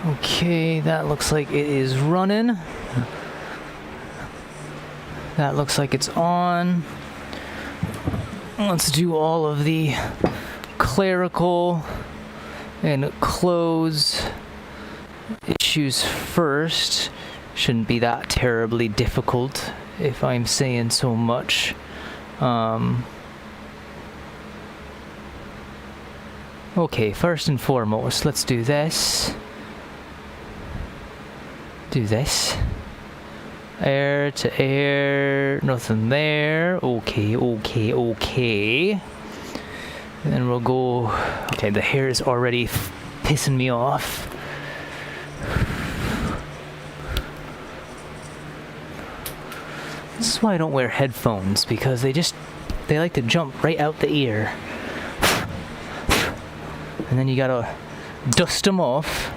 Okay, that looks like it is running. That looks like it's on. Let's do all of the clerical and close issues first. Shouldn't be that terribly difficult if I'm saying so much. Okay, first and foremost, let's do this. Do this. Air to air, nothing there. Okay. And then we'll go. Okay, the hair is already pissing me off. This is why I don't wear headphones, because they like to jump right out the ear. And then you gotta dust them off.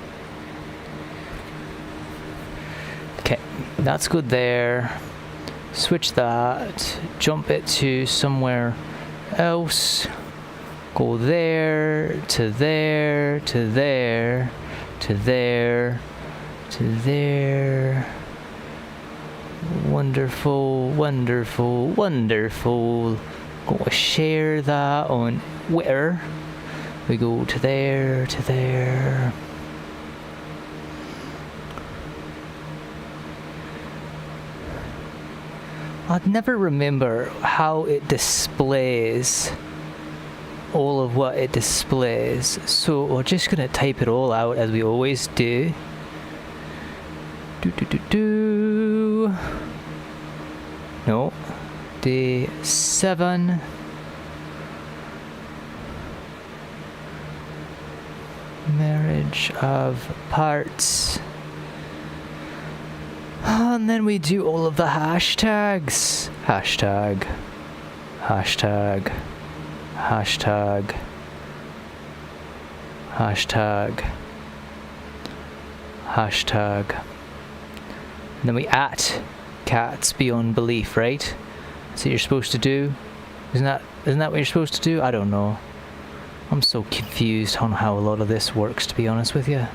Okay, that's good there. Switch that, jump it to somewhere else. Go there, to there, to there, to there, to there. Wonderful. Gonna share that on Twitter. We go to there, to there. I'd never remember how it displays all of what it displays, so we're just gonna type it all out as we always do. No. Day 7. Marriage of parts. And then we do all of the hashtags. Hashtag. And then we at cats beyond belief, right? That's what you're supposed to do? Isn't that what you're supposed to do? I don't know. I'm so confused on how a lot of this works, to be honest with you.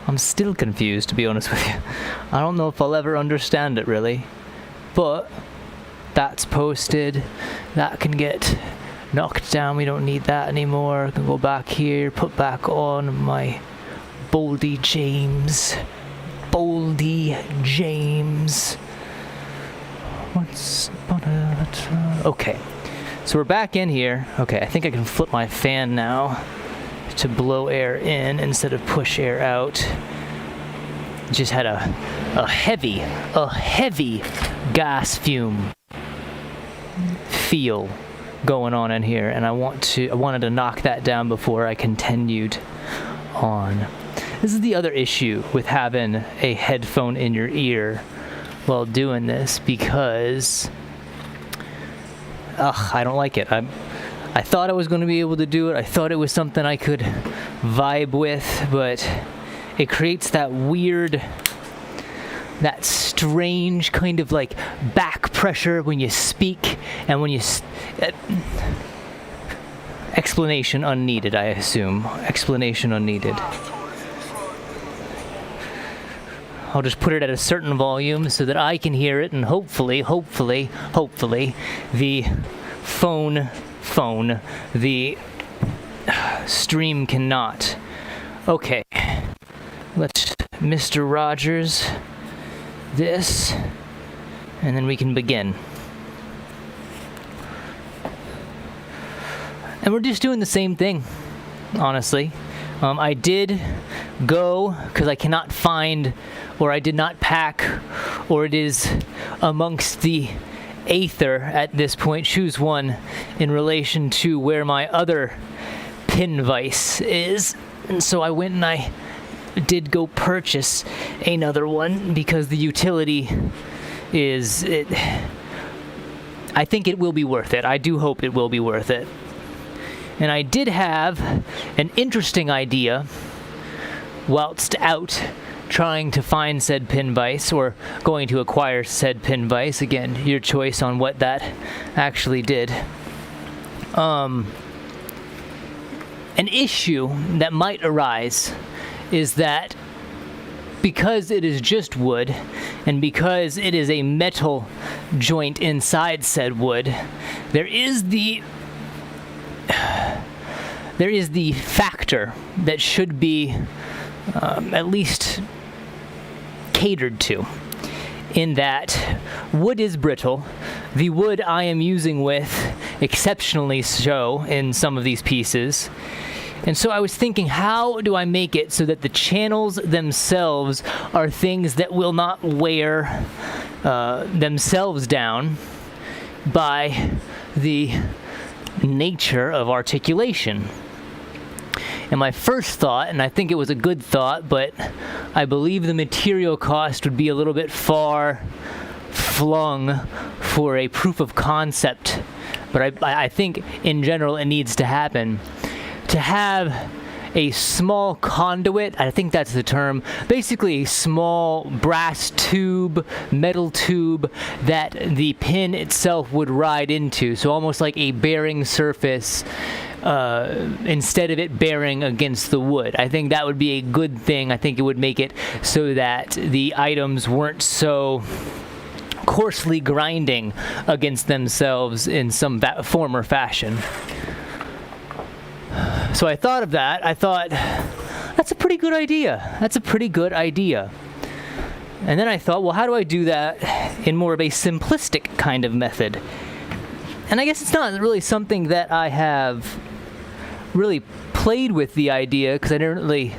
I'm still confused, to be honest with you. I don't know if I'll ever understand it, really. But that's posted. That can get knocked down. We don't need that anymore. I can go back here, put back on my Boldy James. Okay. So we're back in here. Okay, I think I can flip my fan now to blow air in instead of push air out. Just had a heavy gas fume feel going on in here, and I wanted to knock that down before I continued on. This is the other issue with having a headphone in your ear while doing this, because I don't like it. I thought I was going to be able to do it. I thought it was something I could vibe with, but it creates that weird, that strange kind of like back pressure when you speak, and when you explanation unneeded, I assume. Explanation unneeded. I'll just put it at a certain volume so that I can hear it, and hopefully, the the stream cannot. Okay, let's Mr. Rogers this, and then we can begin. And we're just doing the same thing, honestly. I did go, because I cannot find, or I did not pack, or it is amongst the aether at this point, choose one in relation to where my other pin vise is. And so I went and I did go purchase another one, because the utility I think it will be worth it. I do hope it will be worth it. And I did have an interesting idea whilst out trying to find said pin vise, or going to acquire said pin vise. Again, your choice on what that actually did. an issue that might arise is that because it is just wood, and because it is a metal joint inside said wood, there is the factor that should be at least catered to, in that wood is brittle. The wood I am using with exceptionally so in some of these pieces. And so I was thinking, how do I make it so that the channels themselves are things that will not wear themselves down by the nature of articulation? And my first thought, and I think it was a good thought, but I believe the material cost would be a little bit far flung for a proof of concept, but I think in general it needs to happen. To have a small conduit, I think that's the term, basically a small brass tube, metal tube that the pin itself would ride into, so almost like a bearing surface instead of it bearing against the wood. I think that would be a good thing. I think it would make it so that the items weren't so coarsely grinding against themselves in some form or fashion. So I thought of that. I thought, that's a pretty good idea. That's a pretty good idea. And then I thought, well, how do I do that in more of a simplistic kind of method? And I guess it's not really something that I have really played with the idea, because I didn't really...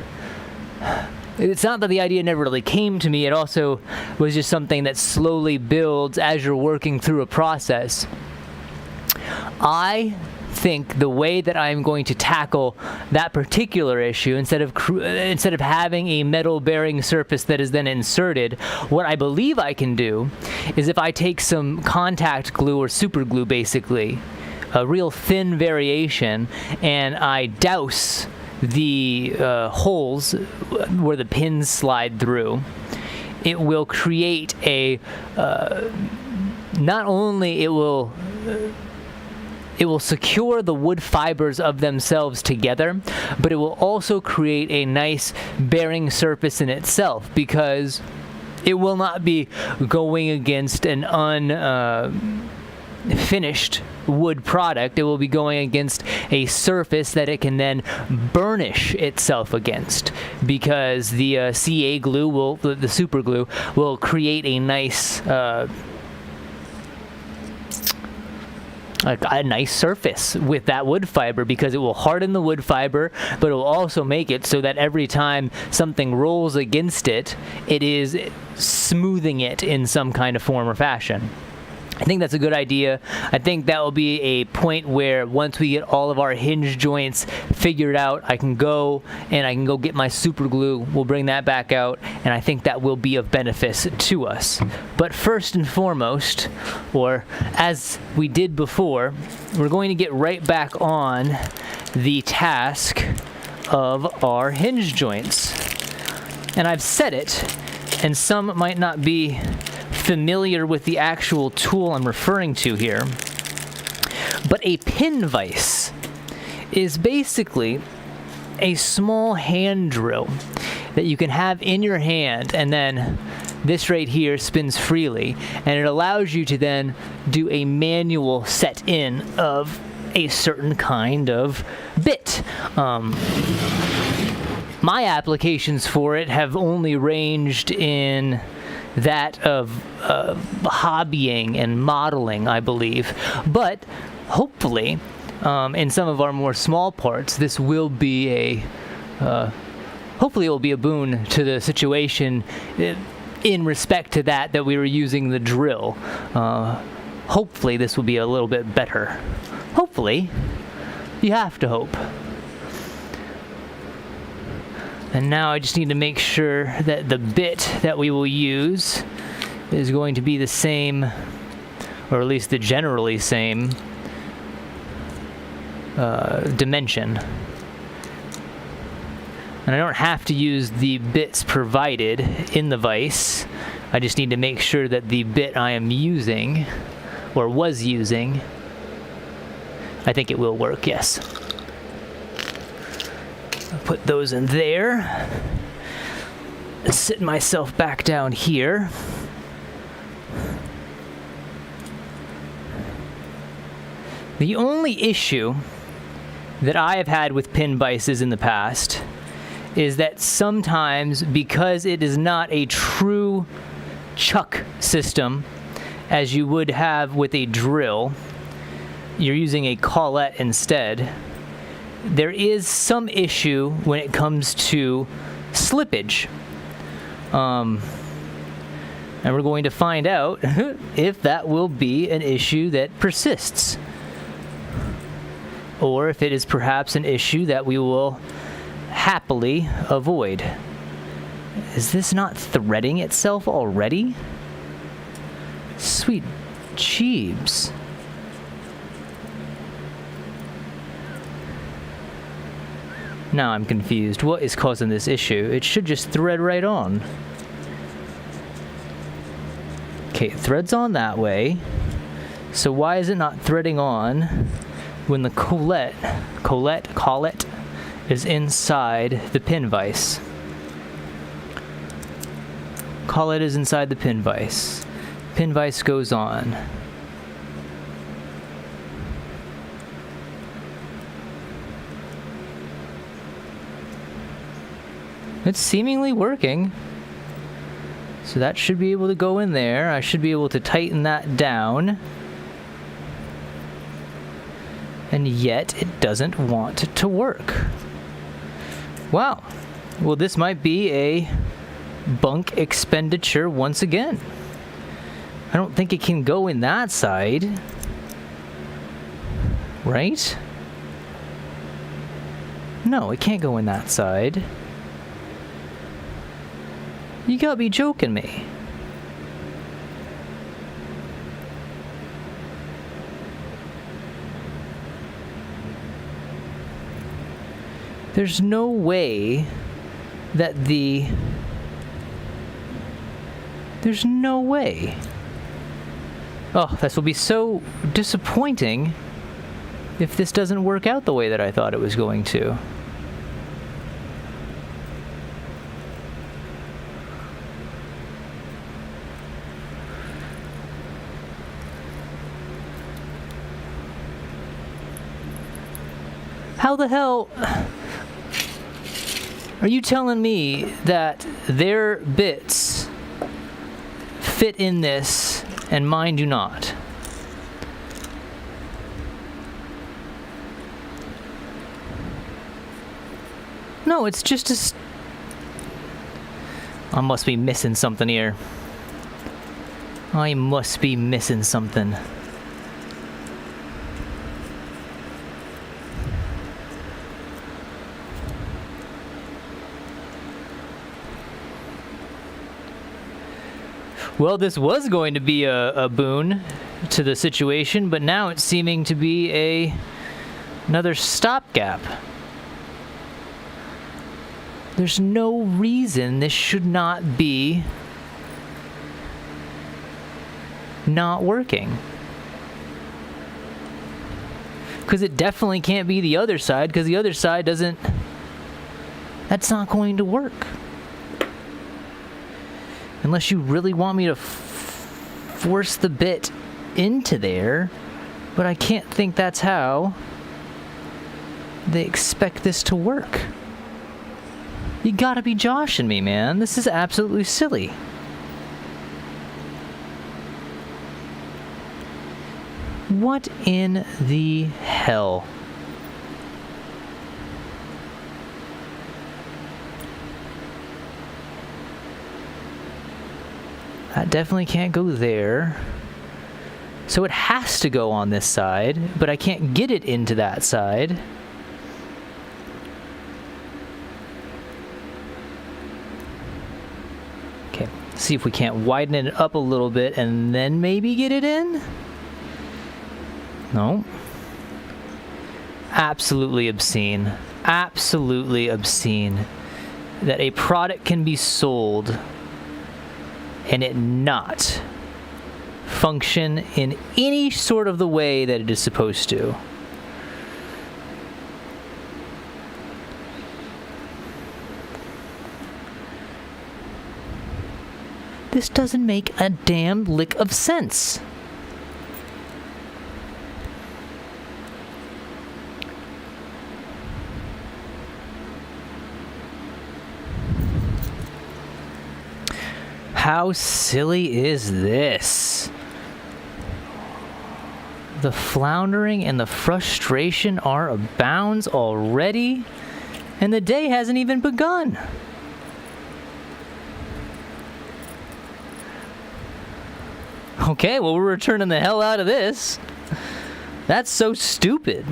It's not that the idea never really came to me. It also was just something that slowly builds as you're working through a process. I think the way that I'm going to tackle that particular issue, instead of having a metal bearing surface that is then inserted, what I believe I can do is, if I take some contact glue or super glue, basically a real thin variation, and I douse the holes where the pins slide through, it will create a not only it will secure the wood fibers of themselves together, but it will also create a nice bearing surface in itself, because it will not be going against an unfinished wood product. It will be going against a surface that it can then burnish itself against, because the CA glue the super glue will create a nice a nice surface with that wood fiber, because it will harden the wood fiber, but it will also make it so that every time something rolls against it, it is smoothing it in some kind of form or fashion. I think that's a good idea. I think that will be a point where, once we get all of our hinge joints figured out, I can go get my super glue. We'll bring that back out, and I think that will be of benefit to us. But first and foremost, or as we did before, we're going to get right back on the task of our hinge joints. And I've said it, and some might not be familiar with the actual tool I'm referring to here, but a pin vise is basically a small hand drill that you can have in your hand, and then this right here spins freely, and it allows you to then do a manual set in of a certain kind of bit. My applications for it have only ranged in that of hobbying and modeling, I believe. But hopefully, in some of our more small parts, this will be hopefully it will be a boon to the situation in respect to that we were using the drill. Hopefully this will be a little bit better. Hopefully. You have to hope. And now I just need to make sure that the bit that we will use is going to be the same, or at least the generally same dimension. And I don't have to use the bits provided in the vise. I just need to make sure that the bit I am using, or was using, I think it will work, yes. Put those in there. Sit myself back down here. The only issue that I have had with pin vices in the past is that sometimes, because it is not a true chuck system as you would have with a drill, you're using a collet instead, there is some issue when it comes to slippage. And we're going to find out if that will be an issue that persists, or if it is perhaps an issue that we will happily avoid. Is this not threading itself already? Sweet Jeebs. Now I'm confused. What is causing this issue? It should just thread right on. Okay, it threads on that way. So why is it not threading on when the collet is inside the pin vise? Collet is inside the pin vise. Pin vise goes on. It's seemingly working. So that should be able to go in there. I should be able to tighten that down. And yet it doesn't want to work. Wow. Well, this might be a bunk expenditure once again. I don't think it can go in that side. Right? No, it can't go in that side. You gotta be joking me. There's no way that there's no way. Oh, this will be so disappointing if this doesn't work out the way that I thought it was going to. How the hell are you telling me that their bits fit in this and mine do not? No, it's just a... I must be missing something here. I must be missing something. Well, this was going to be a boon to the situation, but now it's seeming to be another stopgap. There's no reason this should not be not working. Because it definitely can't be the other side, because the other side doesn't... That's not going to work. Unless you really want me to force the bit into there. But I can't think that's how they expect this to work. You gotta be joshing me, man. This is absolutely silly. What in the hell? That definitely can't go there. So it has to go on this side, but I can't get it into that side. Okay, see if we can't widen it up a little bit and then maybe get it in? No. Absolutely obscene. Absolutely obscene that a product can be sold and it not function in any sort of the way that it is supposed to. This doesn't make a damn lick of sense. How silly is this? The floundering and the frustration are abounds already, and the day hasn't even begun. Okay, well, we're returning the hell out of this. That's so stupid.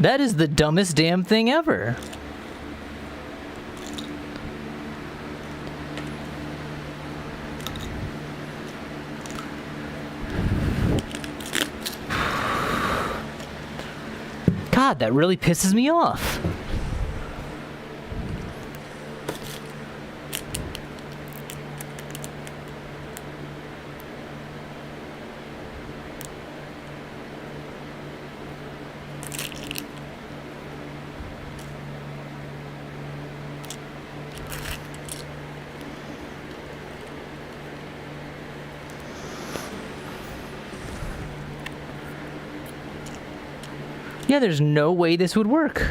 That is the dumbest damn thing ever. God, that really pisses me off. Yeah, there's no way this would work.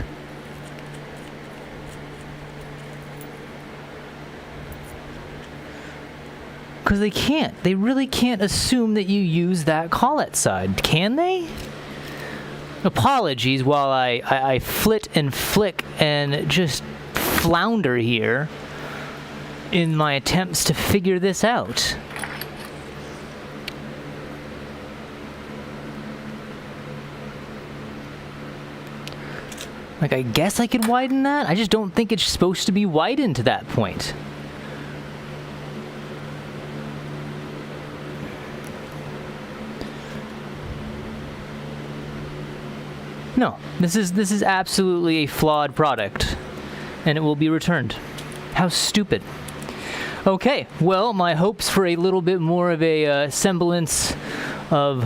Because they can't. They really can't assume that you use that Collet side, can they? Apologies while I flit and flick and just flounder here in my attempts to figure this out. Like, I guess I could widen that? I just don't think it's supposed to be widened to that point. No, this is absolutely a flawed product, and it will be returned. How stupid. Okay, well, my hopes for a little bit more of a semblance of,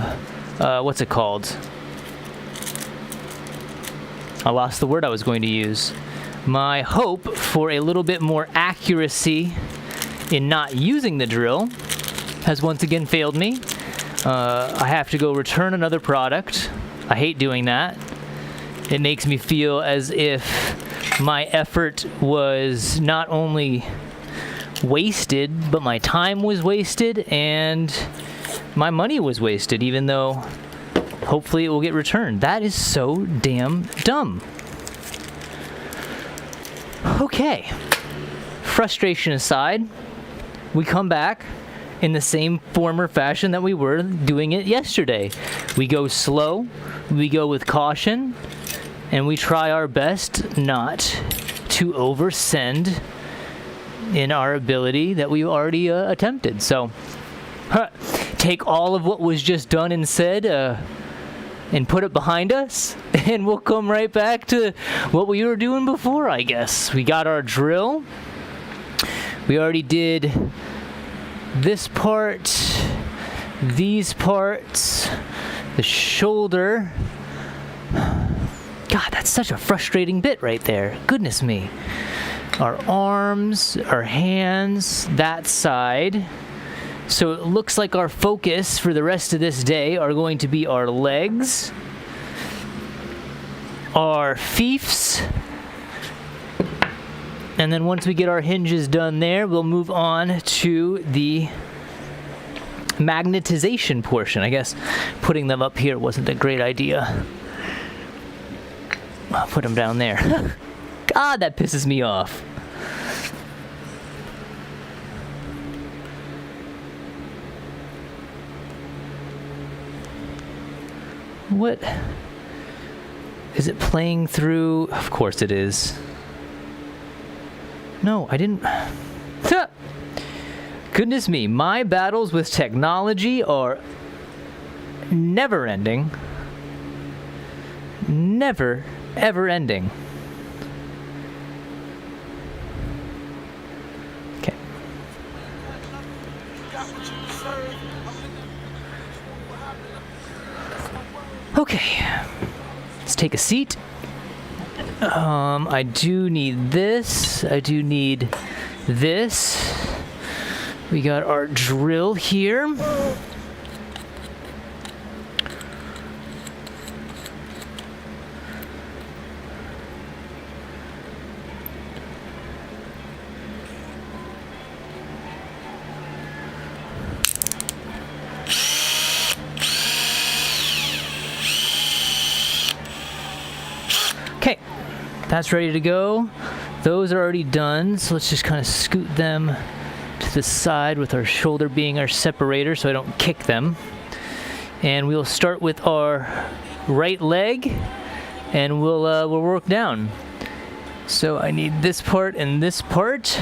what's it called? I lost the word I was going to use. My hope for a little bit more accuracy in not using the drill has once again failed me. I have to go return another product. I hate doing that. It makes me feel as if my effort was not only wasted, but my time was wasted and my money was wasted, even though hopefully it will get returned. That is so damn dumb. Okay. Frustration aside, we come back in the same form or fashion that we were doing it yesterday. We go slow, we go with caution, and we try our best not to oversend in our ability that we've already attempted. So, take all of what was just done and said, and put it behind us, and we'll come right back to what we were doing before, I guess. We got our drill. We already did this part, these parts, the shoulder. God, that's such a frustrating bit right there. Goodness me. Our arms, our hands, that side. So it looks like our focus for the rest of this day are going to be our legs, our fiefs, and then once we get our hinges done there, we'll move on to the magnetization portion. I guess putting them up here wasn't a great idea. I'll put them down there. God, that pisses me off. What? Is it playing through? Of course it is. No, I didn't. Goodness me, my battles with technology are never ending. Never, ever ending. Okay. Okay. Let's take a seat. I do need this. I do need this. We got our drill here. Okay, that's ready to go. Those are already done, so let's just kind of scoot them to the side with our shoulder being our separator so I don't kick them. And we'll start with our right leg, and we'll work down. So I need this part and this part.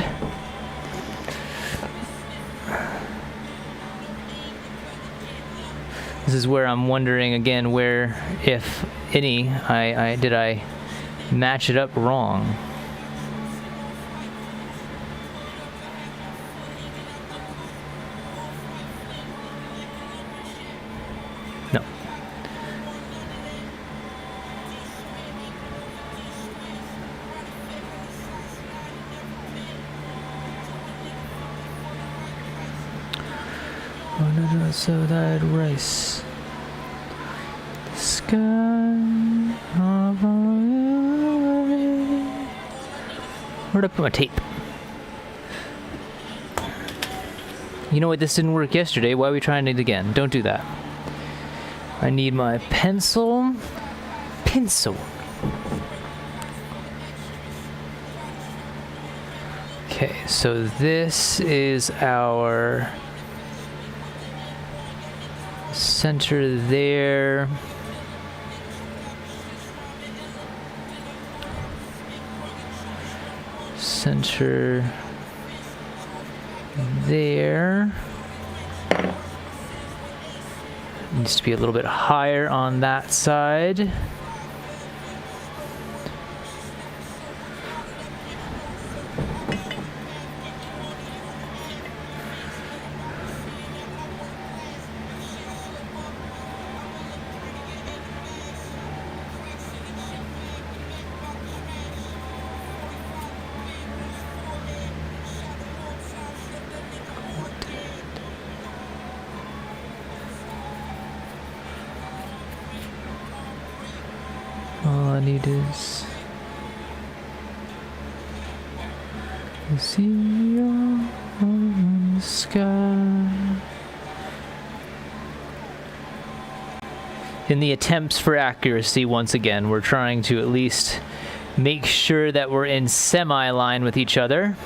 This is where I'm wondering again where, if any, did I match it up wrong. No. So that rice. The sky. Where'd I put my tape? You know what? This didn't work yesterday. Why are we trying it again? Don't do that. I need my pencil. Pencil. Okay, so this is our center there. Center there. Needs to be a little bit higher on that side. All I need is to see you on the sky. In the attempts for accuracy, once again, we're trying to at least make sure that we're in semi-line with each other.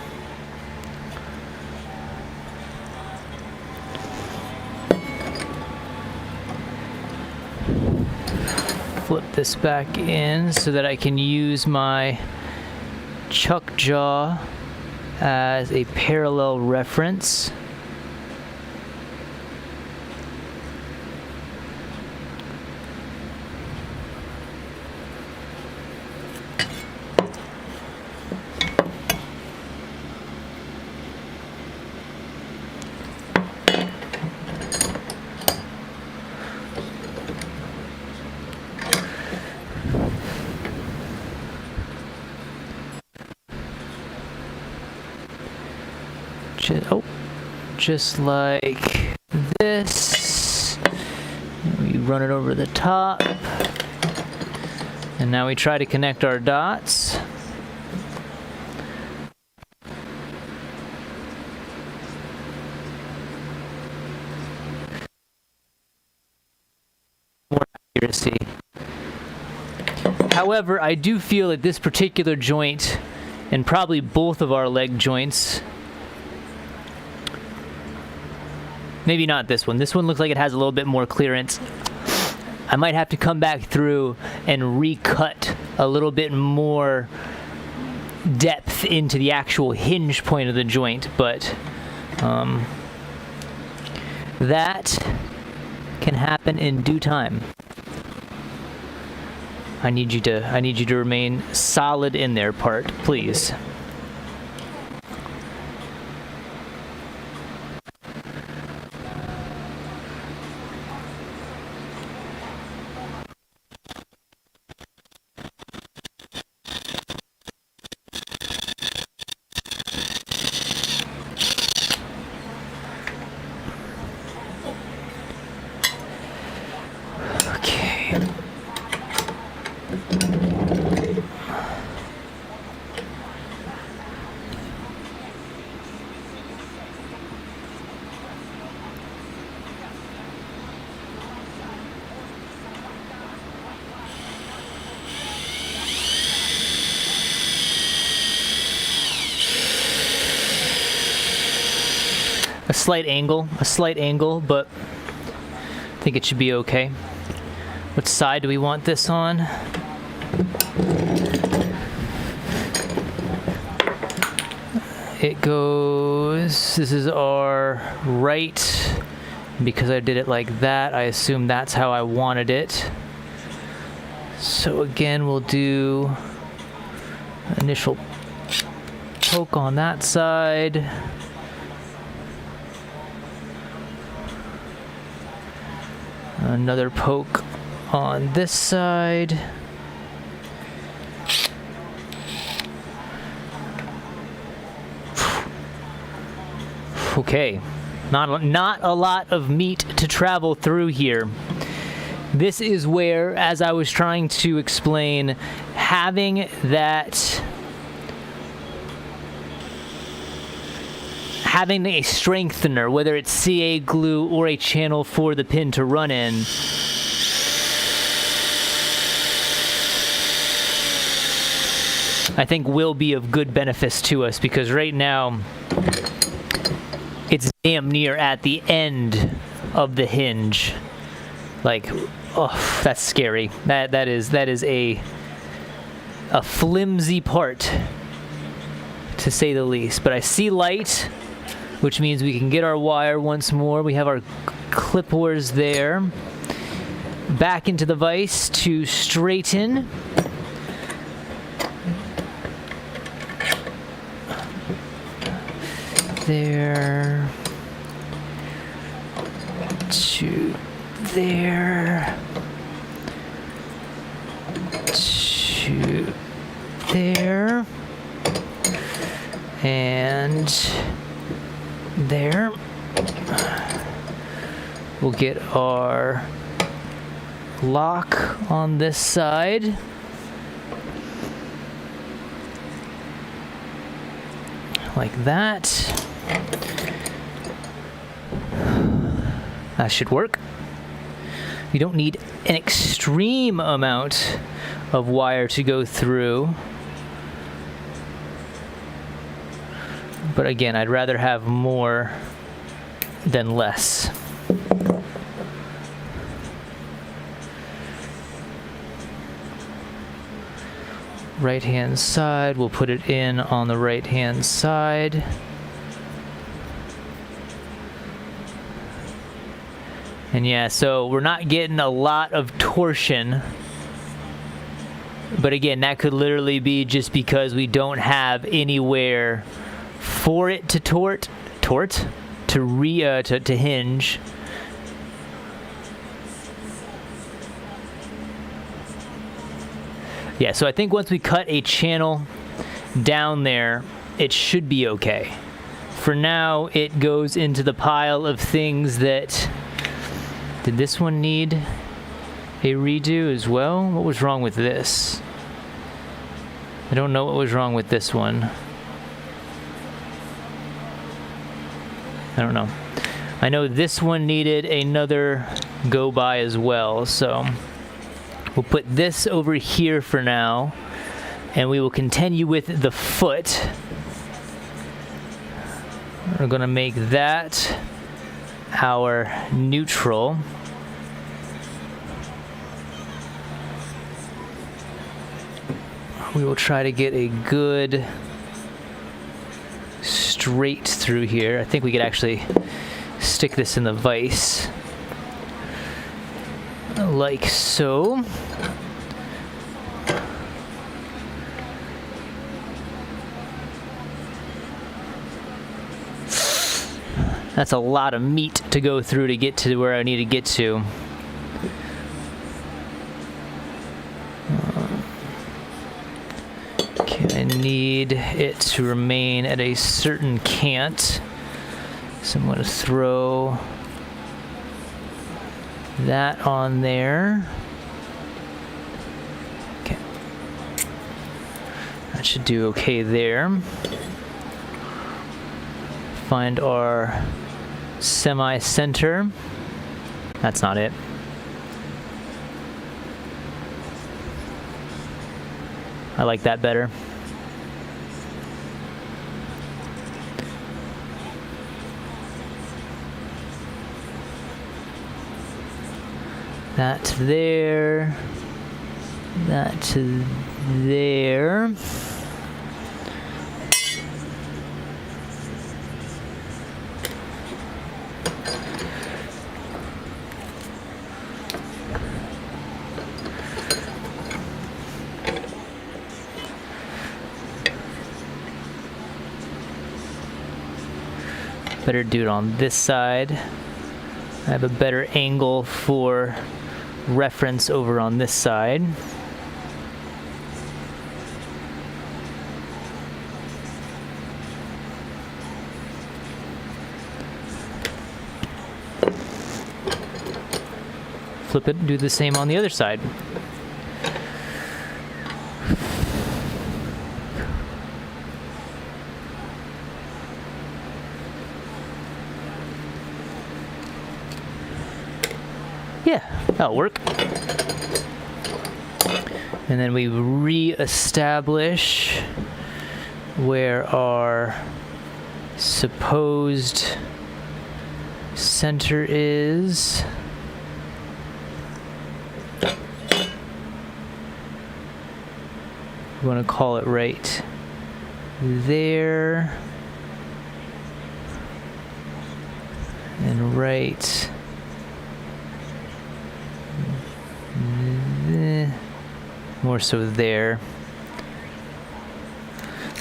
Flip this back in so that I can use my chuck jaw as a parallel reference. Just like this. We run it over the top. And now we try to connect our dots. More accuracy. However, I do feel that this particular joint, and probably both of our leg joints, maybe not this one. This one looks like it has a little bit more clearance. I might have to come back through and recut a little bit more depth into the actual hinge point of the joint, but that can happen in due time. I need you to remain solid in there, part, please. a slight angle, but I think it should be okay. What side do we want this on? It goes, this is our right. Because I did it like that, I assume that's how I wanted it. So again, we'll do initial poke on that side. Another poke on this side. Okay, not a lot of meat to travel through here. This is where, as I was trying to explain, having a strengthener, whether it's CA glue or a channel for the pin to run in, I think will be of good benefit to us, because right now it's damn near at the end of the hinge. Like, oh, that's scary. That is a flimsy part, to say the least. But I see light, which means we can get our wire once more. We have our clip oars there. Back into the vise to straighten. There. To there. To there. And there. We'll get our lock on this side. Like that. That should work. You don't need an extreme amount of wire to go through. But again, I'd rather have more than less. Right-hand side, we'll put it in on the right-hand side. And yeah, so we're not getting a lot of torsion. But again, that could literally be just because we don't have anywhere for it to to hinge. Yeah, so I think once we cut a channel down there, it should be okay. For now, it goes into the pile of things that... Did this one need a redo as well? What was wrong with this? I don't know what was wrong with this one. I don't know. I know this one needed another go by as well, so we'll put this over here for now, and we will continue with the foot. We're gonna make that our neutral. We will try to get a good straight through here. I think we could actually stick this in the vise like so. That's a lot of meat to go through to get to where I need to get to. Okay, I need it to remain at a certain cant. So I'm going to throw that on there. Okay. That should do okay there. Find our semi-center. That's not it. I like that better. That to there. That to there. Better do it on this side. I have a better angle for reference over on this side. Flip it and do the same on the other side. Yeah, that'll work. And then we re-establish where our supposed center is. We want to call it right there. And right more so there.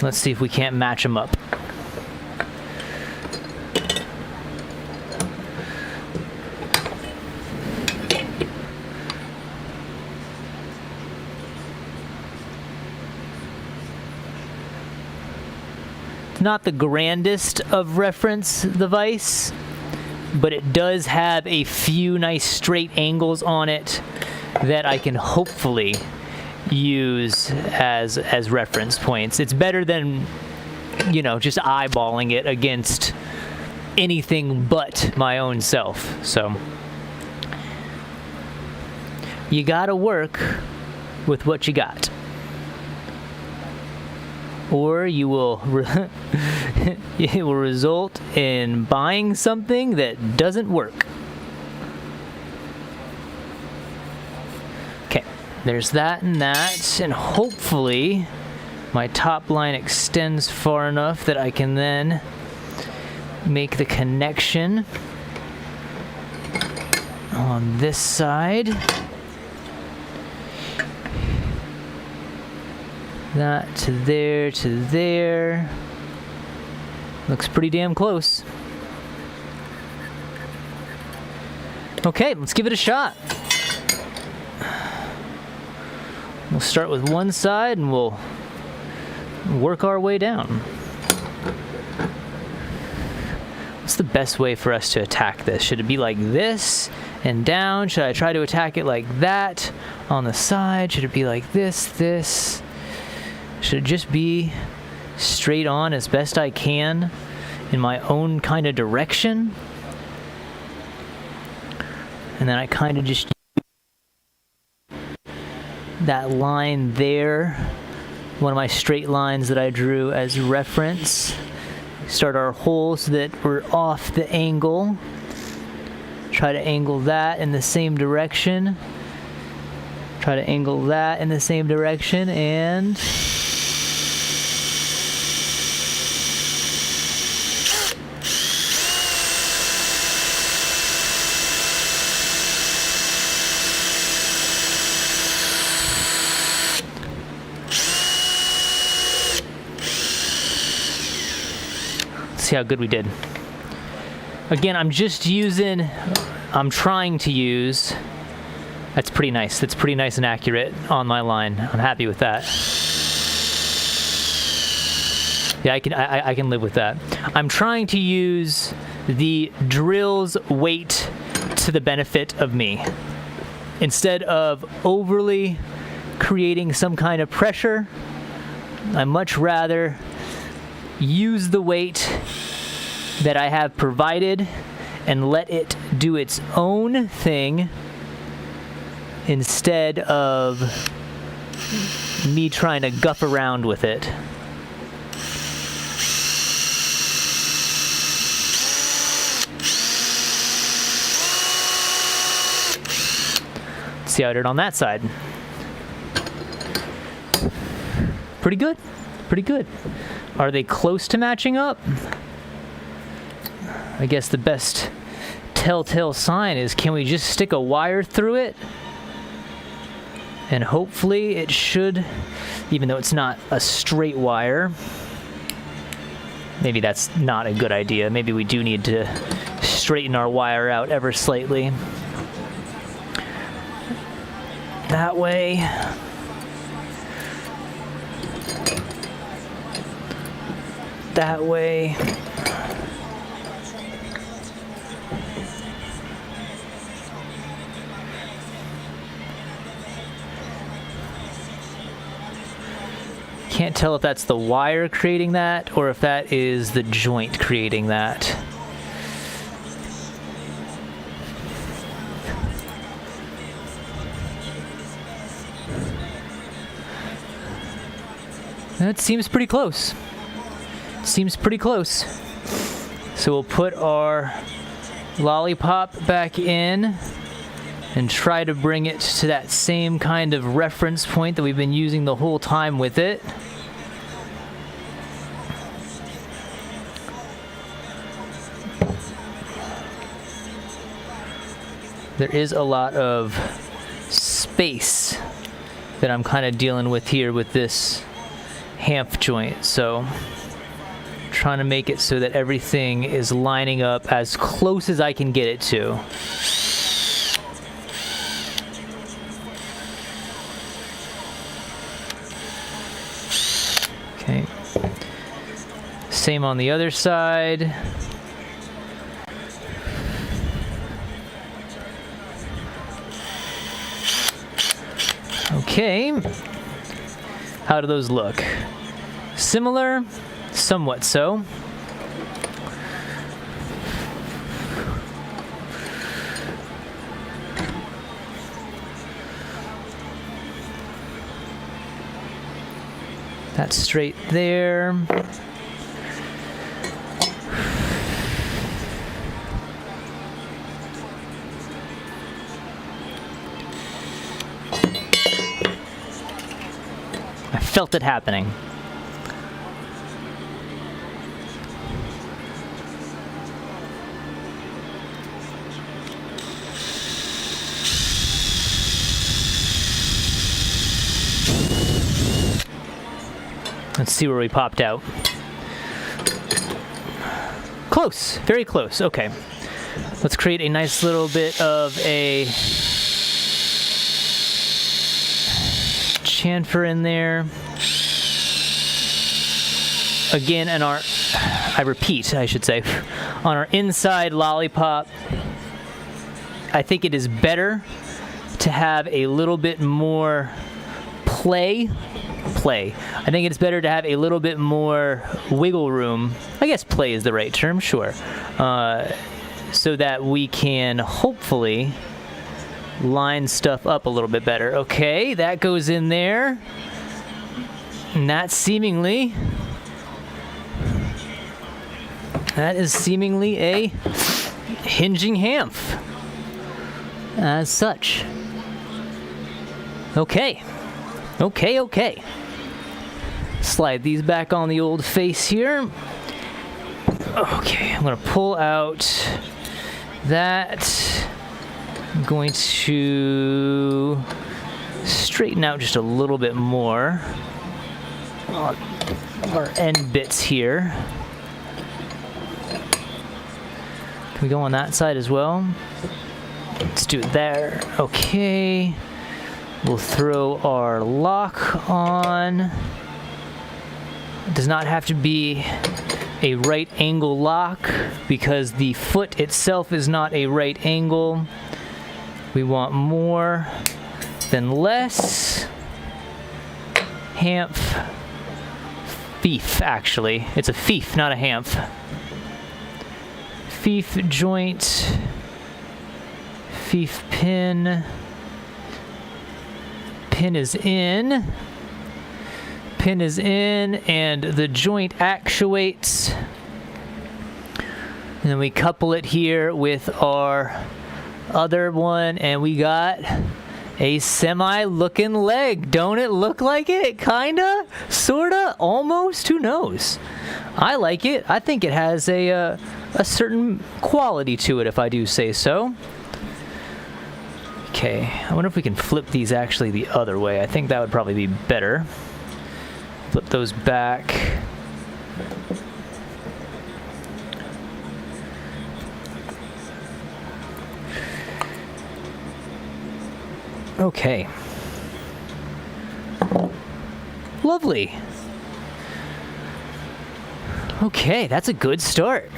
Let's see if we can't match them up. Not the grandest of reference device, but it does have a few nice straight angles on it that I can hopefully use as reference points. It's better than, you know, just eyeballing it against anything but my own self. So you gotta work with what you got, or you will it will result in buying something that doesn't work. Okay, there's that and that, and hopefully my top line extends far enough that I can then make the connection on this side. That to there to there. Looks pretty damn close. Okay, let's give it a shot. We'll start with one side and we'll work our way down. What's the best way for us to attack this? Should it be like this and down? Should I try to attack it like that on the side? Should it be like this? Should it just be straight on as best I can in my own kind of direction? And then I kind of just use that line there, one of my straight lines that I drew as reference. Start our hole so that we're off the angle. Try to angle that in the same direction. Try to angle that in the same direction, and see how good we did. Again, I'm trying to use, that's pretty nice. That's pretty nice and accurate on my line. I'm happy with that. Yeah, I can live with that. I'm trying to use the drill's weight to the benefit of me. Instead of overly creating some kind of pressure, I much rather use the weight that I have provided and let it do its own thing instead of me trying to guff around with it. see how I did on that side. Pretty good. Pretty good. Are they close to matching up? I guess the best telltale sign is, can we just stick a wire through it? And hopefully it should, even though it's not a straight wire. Maybe that's not a good idea. Maybe we do need to straighten our wire out ever slightly. That way. That way. Can't tell if that's the wire creating that or if that is the joint creating that. That seems pretty close. Seems pretty close. So we'll put our lollipop back in and try to bring it to that same kind of reference point that we've been using the whole time with it. There is a lot of space that I'm kind of dealing with here with this hamp joint, so trying to make it so that everything is lining up as close as I can get it to. Okay. Same on the other side. Okay. How do those look? Similar, somewhat so. That's straight there. I felt it happening. Let's see where we popped out. Close, very close. Okay. Let's create a nice little bit of a chamfer in there. Again, on our, on our inside lollipop, I think it is better to have a little bit more play. I think it's better to have a little bit more wiggle room. I guess play is the right term, sure. So that we can hopefully line stuff up a little bit better. Okay, that goes in there. And that is seemingly a hinging hamp as such. Okay. Slide these back on the old face here. Okay, I'm gonna pull out that. I'm going to straighten out just a little bit more on our end bits here. Can we go on that side as well? Let's do it there. Okay. We'll throw our lock on. It does not have to be a right angle lock because the foot itself is not a right angle. We want more than less. Hamp. Fief, actually. It's a fief, not a hamp. Fief joint. Fief pin. Pin is in, and the joint actuates. And then we couple it here with our other one, and we got a semi-looking leg. Don't it look like it? Kinda? Sorta? Almost? Who knows? I like it. I think it has a certain quality to it, if I do say so. Okay, I wonder if we can flip these actually the other way. I think that would probably be better. Flip those back. Okay. Lovely. Okay, that's a good start.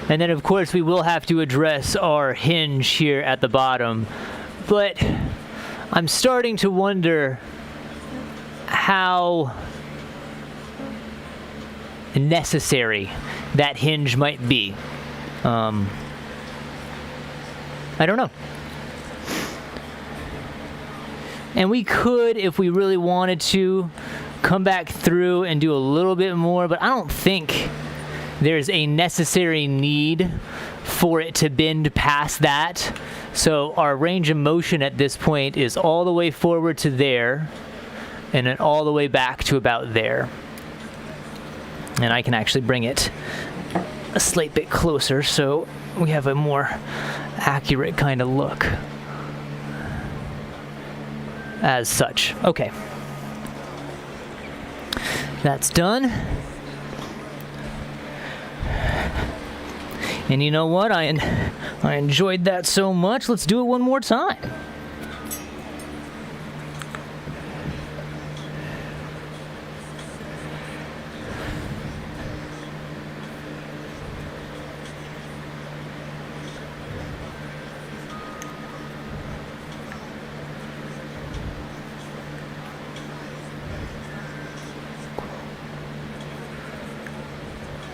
And then, of course, we will have to address our hinge here at the bottom. But I'm starting to wonder how necessary that hinge might be. I don't know. And we could, if we really wanted to, come back through and do a little bit more, but I don't think there's a necessary need for it to bend past that. So our range of motion at this point is all the way forward to there, and then all the way back to about there. And I can actually bring it a slight bit closer so we have a more accurate kind of look. As such. Okay. That's done. And you know what? I enjoyed that so much. Let's do it one more time.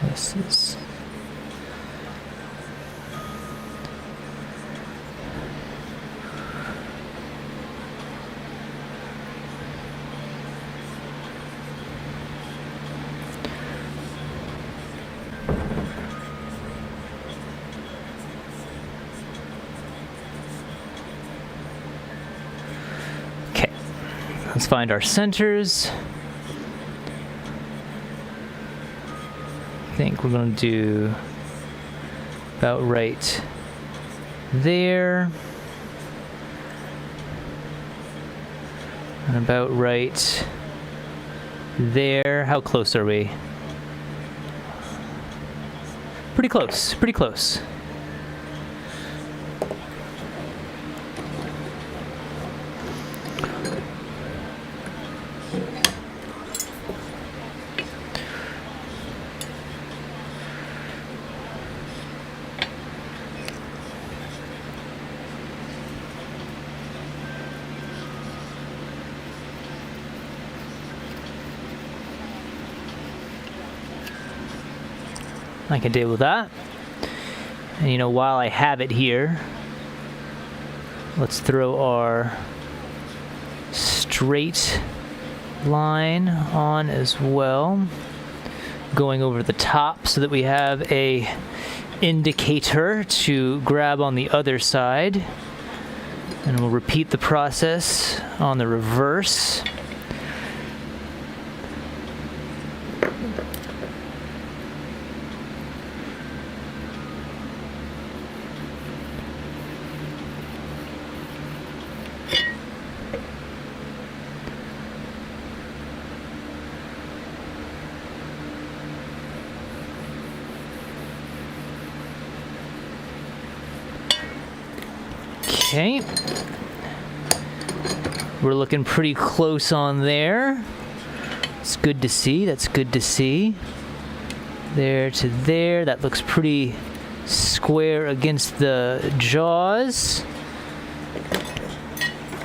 This is okay. Let's find our centers. I think we're going to do about right there and about right there. How close are we? Pretty close, pretty close. I can deal with that. And you know, while I have it here, let's throw our straight line on as well, going over the top so that we have a indicator to grab on the other side. And we'll repeat the process on the reverse. Okay, we're looking pretty close on there. It's good to see, that's good to see. There to there, that looks pretty square against the jaws.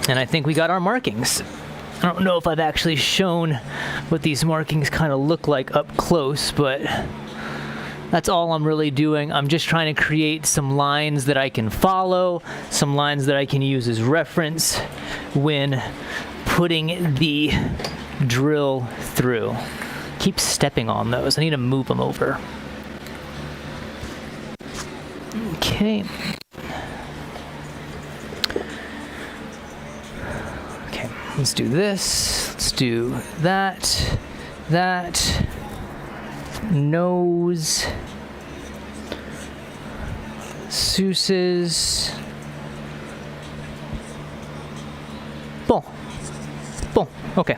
And I think we got our markings. I don't know if I've actually shown what these markings kind of look like up close, but that's all I'm really doing. I'm just trying to create some lines that I can follow, some lines that I can use as reference when putting the drill through. Keep stepping on those. I need to move them over. Okay. Let's do this. Let's do that. That. Nose. Seuss's. Bon. Bon. Okay.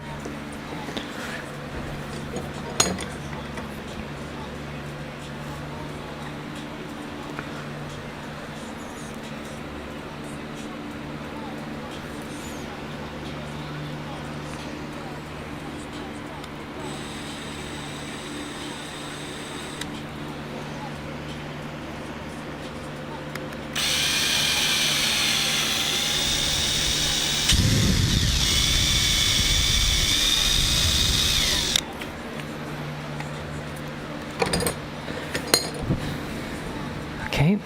Okay.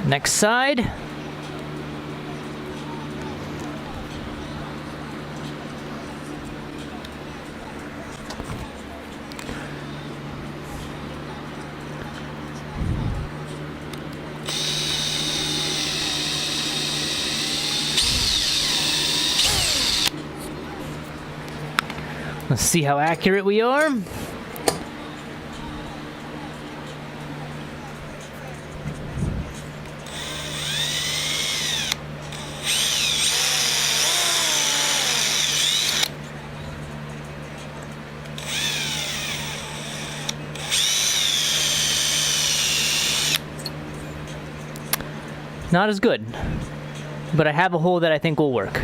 Next side. Let's see how accurate we are. Not as good, but I have a hole that I think will work.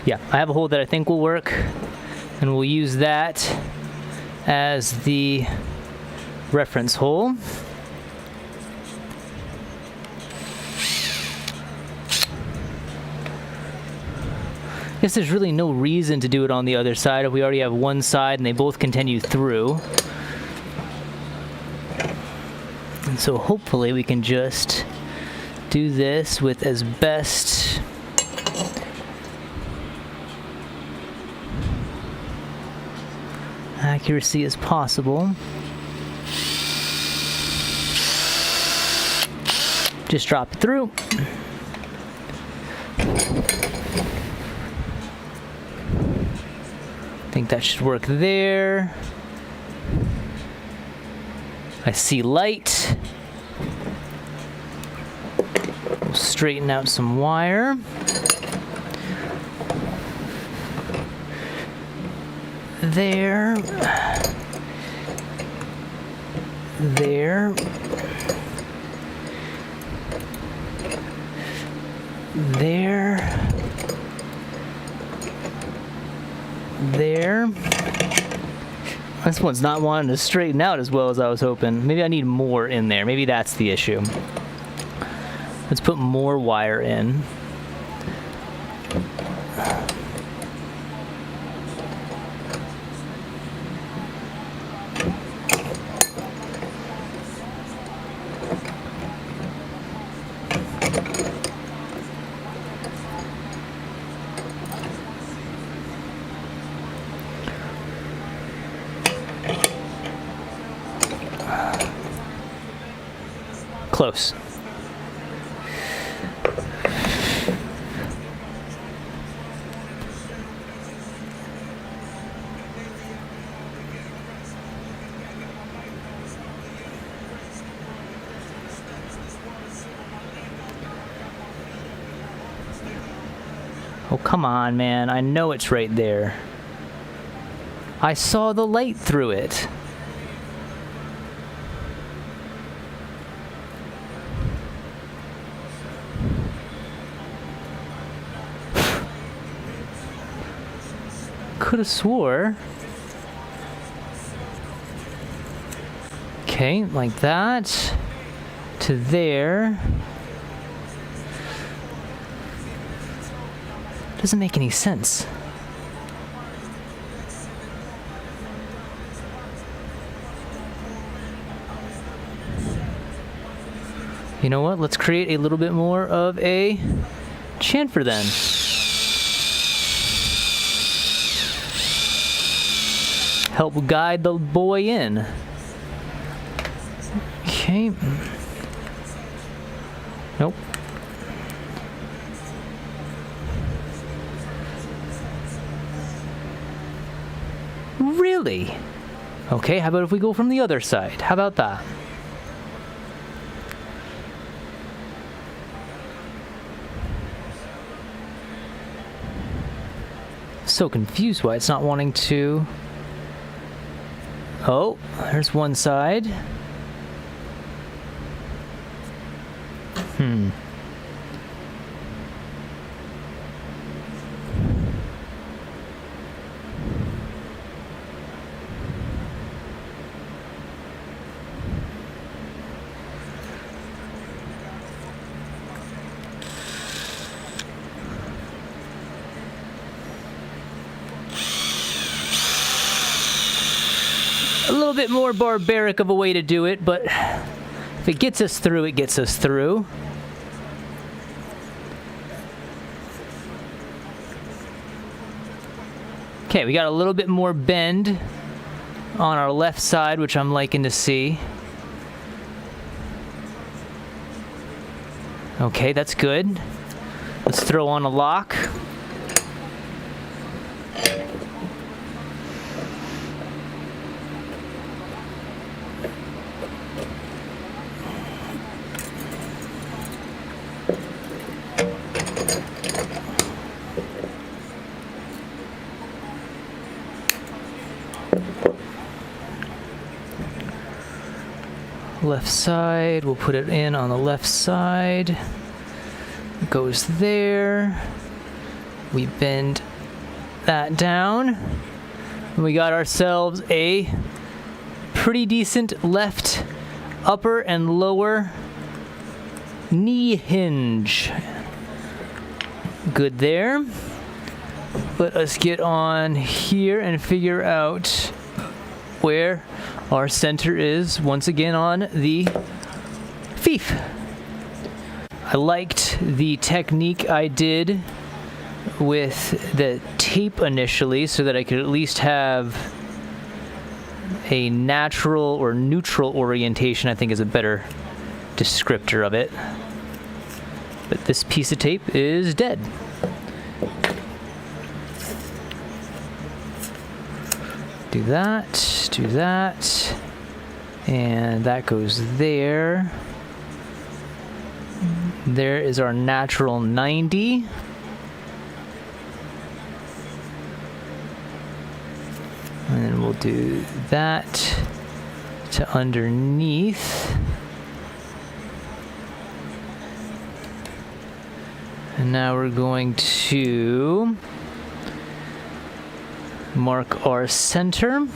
Yeah, I have a hole that I think will work, and we'll use that as the reference hole. I guess there's really no reason to do it on the other side if we already have one side and they both continue through. And so hopefully we can just do this with as best accuracy as possible. Just drop it through. I think that should work there. I see light. We'll straighten out some wire. There. There. There. There. This one's not wanting to straighten out as well as I was hoping. Maybe I need more in there. Maybe that's the issue. Let's put more wire in. Close. Oh, come on, man. I know it's right there. I saw the light through it. Could have swore. Okay, like that to there. Doesn't make any sense. You know what? Let's create a little bit more of a chamfer then. Help guide the boy in. Okay. Nope. Really? Okay, how about if we go from the other side? How about that? So confused why it's not wanting to... Oh, there's one side. A little bit more barbaric of a way to do it, but if it gets us through, it gets us through. Okay, we got a little bit more bend on our left side, which I'm liking to see. Okay, that's good. Let's throw on a lock. Left side, we'll put it in on the left side. It goes there. We bend that down. We got ourselves a pretty decent left upper and lower knee hinge. Good there. Let us get on here and figure out where our center is once again on the fief. I liked the technique I did with the tape initially so that I could at least have a natural or neutral orientation, I think is a better descriptor of it. But this piece of tape is dead. Do that, and that goes there. There is our natural 90. And then we'll do that to underneath. And now we're going to mark our center.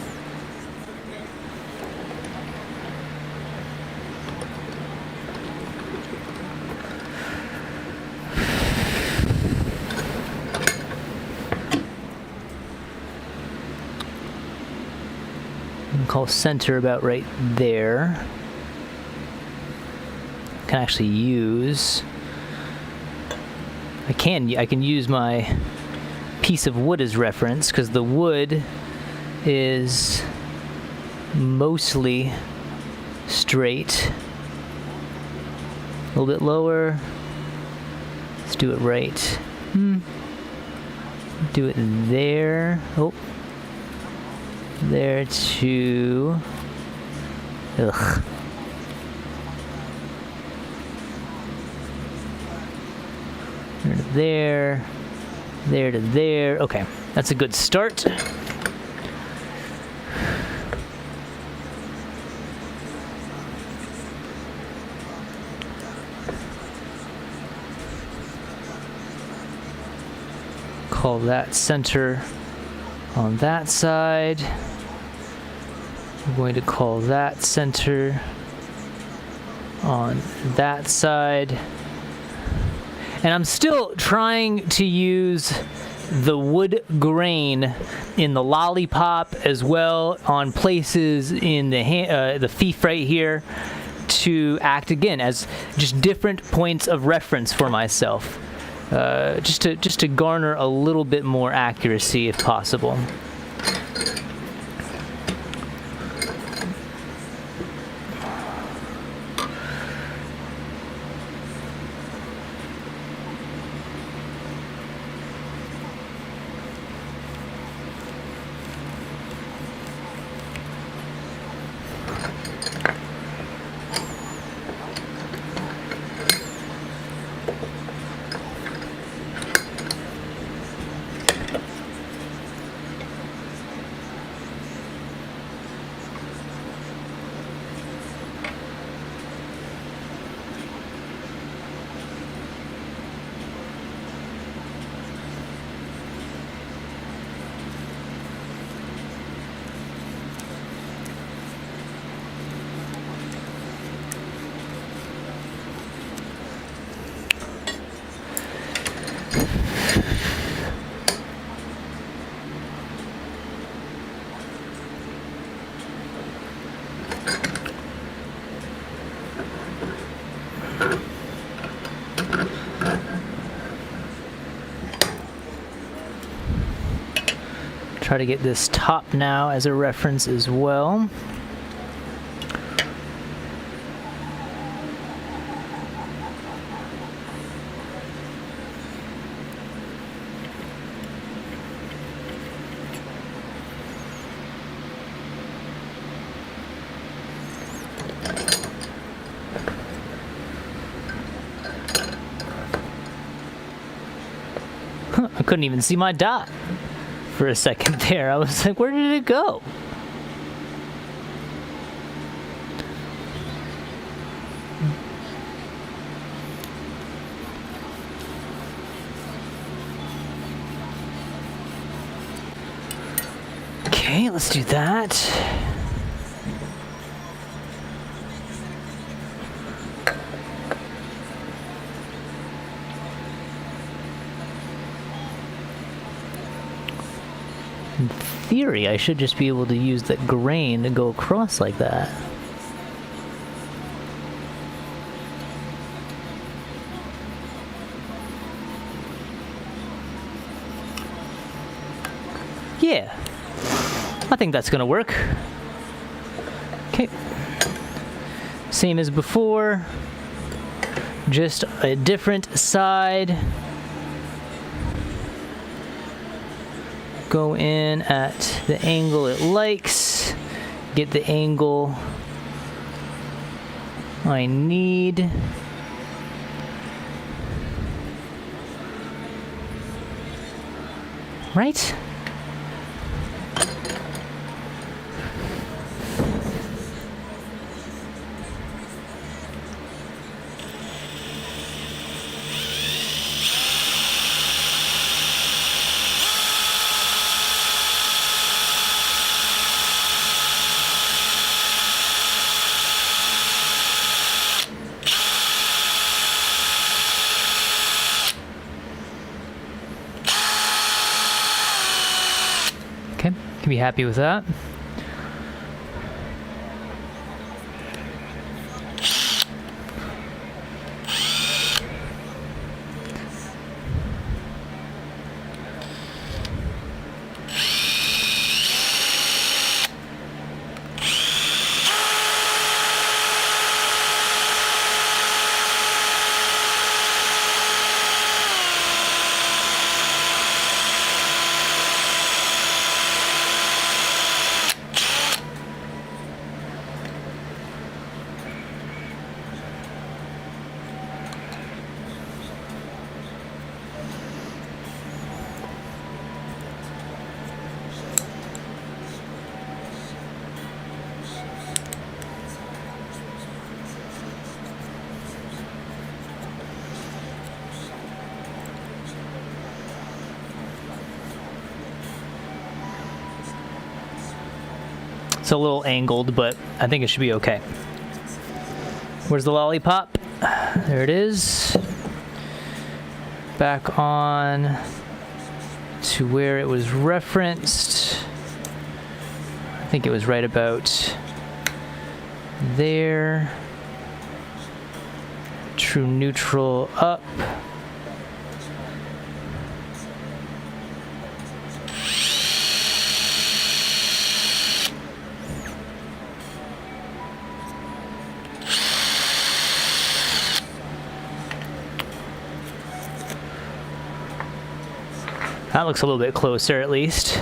Call center about right there. Can actually use. I can use my piece of wood as reference because the wood is mostly straight. A little bit lower. Let's do it right. Do it there. Oh. There to... Ugh. There to there. There to there. Okay, that's a good start. Call that center on that side. I'm going to call that center on that side. And I'm still trying to use the wood grain in the lollipop as well on places in the fief right here to act again as just different points of reference for myself. Just to garner a little bit more accuracy if possible. Try to get this top now as a reference as well. I couldn't even see my dot for a second there. I was like, where did it go? Okay, let's do that. In theory, I should just be able to use that grain to go across like that. Yeah, I think that's gonna work. Okay, same as before, just a different side. Go in at the angle it likes, get the angle I need. Right? Okay, can be happy with that. It's a little angled, but I think it should be okay. Where's the lollipop? There it is. Back on to where it was referenced. I think it was right about there. True neutral up. That looks a little bit closer, at least.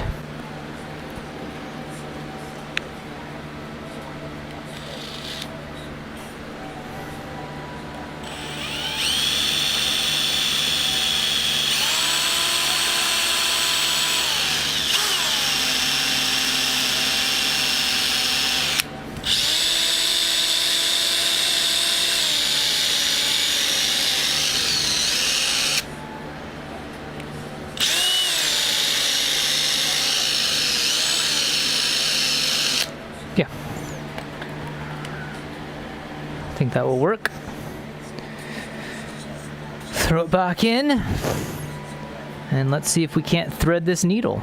Yeah. I think that will work. Throw it back in. And let's see if we can't thread this needle.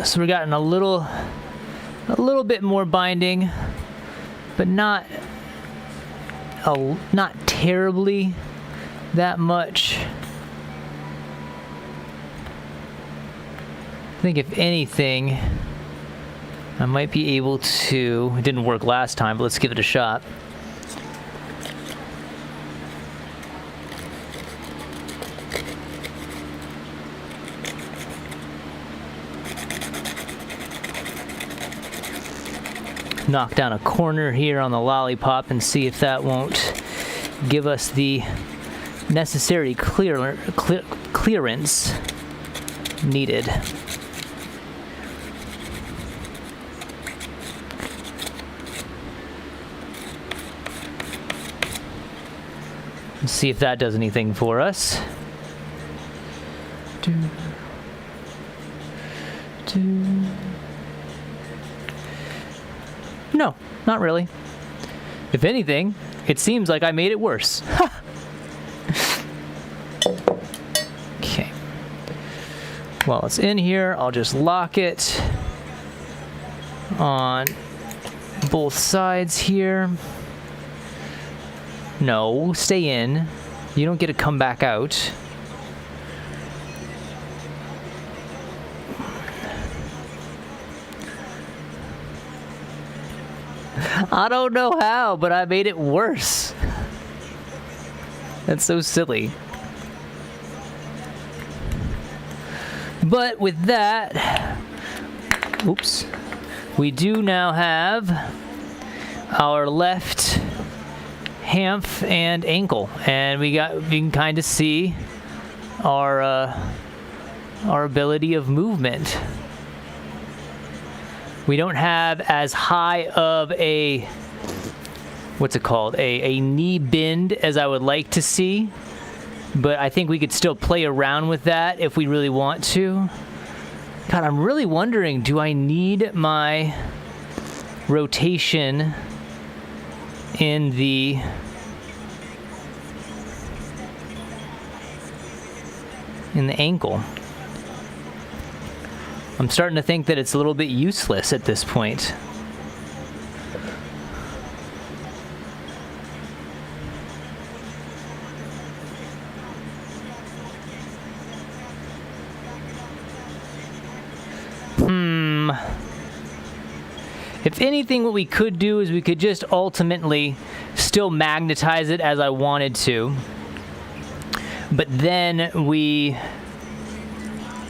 So we're getting a little bit more binding, but not terribly that much. I think if anything, I might be able to, it didn't work last time, but let's give it a shot. Knock down a corner here on the lollipop and see if that won't give us the necessary clearance needed. Let's see if that does anything for us. No, not really. If anything, it seems like I made it worse. Okay. While it's in here, I'll just lock it on both sides here. No, stay in. You don't get to come back out. I don't know how, but I made it worse. That's so silly. But with that, oops, we do now have our left hamf and ankle, and we can kind of see our ability of movement. We don't have as high of a, what's it called, a knee bend as I would like to see, but I think we could still play around with that if we really want to. God, I'm really wondering, do I need my rotation in the ankle? I'm starting to think that it's a little bit useless at this point. If anything, what we could do is we could just ultimately still magnetize it as I wanted to. But then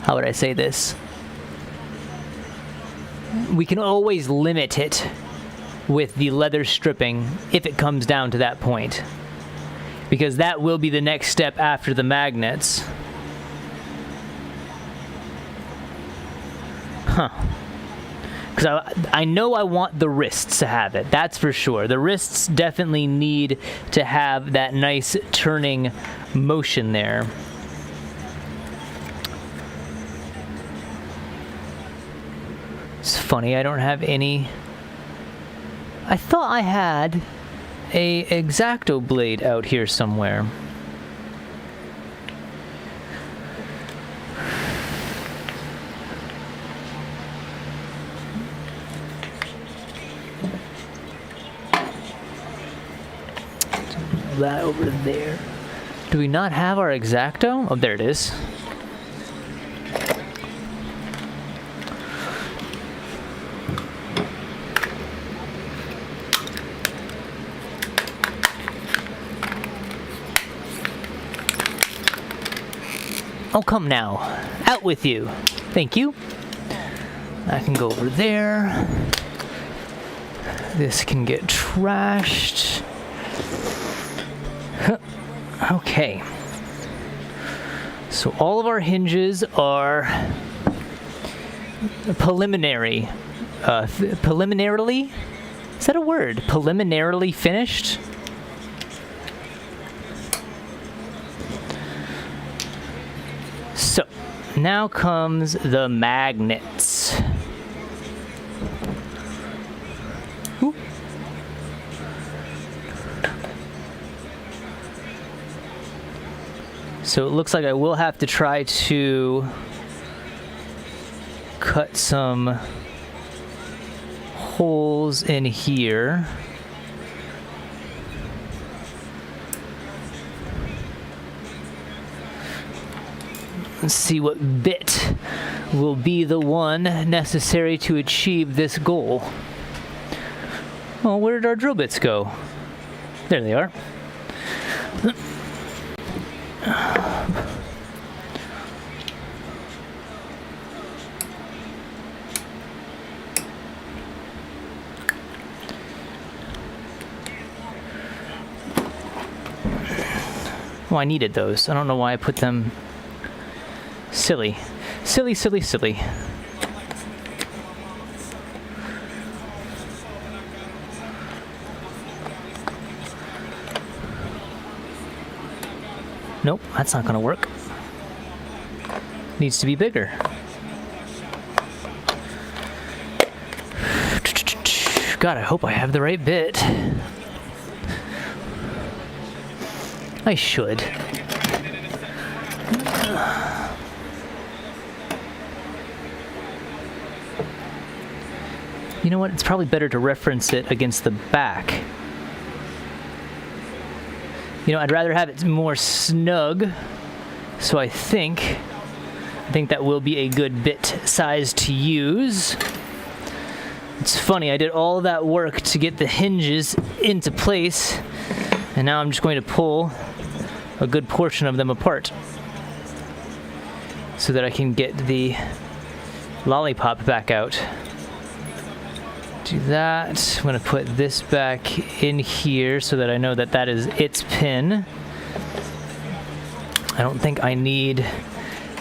how would I say this? We can always limit it with the leather stripping if it comes down to that point, because that will be the next step after the magnets. Because I know I want the wrists to have it, that's for sure. The wrists definitely need to have that nice turning motion there. It's funny, I don't have any. I thought I had a X-Acto blade out here somewhere. That over there. Do we not have our X-Acto? Oh, there it is. Oh, come now. Out with you. Thank you. I can go over there. This can get trashed. Okay. So all of our hinges are preliminarily, is that a word? Preliminarily finished? So, now comes the magnets. Ooh. So it looks like I will have to try to cut some holes in here. Let's see what bit will be the one necessary to achieve this goal. Oh, where did our drill bits go? There they are. Oh, I needed those. I don't know why I put them. Silly. Silly, silly, silly. Nope, that's not gonna work. Needs to be bigger. God, I hope I have the right bit. I should. You know what? It's probably better to reference it against the back. You know, I'd rather have it more snug. So I think that will be a good bit size to use. It's funny, I did all that work to get the hinges into place, and now I'm just going to pull a good portion of them apart so that I can get the lollipop back out. Do that. I'm going to put this back in here so that I know that that is its pin. I don't think I need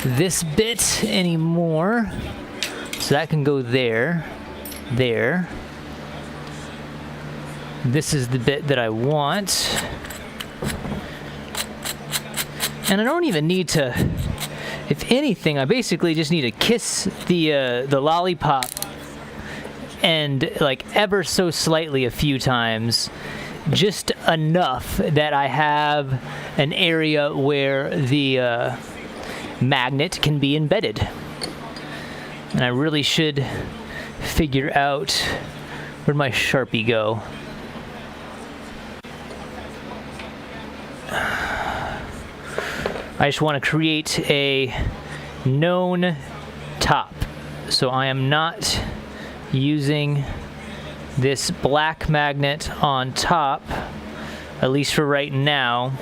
this bit anymore, so that can go there. There. This is the bit that I want. And I don't even need to, if anything, I basically just need to kiss the lollipop and like ever so slightly a few times, just enough that I have an area where the magnet can be embedded. And I really should figure out where'd my Sharpie go. I just want to create a known top. So I am not using this black magnet on top, at least for right now.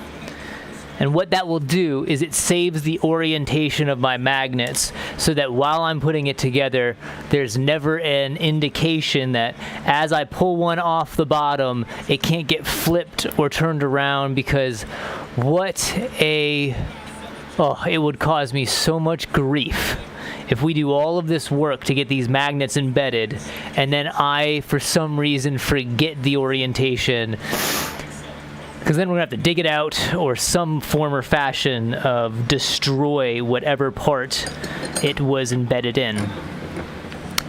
And what that will do is it saves the orientation of my magnets so that while I'm putting it together, there's never an indication that as I pull one off the bottom, it can't get flipped or turned around, because it would cause me so much grief if we do all of this work to get these magnets embedded and then I, for some reason, forget the orientation. Because then we're going to have to dig it out or some form or fashion of destroy whatever part it was embedded in.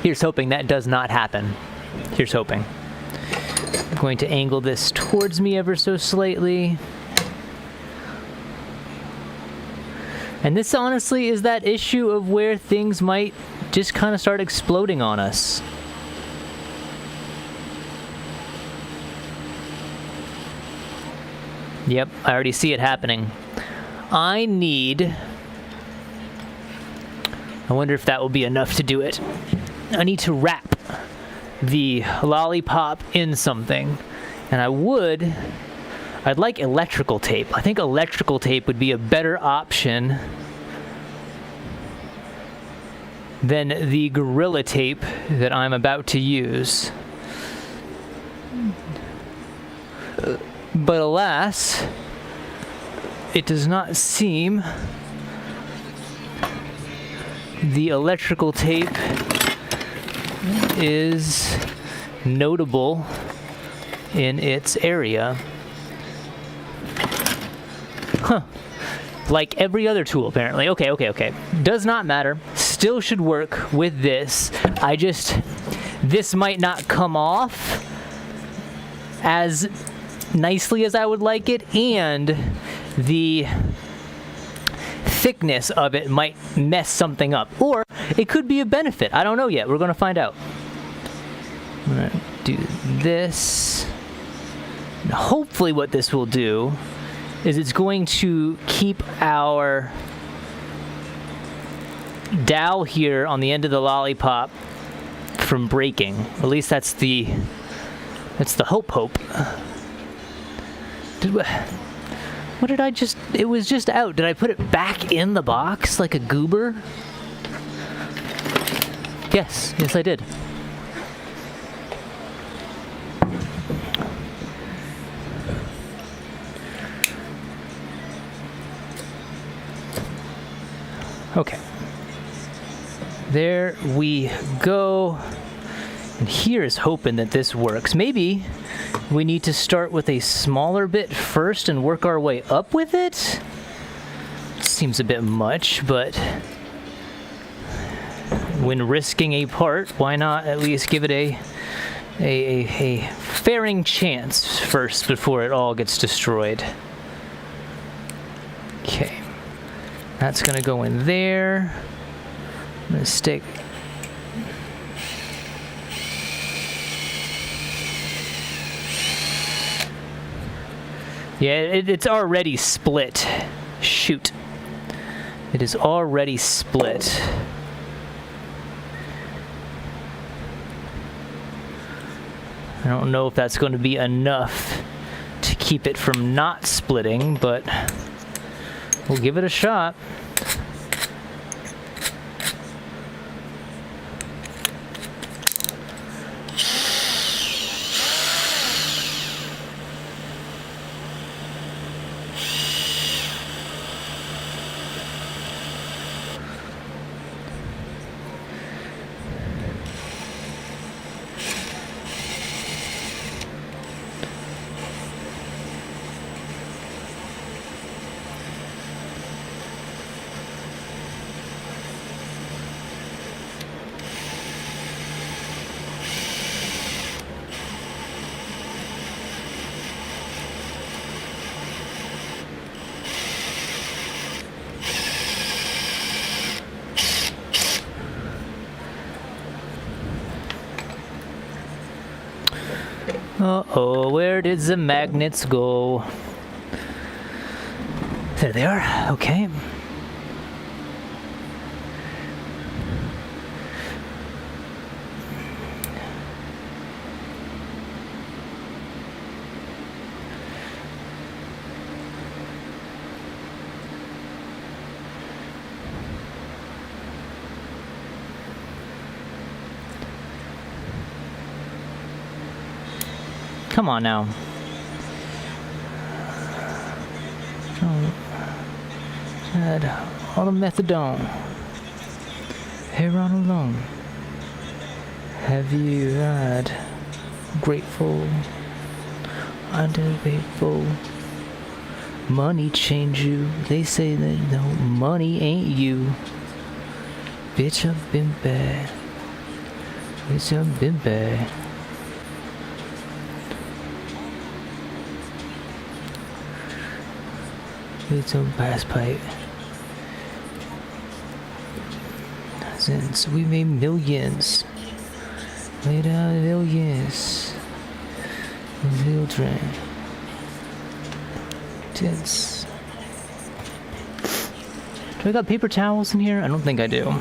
Here's hoping that does not happen. Here's hoping. I'm going to angle this towards me ever so slightly. And this honestly is that issue of where things might just kind of start exploding on us. Yep, I already see it happening. I wonder if that will be enough to do it. I need to wrap the lollipop in something. And I'd like electrical tape. I think electrical tape would be a better option than the Gorilla Tape that I'm about to use. But alas, it does not seem the electrical tape is notable in its area. Huh. Like every other tool, apparently. Okay. Does not matter. Still should work with this. This might not come off as nicely as I would like it, and the thickness of it might mess something up. Or it could be a benefit. I don't know yet. We're going to find out. I'm going to do this. And hopefully what this will do is it's going to keep our dowel here on the end of the lollipop from breaking. At least that's the hope. What did I just... It was just out. Did I put it back in the box like a goober? Yes I did. Okay. There we go. And here's hoping that this works. Maybe we need to start with a smaller bit first and work our way up with it. Seems a bit much, but when risking a part, why not at least give it a fairing chance first before it all gets destroyed. Okay. That's gonna go in there. I'm gonna stick. Yeah, it's already split. Shoot. It is already split. I don't know if that's going to be enough to keep it from not splitting, but we'll give it a shot. Uh-oh, where did the magnets go? There they are, okay. Come on now. Had all the methadone. Here on alone. Have you had grateful, ungrateful? Money change you. They say that no, money ain't you. Bitch, I've been bad. Bitch, I've been bad. It's a pass pipe. Since we made millions. Made out millions. Children. Tits. Do I got paper towels in here? I don't think I do.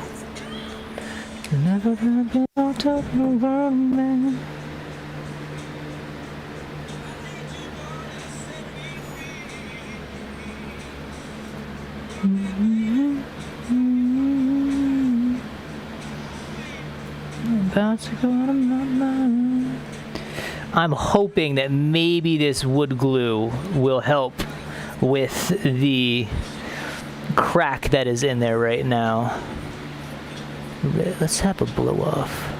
You're never gonna be out of the world, man. About to go out of my mind. I'm hoping that maybe this wood glue will help with the crack that is in there right now. Let's have a blow off.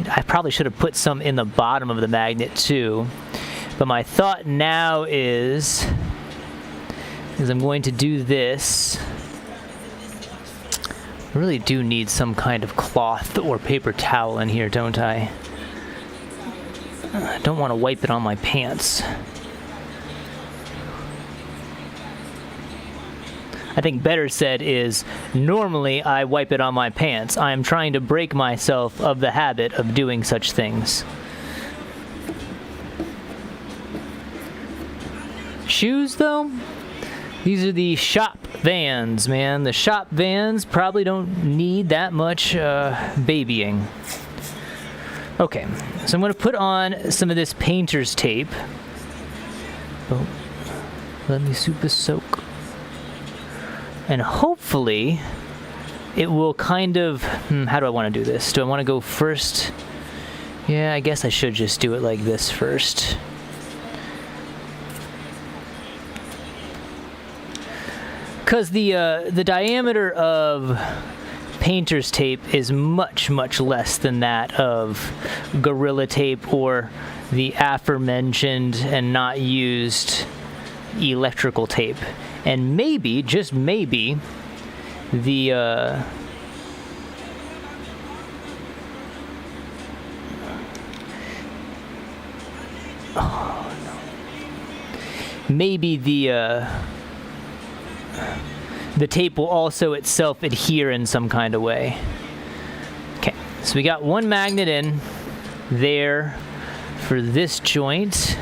I probably should have put some in the bottom of the magnet too, but my thought now is I'm going to do this. I really do need some kind of cloth or paper towel in here, don't I? I don't want to wipe it on my pants. I think better said is, normally I wipe it on my pants. I am trying to break myself of the habit of doing such things. Shoes, though? These are the shop Vans, man. The shop Vans probably don't need that much babying. Okay, so I'm going to put on some of this painter's tape. Oh, let me super soak. And hopefully it will kind of... how do I want to do this? Do I want to go first? Yeah, I guess I should just do it like this first. Because the diameter of painter's tape is much, much less than that of Gorilla Tape or the aforementioned and not used electrical tape. And maybe, just maybe, the maybe the tape will also itself adhere in some kind of way. Okay, so we got one magnet in there for this joint.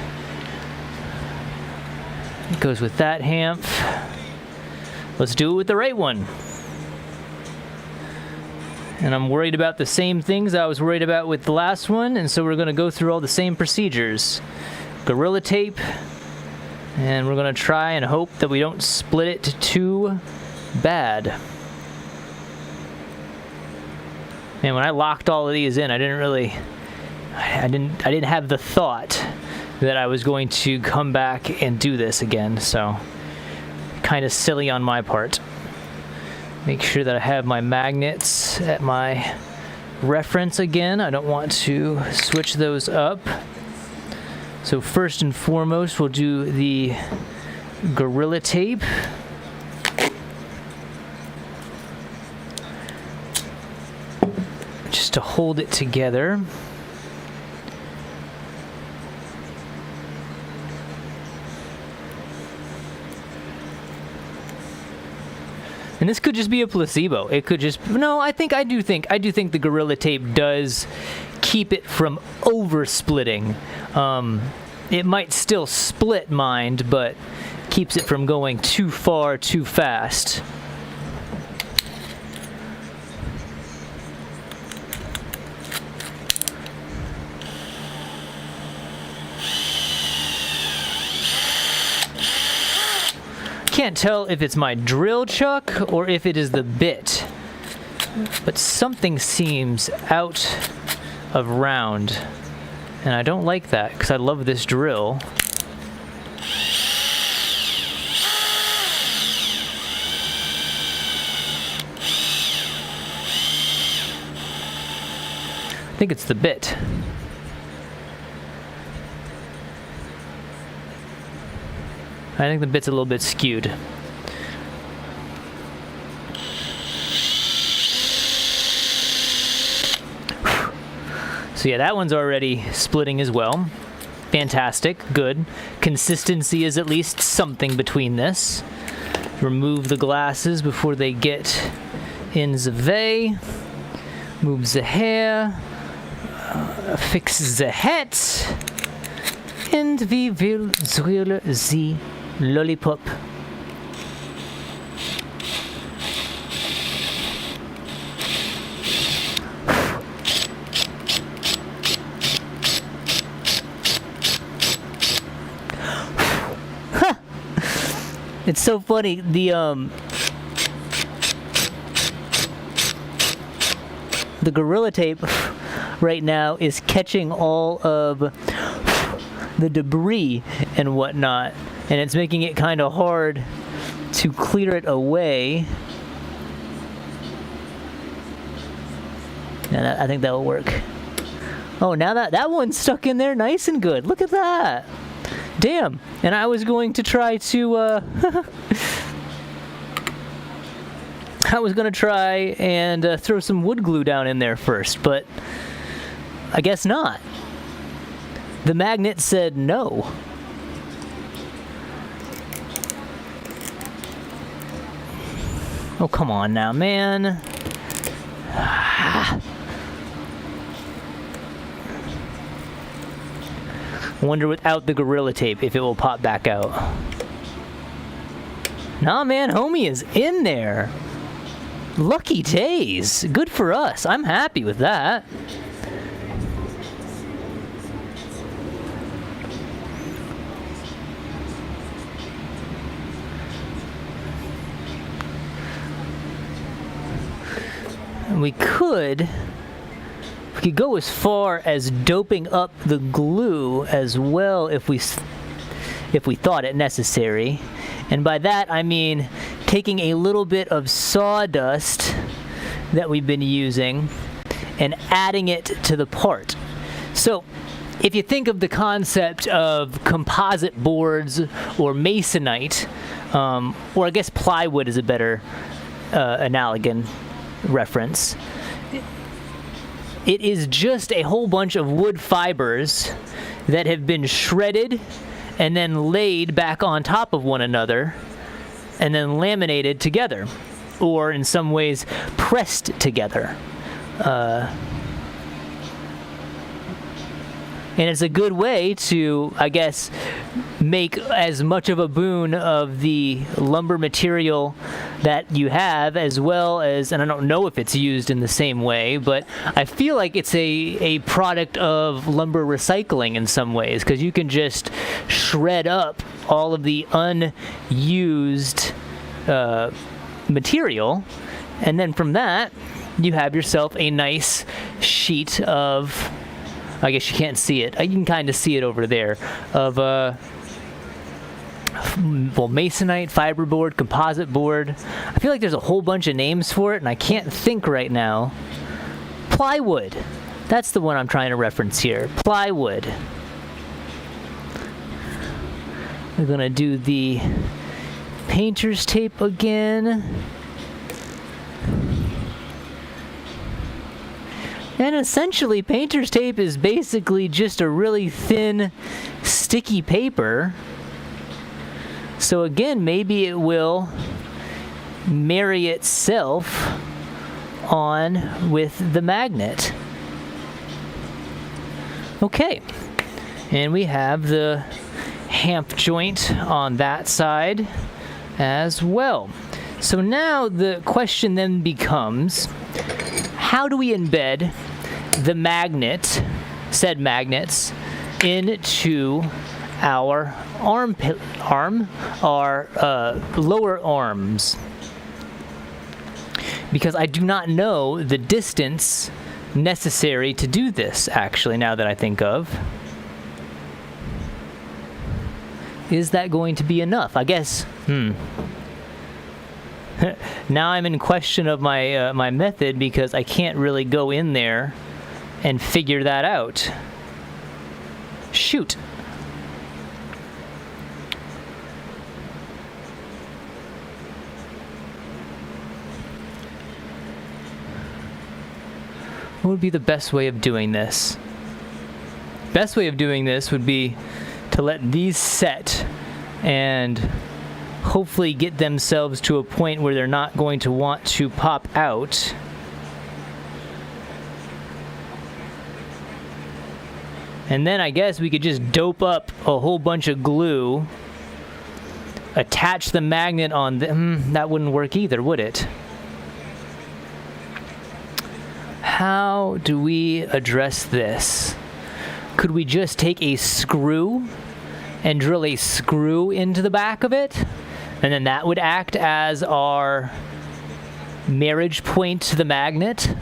It goes with that hamp. Let's do it with the right one. And I'm worried about the same things I was worried about with the last one, and so we're going to go through all the same procedures. Gorilla Tape, and we're going to try and hope that we don't split it too bad. And when I locked all of these in, I didn't have the thought that I was going to come back and do this again, so kind of silly on my part. Make sure that I have my magnets at my reference again. I don't want to switch those up. So first and foremost, we'll do the Gorilla Tape. Just to hold it together. And this could just be a placebo. It could just... No, I do think the Gorilla Tape does keep it from over-splitting. It might still split mind, but keeps it from going too far too fast. Can't tell if it's my drill chuck or if it is the bit, but something seems out of round, and I don't like that because I love this drill. I think it's the bit. I think the bit's a little bit skewed. So yeah, that one's already splitting as well. Fantastic, good. Consistency is at least something between this. Remove the glasses before they get in the way. Move the hair. Fix the hat. And we will drill the lollipop. It's so funny. The Gorilla Tape right now is catching all of the debris and whatnot, and it's making it kind of hard to clear it away. And I think that will work. Oh, now that one's stuck in there nice and good. Look at that. Damn. And I was going to try to I was going to try and throw some wood glue down in there first, but I guess not. The magnet said no. Oh, come on now, man. Wonder without the Gorilla Tape if it will pop back out. Nah, man, homie is in there. Lucky days. Good for us. I'm happy with that. We could go as far as doping up the glue as well if we thought it necessary. And by that I mean taking a little bit of sawdust that we've been using and adding it to the part. So if you think of the concept of composite boards or masonite, or I guess plywood is a better analogous reference, it is just a whole bunch of wood fibers that have been shredded and then laid back on top of one another and then laminated together, or in some ways pressed together. And it's a good way to, I guess, make as much of a boon of the lumber material that you have, as well as, and I don't know if it's used in the same way, but I feel like it's a product of lumber recycling in some ways, because you can just shred up all of the unused material, and then from that you have yourself a nice sheet of, I guess you can't see it, you can kind of see it over there, of well, masonite, fiberboard, composite board. I feel like there's a whole bunch of names for it and I can't think right now. Plywood, that's the one I'm trying to reference here. Plywood. We're gonna do the painter's tape again. And essentially, painter's tape is basically just a really thin, sticky paper. So again, maybe it will marry itself on with the magnet. Okay, and we have the hamp joint on that side as well. So now the question then becomes, how do we embed the magnet, said magnets, into our our lower arms? Because I do not know the distance necessary to do this, actually, now that I think of. Is that going to be enough? I guess, now I'm in question of my my method, because I can't really go in there and figure that out. Shoot. What would be the best way of doing this? Best way of doing this would be to let these set and hopefully get themselves to a point where they're not going to want to pop out. And then I guess we could just dope up a whole bunch of glue, attach the magnet on them. That wouldn't work either, would it? How do we address this? Could we just take a screw and drill a screw into the back of it? And then that would act as our marriage point to the magnet?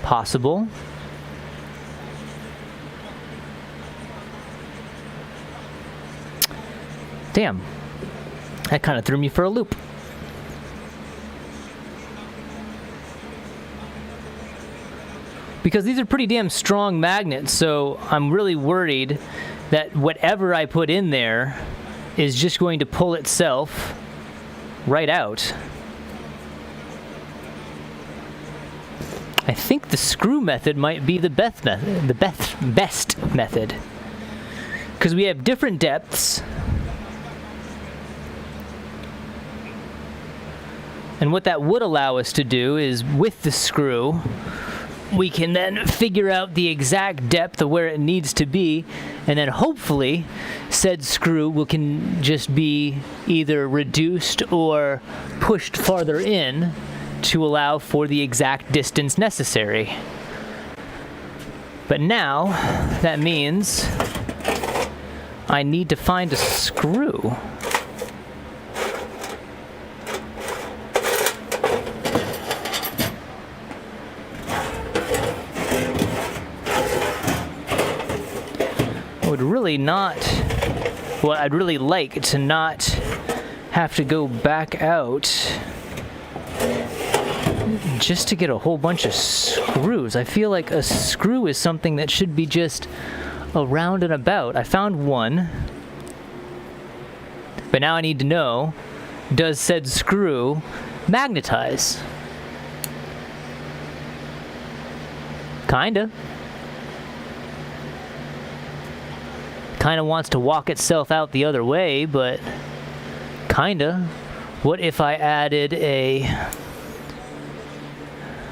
Possible. Damn. That kind of threw me for a loop. Because these are pretty damn strong magnets, so I'm really worried that whatever I put in there is just going to pull itself right out. I think the screw method might be the best method. Because we have different depths. And what that would allow us to do is, with the screw, we can then figure out the exact depth of where it needs to be, and then hopefully said screw can just be either reduced or pushed farther in to allow for the exact distance necessary. But now that means I need to find a screw. I'd really like to not have to go back out just to get a whole bunch of screws. I feel like a screw is something that should be just around and about. I found one, but now I need to know, does said screw magnetize? Kinda wants to walk itself out the other way, but kinda. What if I added a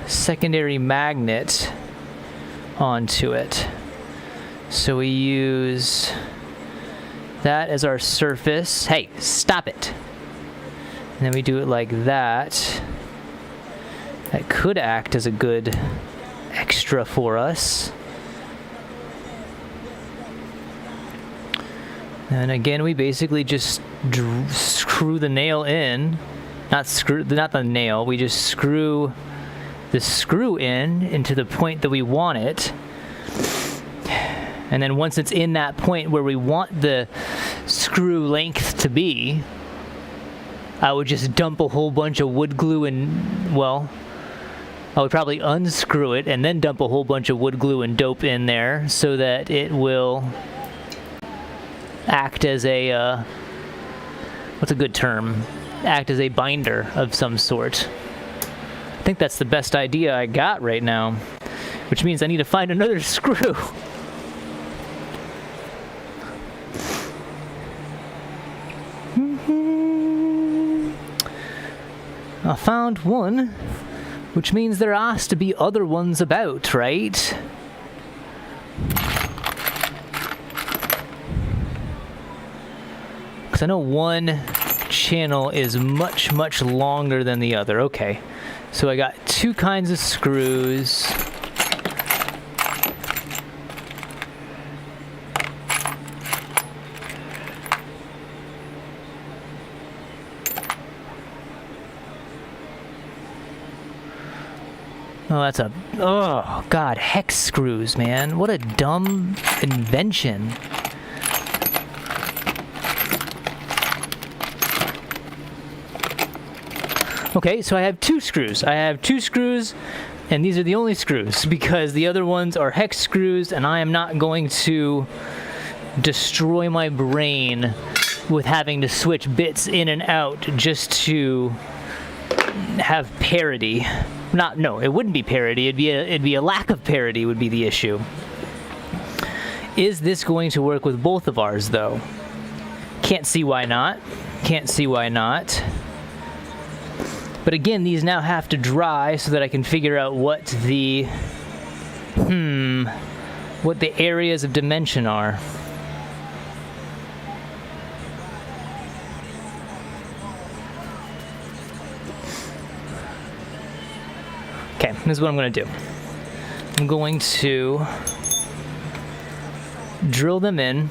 secondary magnet onto it? So we use that as our surface. Hey, stop it. And then we do it like that. That could act as a good extra for us. And again, we basically just screw the nail in. Not the nail. We just screw the screw into the point that we want it. And then once it's in that point where we want the screw length to be, I would just dump a whole bunch of wood glue and, well, I would probably unscrew it and then dump a whole bunch of wood glue and dope in there so that it will act as a, what's a good term? Act as a binder of some sort. I think that's the best idea I got right now, which means I need to find another screw. I found one, which means there has to be other ones about, right? Because I know one channel is much, much longer than the other. Okay, so I got two kinds of screws. Oh God, hex screws, man. What a dumb invention. Okay, so I have two screws. And these are the only screws because the other ones are hex screws, and I am not going to destroy my brain with having to switch bits in and out just to have parity. No, it wouldn't be parity. It'd be a lack of parity would be the issue. Is this going to work with both of ours, though? Can't see why not. But again, these now have to dry so that I can figure out what the areas of dimension are. Okay, this is what I'm going to do. I'm going to drill them in.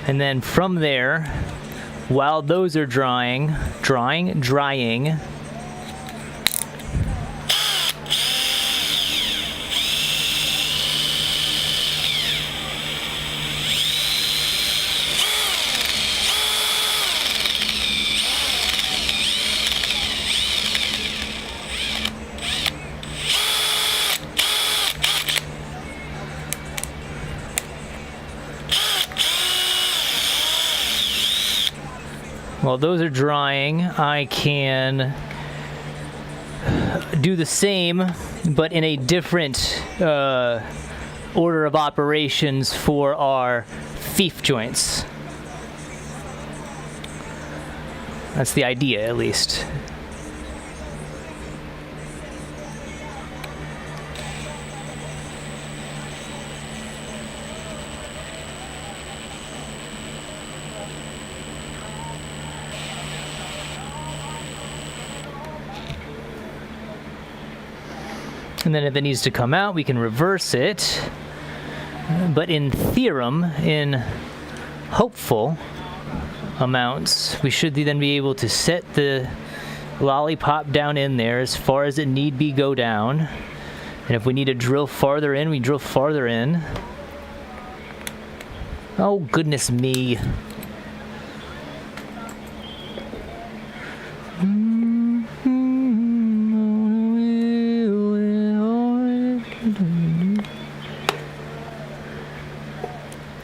And then from there, while those are drying, I can do the same, but in a different order of operations for our fief joints. That's the idea, at least. And then if it needs to come out, we can reverse it. But in theorem, in hopeful amounts, we should then be able to set the lollipop down in there as far as it need be go down. And if we need to drill farther in, we drill farther in. Oh, goodness me.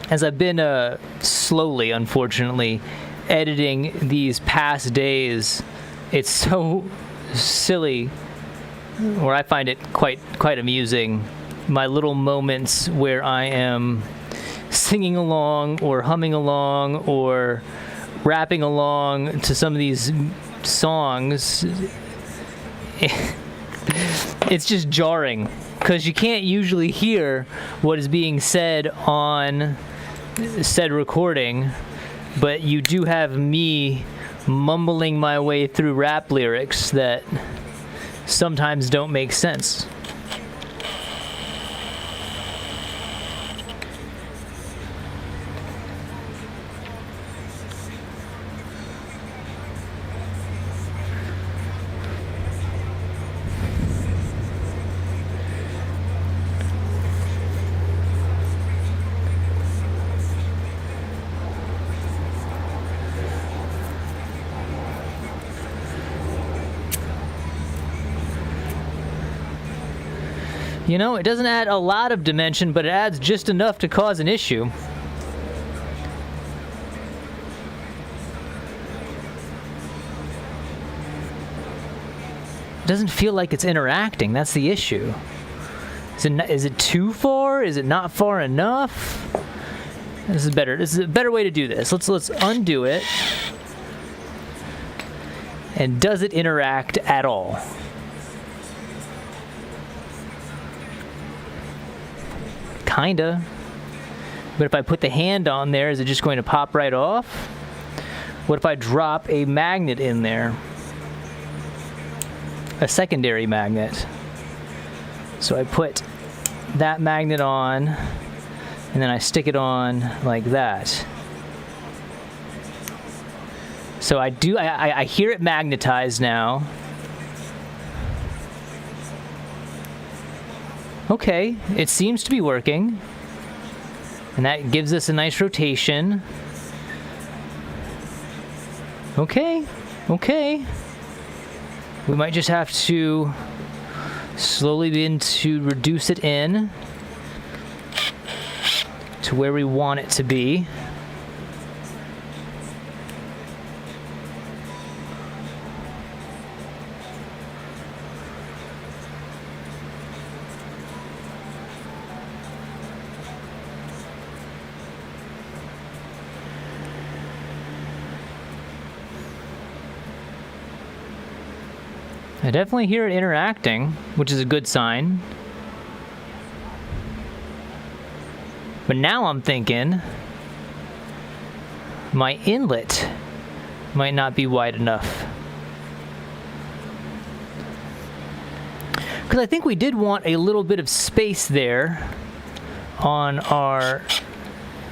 As I've been slowly, unfortunately, editing these past days, it's so silly, or I find it quite amusing, my little moments where I am singing along or humming along or rapping along to some of these songs. It's just jarring because you can't usually hear what is being said on said recording, but you do have me mumbling my way through rap lyrics that sometimes don't make sense. You know, it doesn't add a lot of dimension, but it adds just enough to cause an issue. It doesn't feel like it's interacting. That's the issue. Is it too far? Is it not far enough? This is better. This is a better way to do this. Let's undo it. And does it interact at all? Kinda. But if I put the hand on there, is it just going to pop right off? What if I drop a magnet in there? A secondary magnet. So I put that magnet on, and then I stick it on like that. So I hear it magnetized now. Okay, it seems to be working. And that gives us a nice rotation. Okay. We might just have to slowly begin to reduce it in to where we want it to be. I definitely hear it interacting, which is a good sign. But now I'm thinking my inlet might not be wide enough. Because I think we did want a little bit of space there on our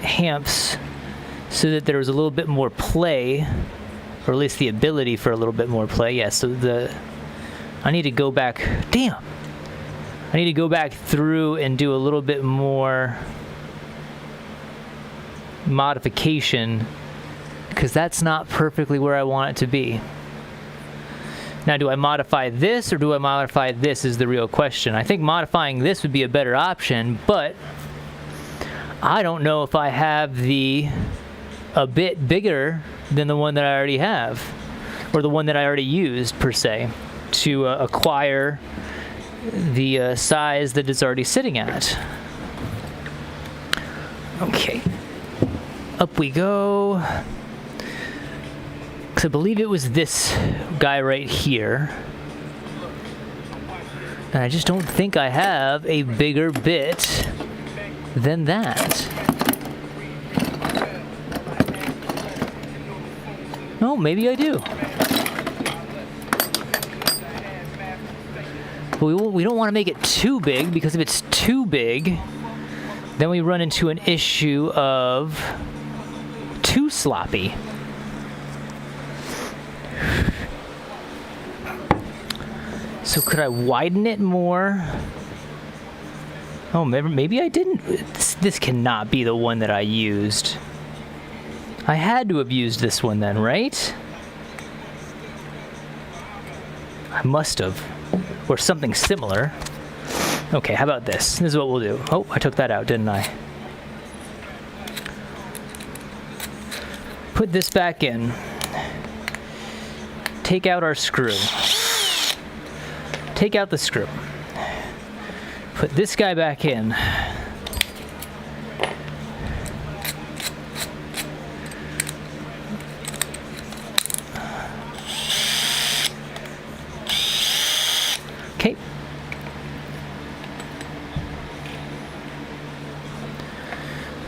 amps so that there was a little bit more play, or at least the ability for a little bit more play. Yeah, so I need to go back. Damn! I need to go back through and do a little bit more modification because that's not perfectly where I want it to be. Now, do I modify this or do I modify this is the real question. I think modifying this would be a better option, but I don't know if I have a bit bigger than the one that I already have, or the one that I already used per se, to acquire the size that it's already sitting at. Okay. Up we go. Because I believe it was this guy right here. And I just don't think I have a bigger bit than that. Oh, maybe I do. But we don't want to make it too big, because if it's too big, then we run into an issue of too sloppy. So could I widen it more? Oh, maybe I didn't. This cannot be the one that I used. I had to have used this one then, right? I must have. Or something similar. Okay, how about this? This is what we'll do. Oh, I took that out, didn't I? Put this back in. Take out our screw. Take out the screw. Put this guy back in. Okay.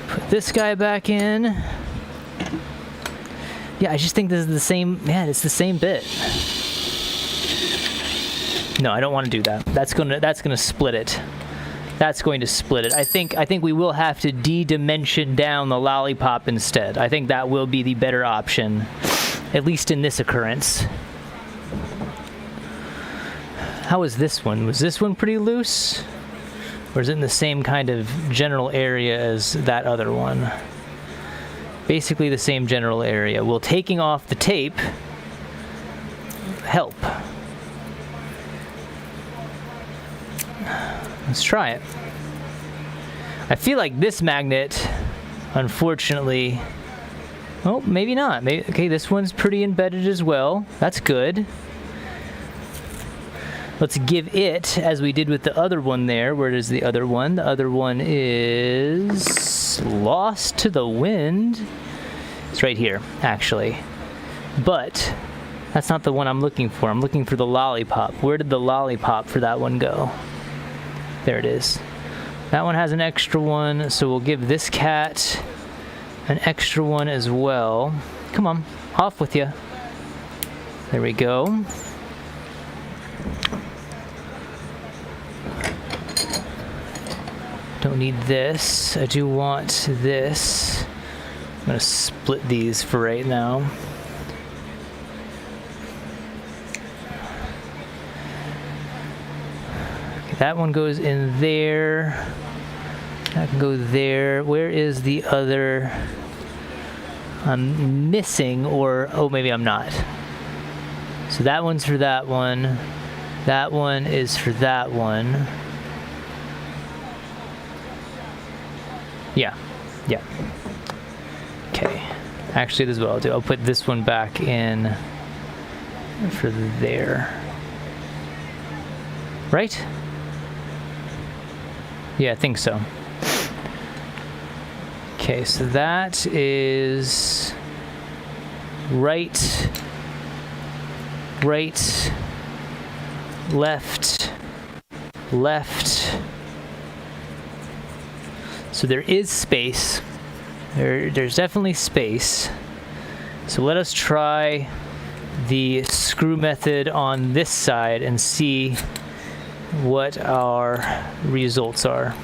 Put this guy back in. Yeah, I just think this is the same. Man, it's the same bit. No, I don't want to do that. That's gonna split it. That's going to split it. I think we will have to de-dimension down the lollipop instead. I think that will be the better option, at least in this occurrence. How was this one? Was this one pretty loose? Or is it in the same kind of general area as that other one? Basically the same general area. Will taking off the tape help? Let's try it. I feel like this magnet, unfortunately... Oh, maybe not. Maybe, okay, this one's pretty embedded as well. That's good. Let's give it, as we did with the other one there. Where is the other one? The other one is lost to the wind. It's right here, actually. But that's not the one I'm looking for. I'm looking for the lollipop. Where did the lollipop for that one go? There it is. That one has an extra one, so we'll give this cat an extra one as well. Come on, off with you. There we go. Don't need this. I do want this. I'm gonna split these for right now. That one goes in there. That can go there. Where is the other? I'm missing, or oh, maybe I'm not. So that one's for that one. That one is for that one. Yeah. Okay. Actually, this is what I'll do. I'll put this one back in for there. Right? Yeah, I think so. Okay, so that is right, left. So there is space. There's definitely space. So let us try the screw method on this side and see what our results are.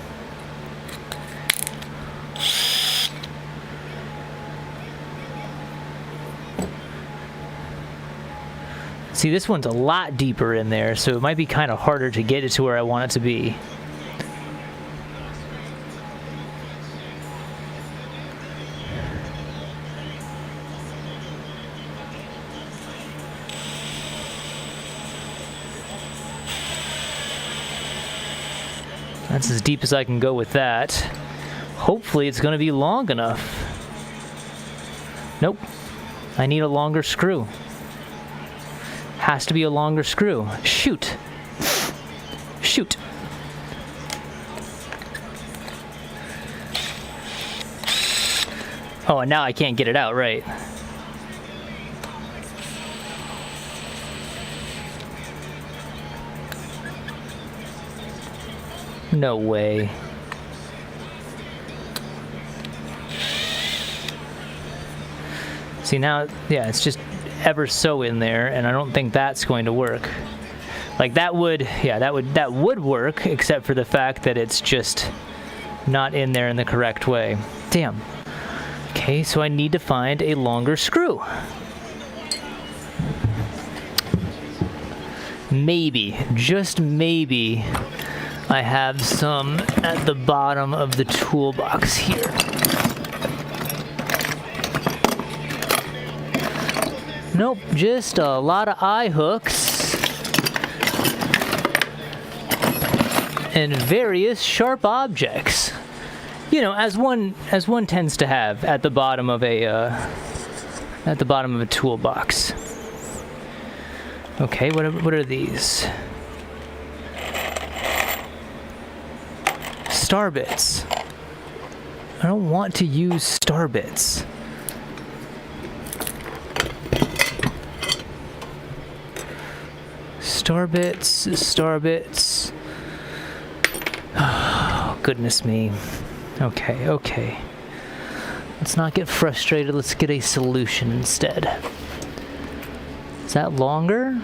See, this one's a lot deeper in there, so it might be kind of harder to get it to where I want it to be. That's as deep as I can go with that. Hopefully it's going to be long enough. Nope. I need a longer screw. Has to be a longer screw. Shoot. Shoot. Oh, and now I can't get it out, right? No way. See now, yeah, it's just ever so in there, and I don't think that's going to work. Like that would, yeah, that would work, except for the fact that it's just not in there in the correct way. Damn. Okay, so I need to find a longer screw. Maybe, just maybe, I have some at the bottom of the toolbox here. Nope, just a lot of eye hooks and various sharp objects. You know, as one tends to have at the bottom of a toolbox. Okay, what are these? Star bits. I don't want to use star bits. Star bits. Oh, goodness me. Okay. Let's not get frustrated. Let's get a solution instead. Is that longer?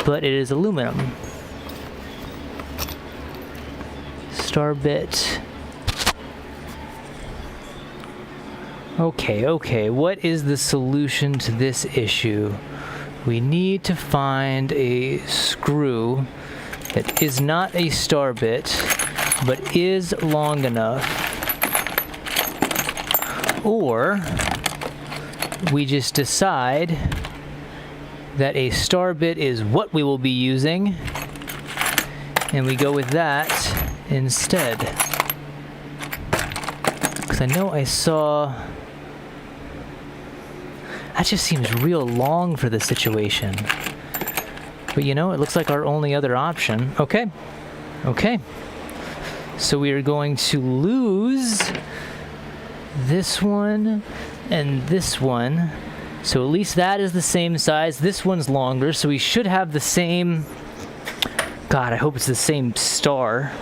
But it is aluminum. Star bit. Okay. What is the solution to this issue? We need to find a screw that is not a star bit, but is long enough. Or we just decide that a star bit is what we will be using, and we go with that instead. Because I know I saw... That just seems real long for the situation. But you know, it looks like our only other option. Okay. So we are going to lose this one and this one. So at least that is the same size. This one's longer, so we should have the same... God, I hope it's the same star.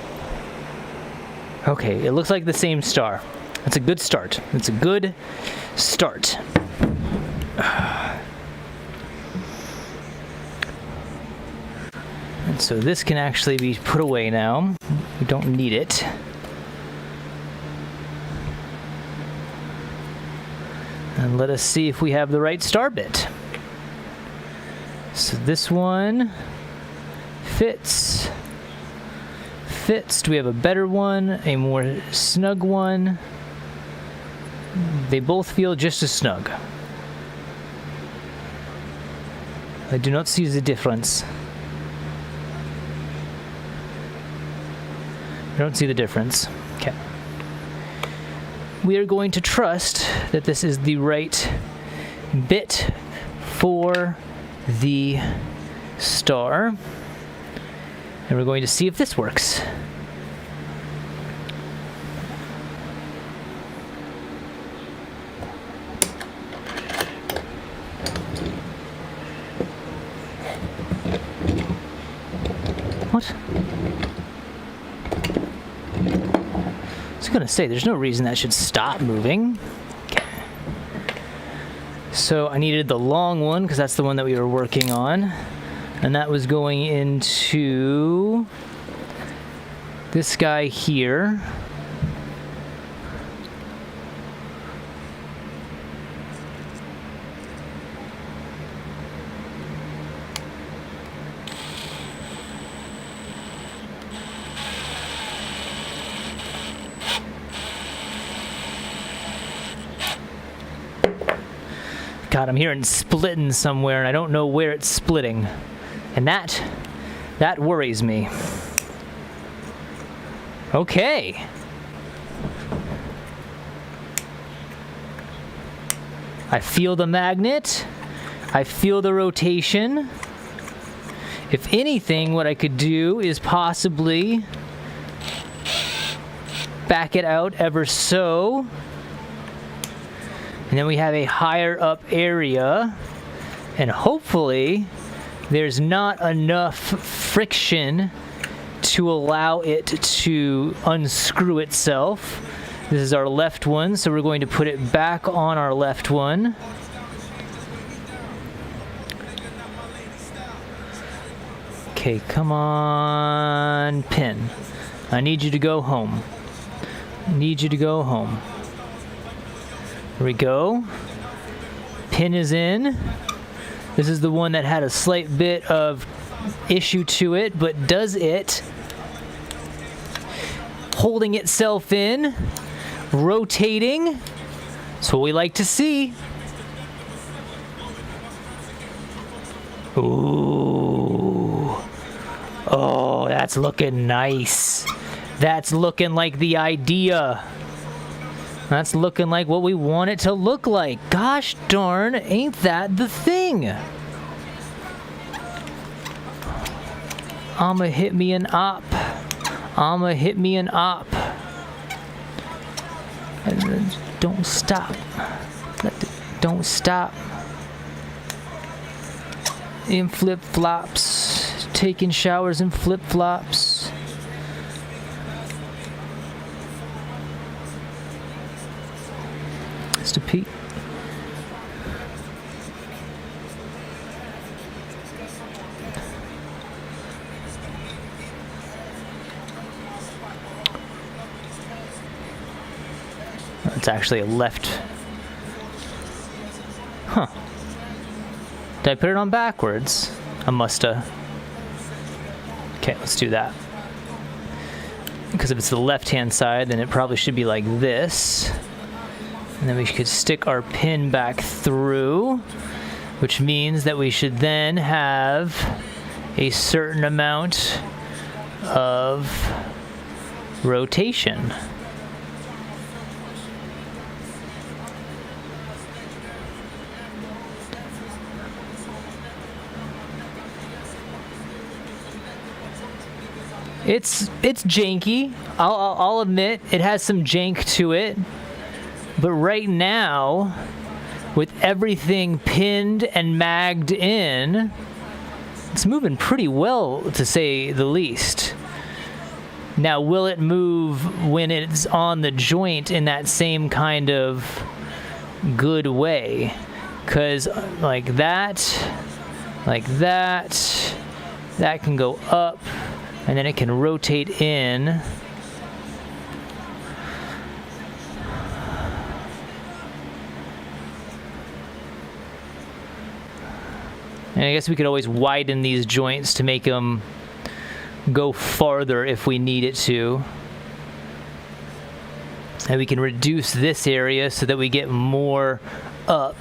Okay, it looks like the same star. That's a good start. It's a good start. And so this can actually be put away now. We don't need it. And let us see if we have the right star bit. So this one fits. Do we have a better one? A more snug one? They both feel just as snug. I do not see the difference. I don't see the difference. Okay. We are going to trust that this is the right bit for the star. And we're going to see if this works. What? I was going to say, there's no reason that should stop moving. Okay. So I needed the long one, because that's the one that we were working on. And that was going into this guy here. God, I'm hearing splitting somewhere, and I don't know where it's splitting. And that worries me. Okay. I feel the magnet. I feel the rotation. If anything, what I could do is possibly back it out ever so. And then we have a higher up area, and hopefully there's not enough friction to allow it to unscrew itself. This is our left one, so we're going to put it back on our left one. Okay, come on, pin. I need you to go home. I need you to go home. Here we go. Pin is in. This is the one that had a slight bit of issue to it, but does it. Holding itself in, rotating. That's what we like to see. Ooh. Oh, that's looking nice. That's looking like the idea. That's looking like what we want it to look like. Gosh darn, ain't that the thing? I'ma hit me an op. I'ma hit me an op. And then don't stop. Don't stop. In flip-flops. Taking showers in flip-flops. Mr. Pete. It's actually a left. Huh. Did I put it on backwards? I musta. Okay, let's do that. Because if it's the left-hand side, then it probably should be like this. And then we could stick our pin back through, which means that we should then have a certain amount of rotation. It's janky. I'll admit it has some jank to it. But right now, with everything pinned and magged in, it's moving pretty well, to say the least. Now, will it move when it's on the joint in that same kind of good way? Because like that can go up, and then it can rotate in. And I guess we could always widen these joints to make them go farther if we need it to. And we can reduce this area so that we get more up.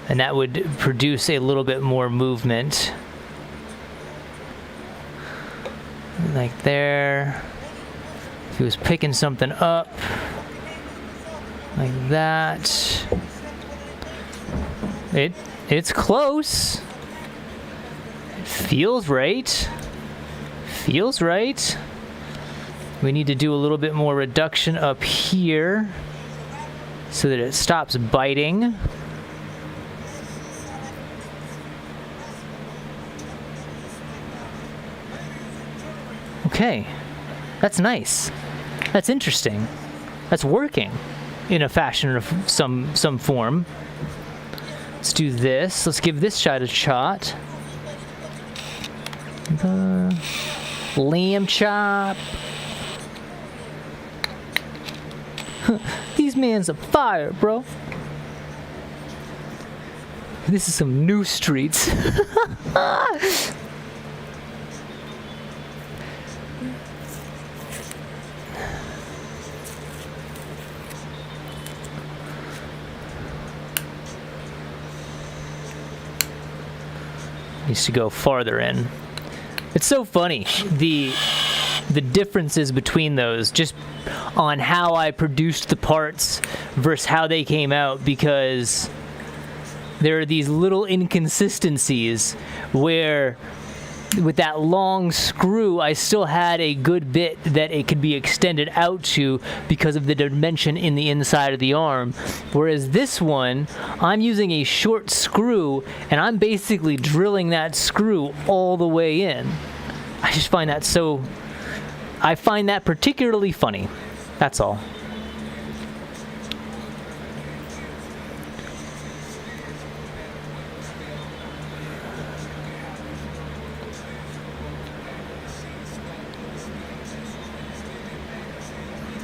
And that would produce a little bit more movement. Like there. If he was picking something up. Like that. It's close. It feels right. Feels right. We need to do a little bit more reduction up here so that it stops biting. Okay, that's nice. That's interesting. That's working in a fashion of some form. Let's do this. Let's give this shot a shot. Lamb chop. These man's a fire, bro. This is some new streets. Needs to go farther in. It's so funny, the differences between those, just on how I produced the parts versus how they came out, because there are these little inconsistencies where with that long screw, I still had a good bit that it could be extended out to because of the dimension in the inside of the arm. Whereas this one, I'm using a short screw, and I'm basically drilling that screw all the way in. I just find that I find that particularly funny. That's all.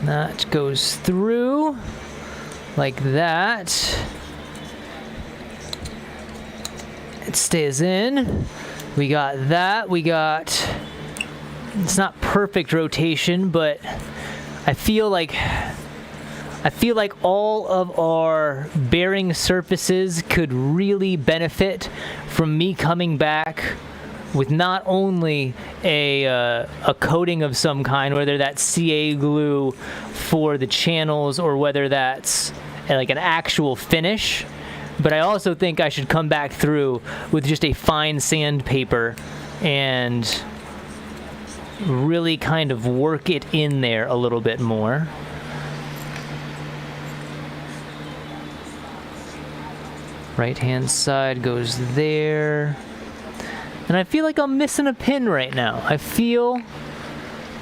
That goes through like that. It stays in. We got that. We got, it's not perfect rotation, but I feel like all of our bearing surfaces could really benefit from me coming back with not only a coating of some kind, whether that's CA glue for the channels or whether that's like an actual finish, but I also think I should come back through with just a fine sandpaper and really kind of work it in there a little bit more. Right hand side goes there. And I feel like I'm missing a pin right now. I feel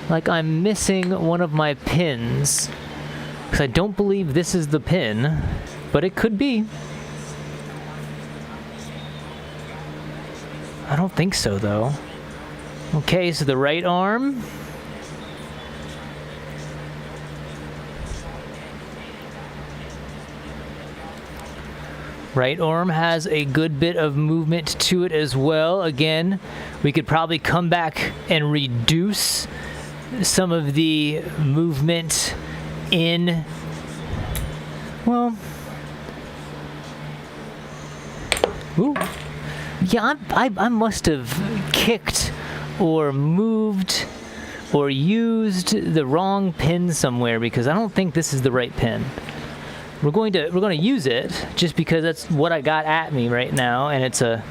like I'm missing one of my pins. Because I don't believe this is the pin, but it could be. I don't think so, though. Okay, so the right arm. Right arm has a good bit of movement to it as well. Again, we could probably come back and reduce some of the movement in, well, ooh. Yeah, I must have kicked or moved or used the wrong pin somewhere because I don't think this is the right pin. We're going to use it just because that's what I got at me right now, and it's a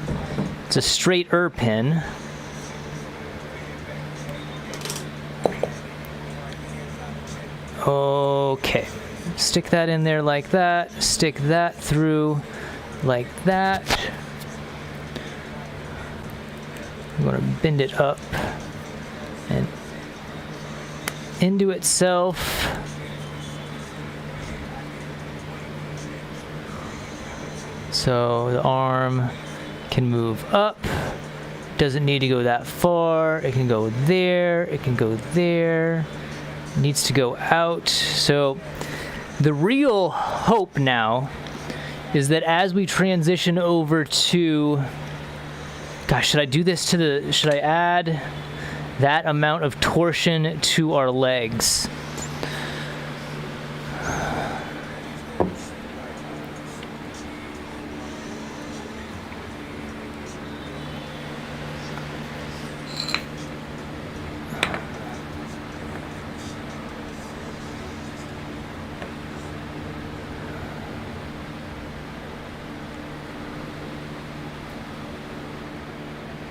straight pin. Okay, stick that in there like that. Stick that through like that. I'm going to bend it up and into itself. So the arm can move up, doesn't need to go that far, it can go there, it can go there, it needs to go out. So the real hope now is that as we transition over to, gosh, should I do this to should I add that amount of torsion to our legs?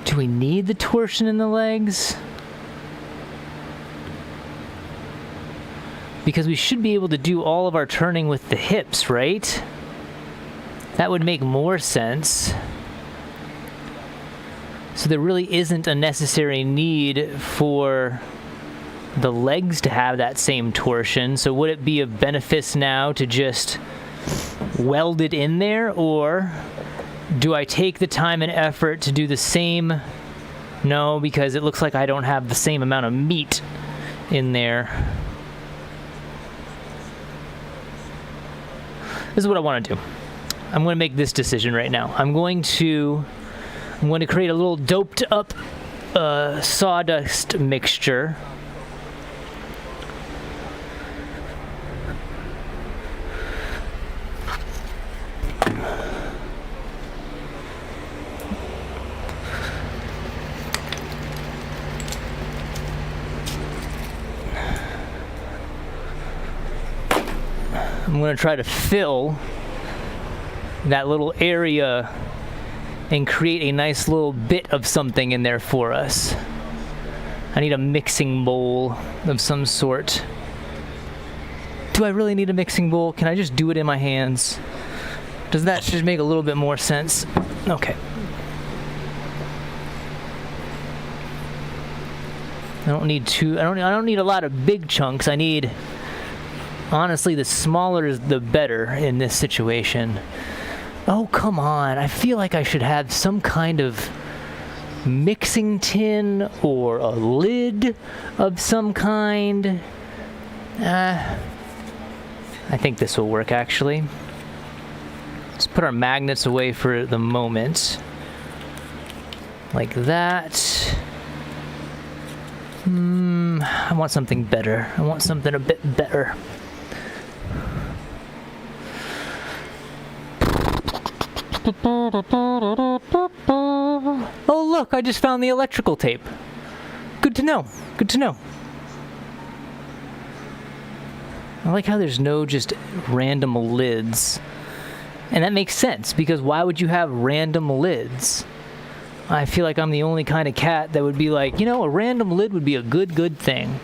Do we need the torsion in the legs? Because we should be able to do all of our turning with the hips, right? That would make more sense. So there really isn't a necessary need for the legs to have that same torsion. So would it be of benefit now to just weld it in there, or do I take the time and effort to do the same? No, because it looks like I don't have the same amount of meat in there. This is what I want to do. I'm going to make this decision right now. I'm going to create a little doped up sawdust mixture. I'm going to try to fill that little area and create a nice little bit of something in there for us. I need a mixing bowl of some sort. Do I really need a mixing bowl? Can I just do it in my hands? Does that just make a little bit more sense? Okay. I don't need a lot of big chunks. I need, honestly, the smaller is the better in this situation. Oh, come on. I feel like I should have some kind of mixing tin or a lid of some kind. I think this will work, actually. Let's put our magnets away for the moment. Like that. I want something better. I want something a bit better. Oh, look, I just found the electrical tape. Good to know. Good to know. I like how there's no just random lids. And that makes sense, because why would you have random lids? I feel like I'm the only kind of cat that would be like, you know, a random lid would be a good thing.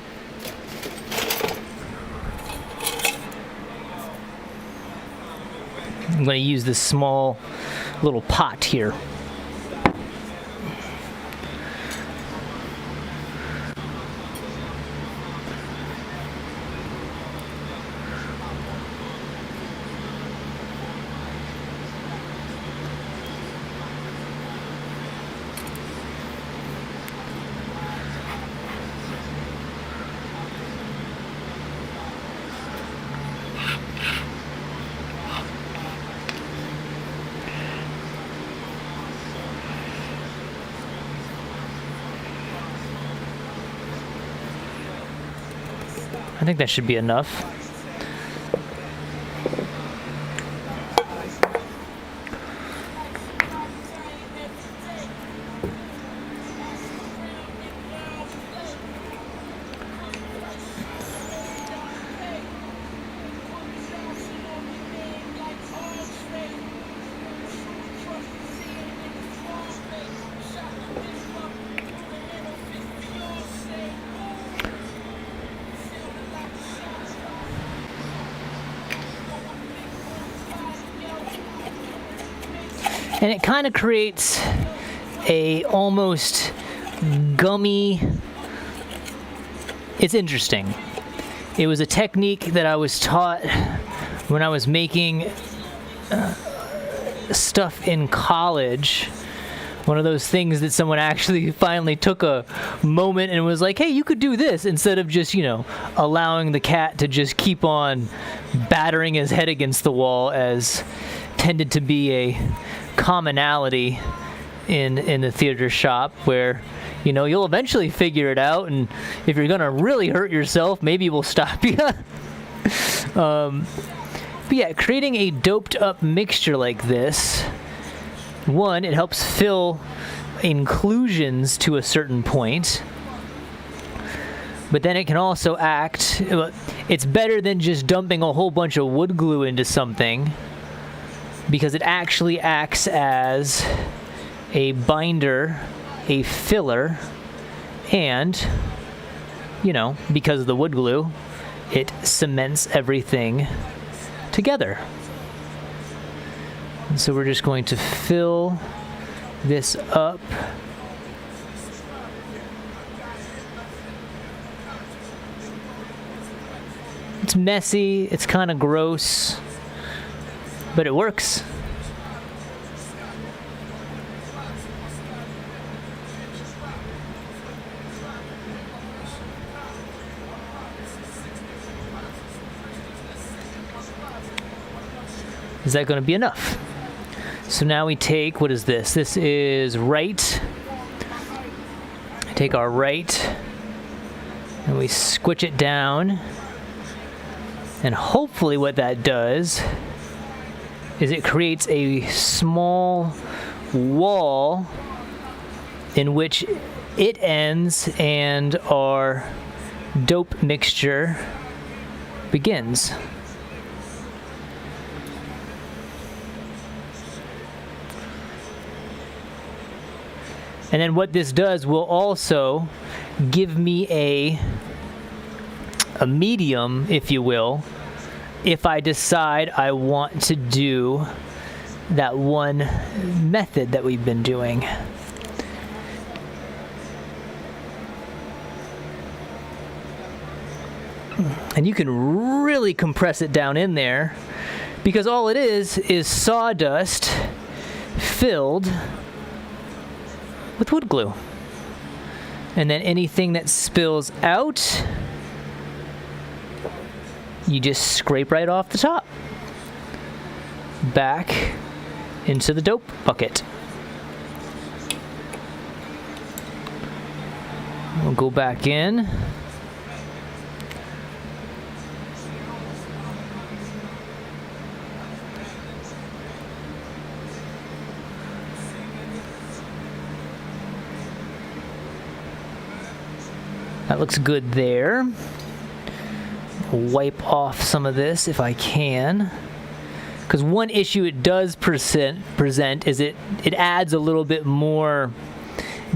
I'm going to use this small little pot here. I think that should be enough. And it kind of creates a almost gummy. It's interesting. It was a technique that I was taught when I was making stuff in college. One of those things that someone actually finally took a moment and was like, hey, you could do this, instead of just, you know, allowing the cat to just keep on battering his head against the wall, as tended to be a commonality in the theater shop, where, you know, you'll eventually figure it out, and if you're gonna really hurt yourself, maybe we'll stop you. But yeah, creating a doped up mixture like this, one, it helps fill inclusions to a certain point, but then it can also act, it's better than just dumping a whole bunch of wood glue into something, because it actually acts as a binder, a filler, and, you know, because of the wood glue, it cements everything together. And so we're just going to fill this up. It's messy, it's kind of gross, but it works. Is that going to be enough? So now we take, what is this? This is right. Take our right and we squitch it down. And hopefully what that does is it creates a small wall in which it ends and our dope mixture begins. And then what this does will also give me a medium, if you will, if I decide I want to do that one method that we've been doing. And you can really compress it down in there, because all it is sawdust filled with wood glue. And then anything that spills out, you just scrape right off the top back into the dope bucket. We'll go back in. That looks good there. Wipe off some of this if I can. Because one issue it does present is it adds a little bit more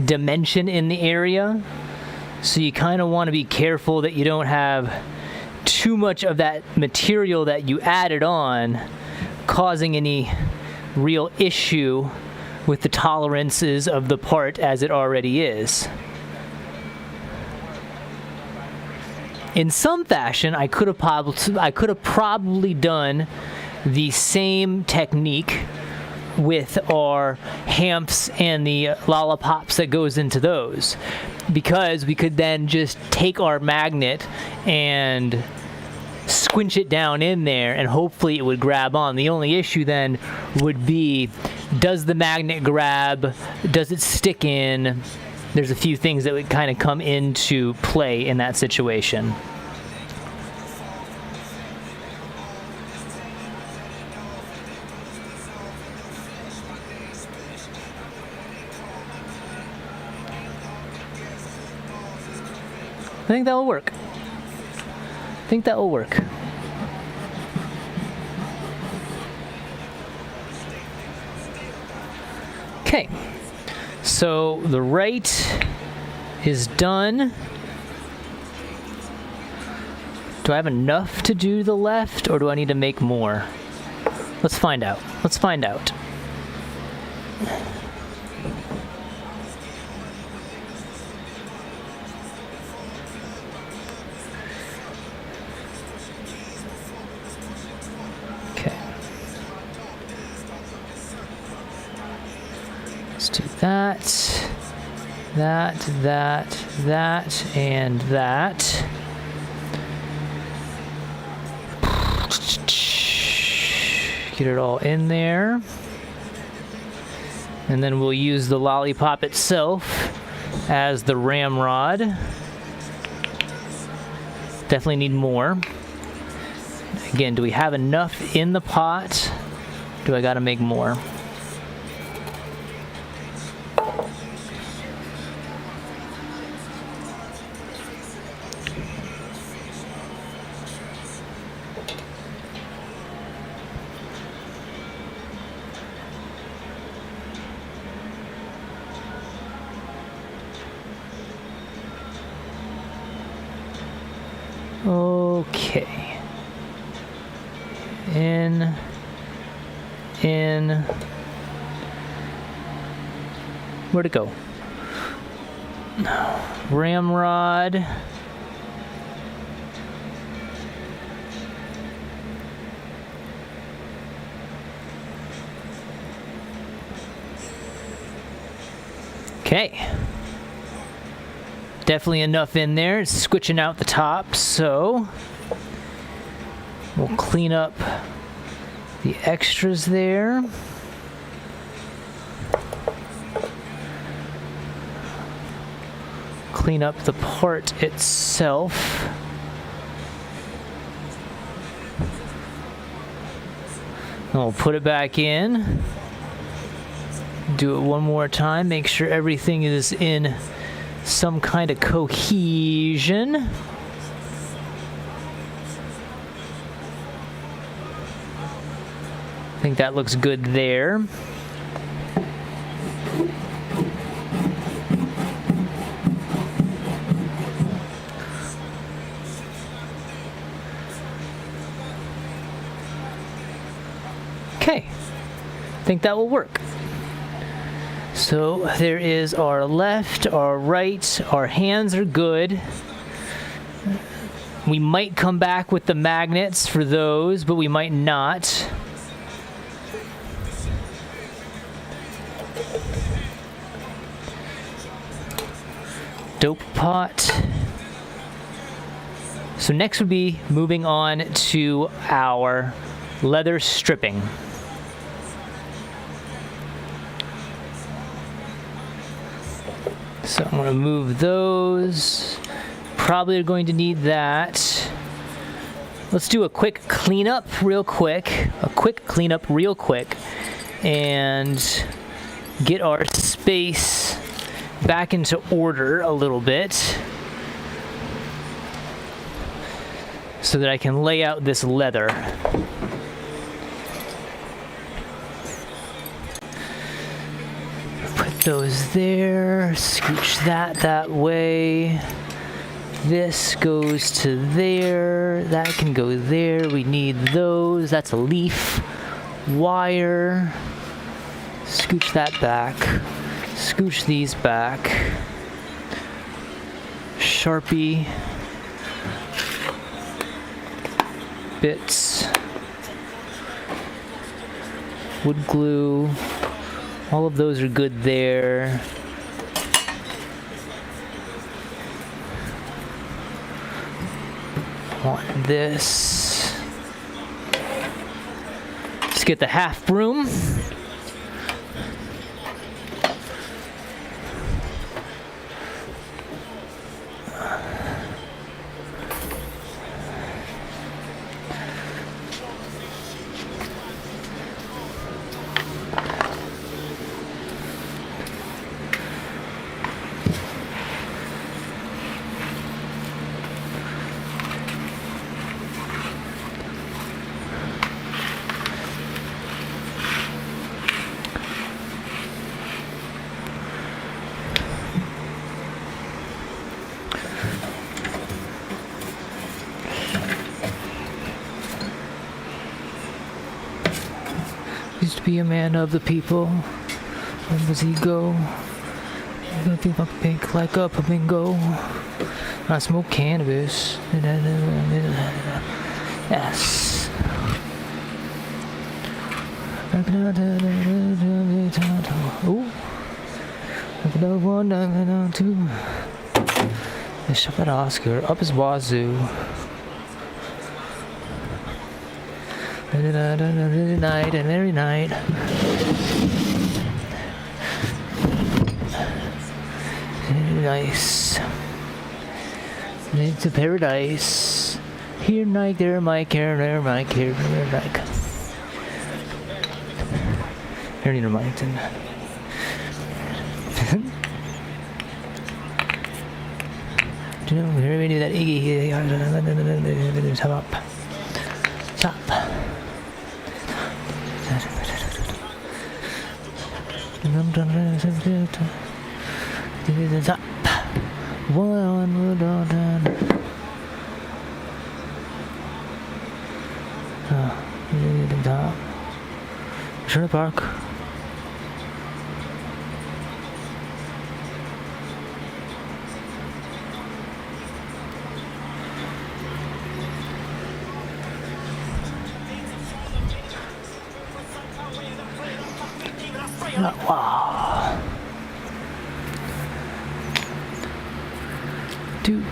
dimension in the area. So you kind of want to be careful that you don't have too much of that material that you added on causing any real issue with the tolerances of the part as it already is. In some fashion, I could have probably done the same technique with our hamps and the lollipops that goes into those, because we could then just take our magnet and squinch it down in there and hopefully it would grab on. The only issue then would be, does the magnet grab? Does it stick in? There's a few things that would kind of come into play in that situation. I think that will work. I think that will work. Okay. So the right is done. Do I have enough to do the left, or do I need to make more? Let's find out. Let's find out. Okay. Let's do that, that, and that. Get it all in there. And then we'll use the lollipop itself as the ramrod. Definitely need more. Again, do we have enough in the pot? Do I gotta make more? Okay. In. Where'd it go? Ramrod. Okay. Definitely enough in there. It's squishing out the top, so we'll clean up the extras there. Clean up the part itself. And we'll put it back in. Do it one more time. Make sure everything is in some kind of cohesion. I think that looks good there. Okay, I think that will work. So there is our left, our right, our hands are good. We might come back with the magnets for those, but we might not. Dope pot. So next would be moving on to our leather stripping. So I'm going to move those. Probably are going to need that. Let's do a quick cleanup real quick. And get our space back into order a little bit so that I can lay out this leather. Put those there, scooch that way. This goes to there, that can go there. We need those. That's a leaf. Wire. Scooch that back. Scooch these back. Sharpie. Bits. Wood glue. All of those are good there. Want this. Let's get the half broom. Used to be a man of the people. Where does he go? Nothing but pink like a flamingo. I smoke cannabis. Yes. Ooh. One, two. They shot that Oscar up his wazoo. Night and every night. Nice. It's a paradise. Here, Nike, there, Mike, here, Mike, here, Nike. Here, near Mike. Do you know, we do that Iggy here. Top. Top. Top. One done. The top. Sherlock Park. Wow. Do.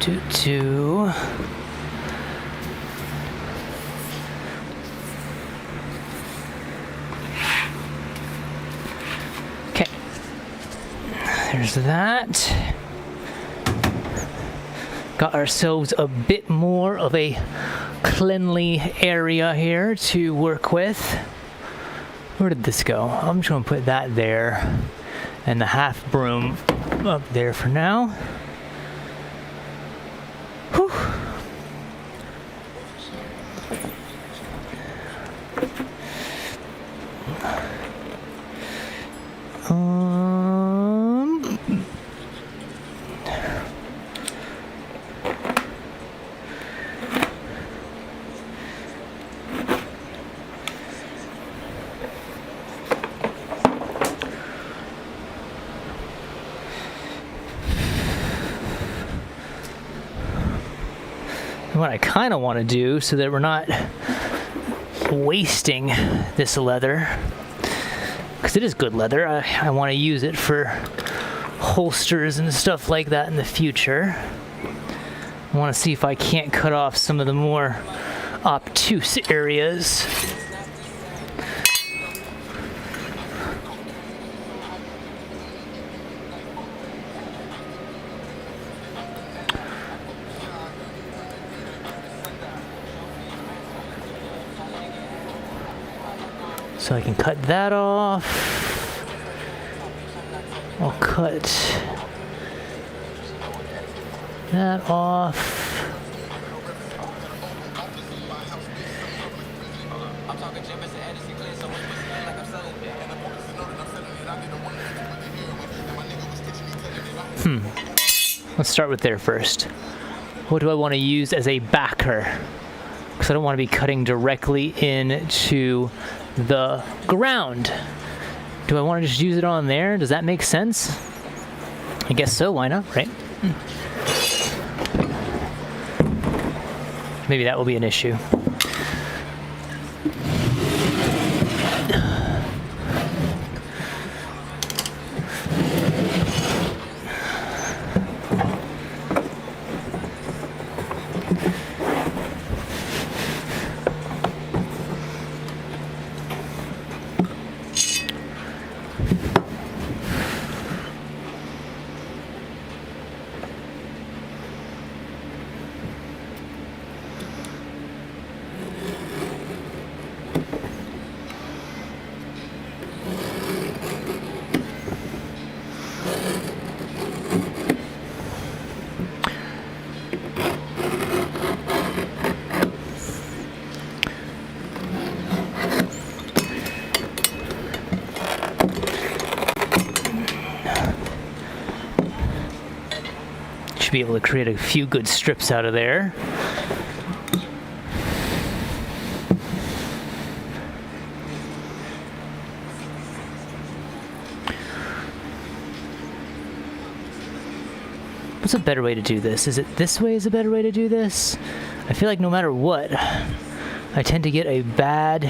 Okay. There's that. Got ourselves a bit more of a cleanly area here to work with. Where did this go? I'm just gonna put that there and the half broom up there for now. Whew. what I kind of want to do so that we're not wasting this leather, because it is good leather. I want to use it for holsters and stuff like that in the future. I want to see if I can't cut off some of the more obtuse areas. So I can cut that off. I'll cut that off. Let's start with there first. What do I want to use as a backer? Because I don't want to be cutting directly into the ground. Do I want to just use it on there? Does that make sense? I guess so. Why not, right? Maybe that will be an issue. Should be able to create a few good strips out of there. What's a better way to do this? Is it this way is a better way to do this? I feel like no matter what, I tend to get a bad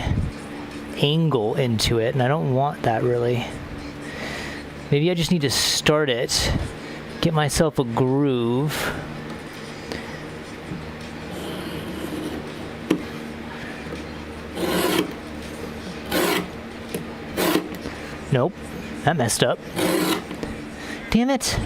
angle into it, and I don't want that really. Maybe I just need to start it, get myself a groove. Nope, that messed up. Damn it.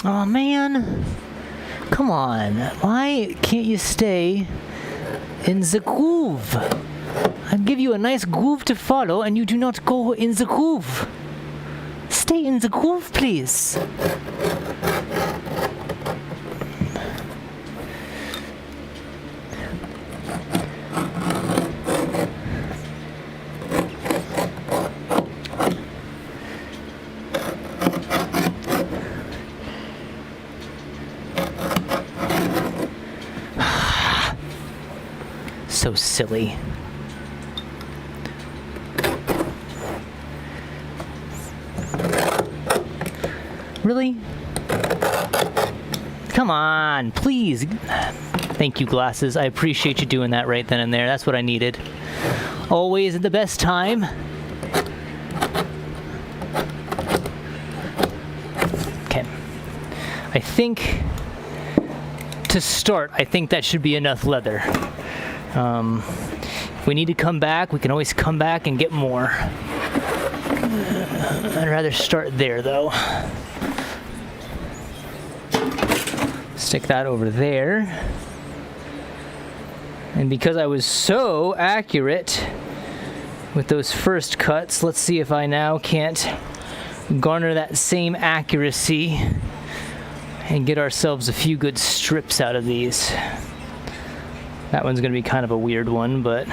Oh man, come on, why can't you stay in the groove? I give you a nice groove to follow and you do not go in the groove. Stay in the groove, please. So silly. Really? Come on, please. Thank you, glasses. I appreciate you doing that right then and there. That's what I needed. Always at the best time. Okay. I think to start, I think that should be enough leather. If we need to come back, we can always come back and get more. I'd rather start there, though. Stick that over there. And because I was so accurate with those first cuts, let's see if I now can't garner that same accuracy and get ourselves a few good strips out of these. That one's going to be kind of a weird one, but...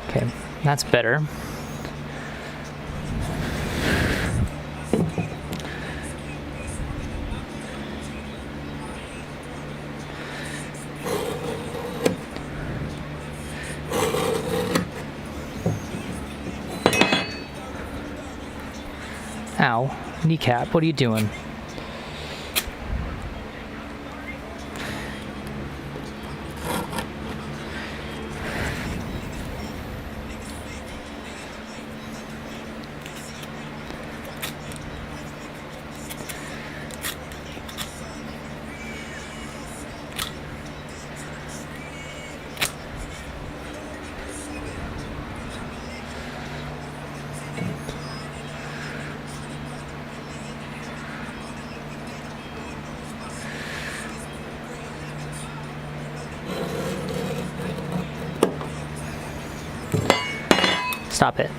Okay, that's better. Ow, kneecap, what are you doing? Stop it.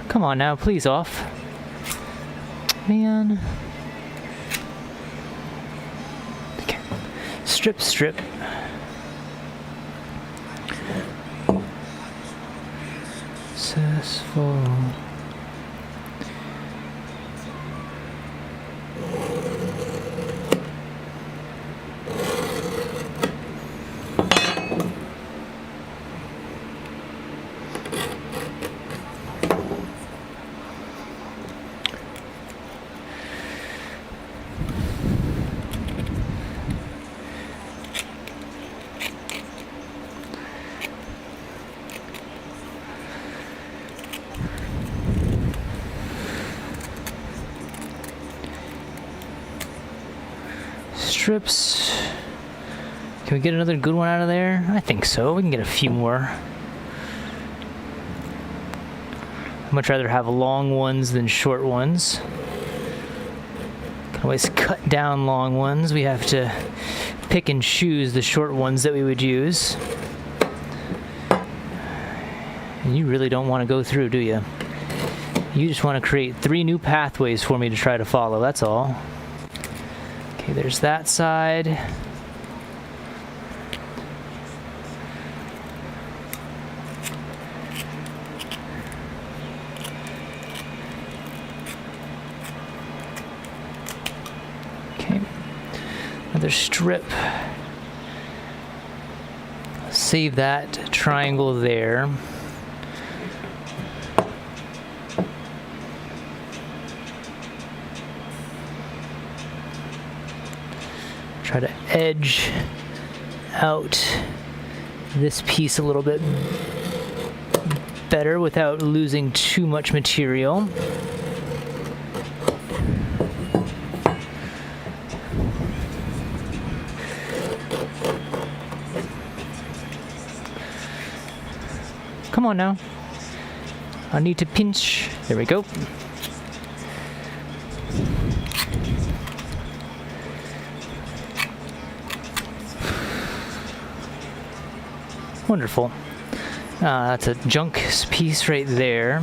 Come on now, please off. Man. Okay. Strip, strip. Successful. Strips. Can we get another good one out of there? I think so. We can get a few more. I'd much rather have long ones than short ones. Can always cut down long ones. We have to pick and choose the short ones that we would use. And you really don't want to go through, do you? You just want to create 3 new pathways for me to try to follow, that's all. Okay, there's that side. Okay, another strip. Save that triangle there. Try to edge out this piece a little bit better without losing too much material. Come on now. I need to pinch. There we go. Wonderful. That's a junk piece right there.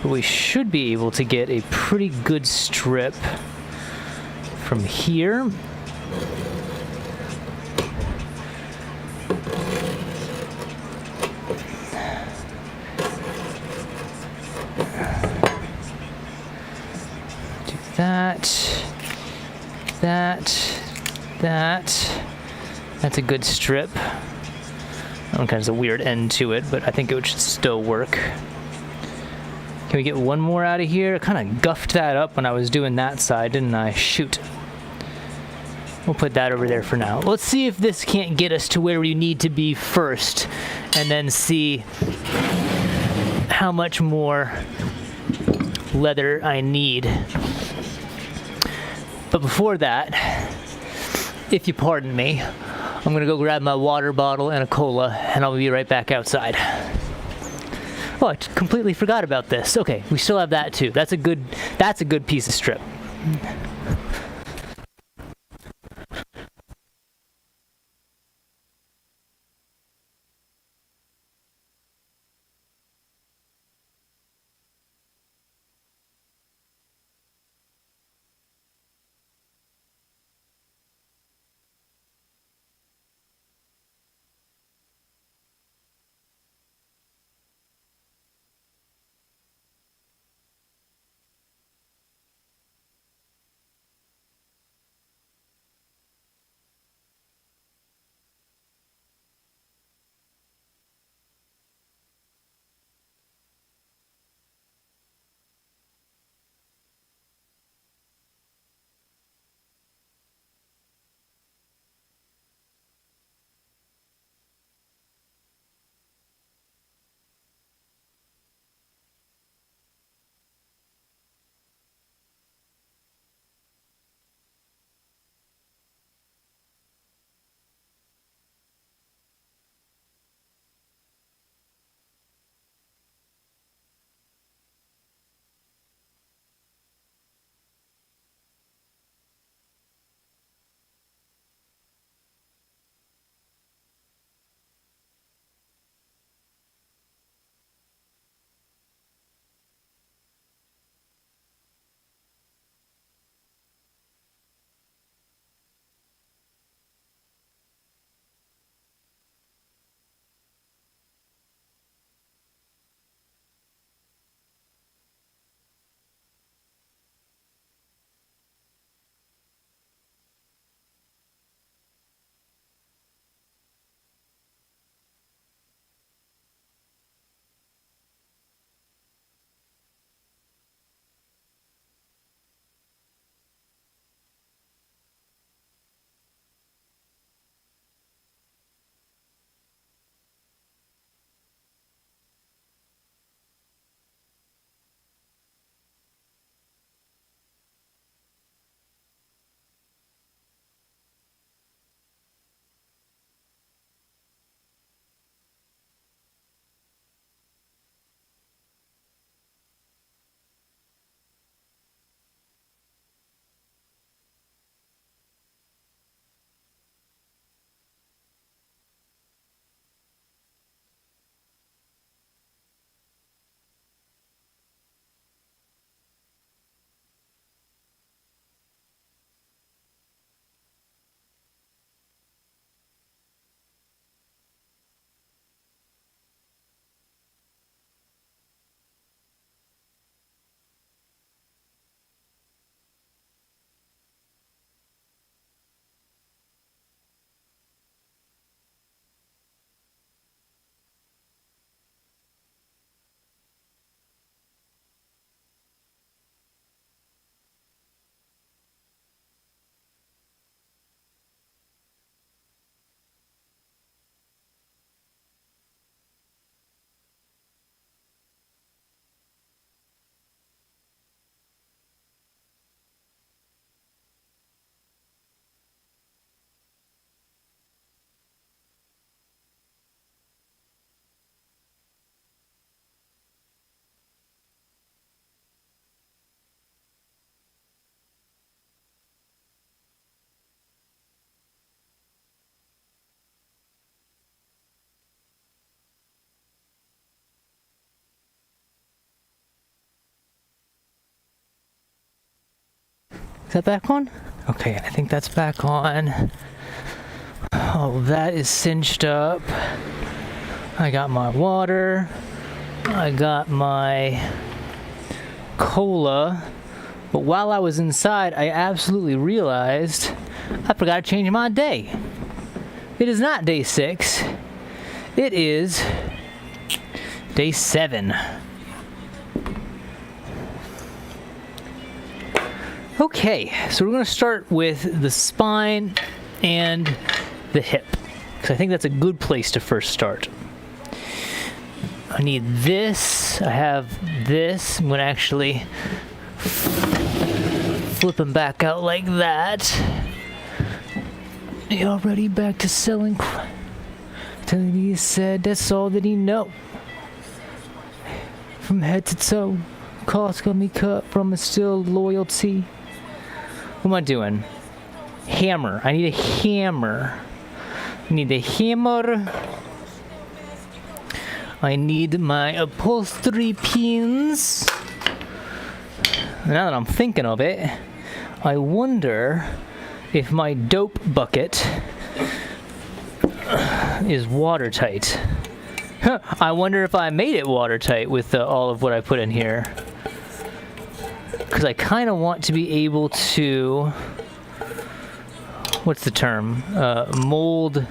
But we should be able to get a pretty good strip from here. Do that. That's a good strip. That one kind of has a weird end to it, but I think it should still work. Can we get one more out of here? I kind of guffed that up when I was doing that side, didn't I? Shoot. We'll put that over there for now. Let's see if this can't get us to where we need to be first, and then see how much more leather I need. But before that, if you pardon me, I'm gonna go grab my water bottle and a cola, and I'll be right back outside. Oh, I completely forgot about this. Okay, we still have that too. That's a good piece of strip. Is that back on? Okay, I think that's back on. Oh, that is cinched up. I got my water. I got my cola. But while I was inside, I absolutely realized I forgot to change my day. It is not day 6. It is day 7. Okay, so we're going to start with the spine and the hip, because I think that's a good place to first start. I need this. I have this. I'm going to actually flip them back out like that. He already back to selling. Telling me he said that's all that he know. From head to toe, cost got me cut from a still loyalty. What am I doing? Hammer. I need a hammer. I need a hammer. I need my upholstery pins. Now that I'm thinking of it, I wonder if my dope bucket is watertight. I wonder if I made it watertight with all of what I put in here. Because I kind of want to be able to, what's the term? Mold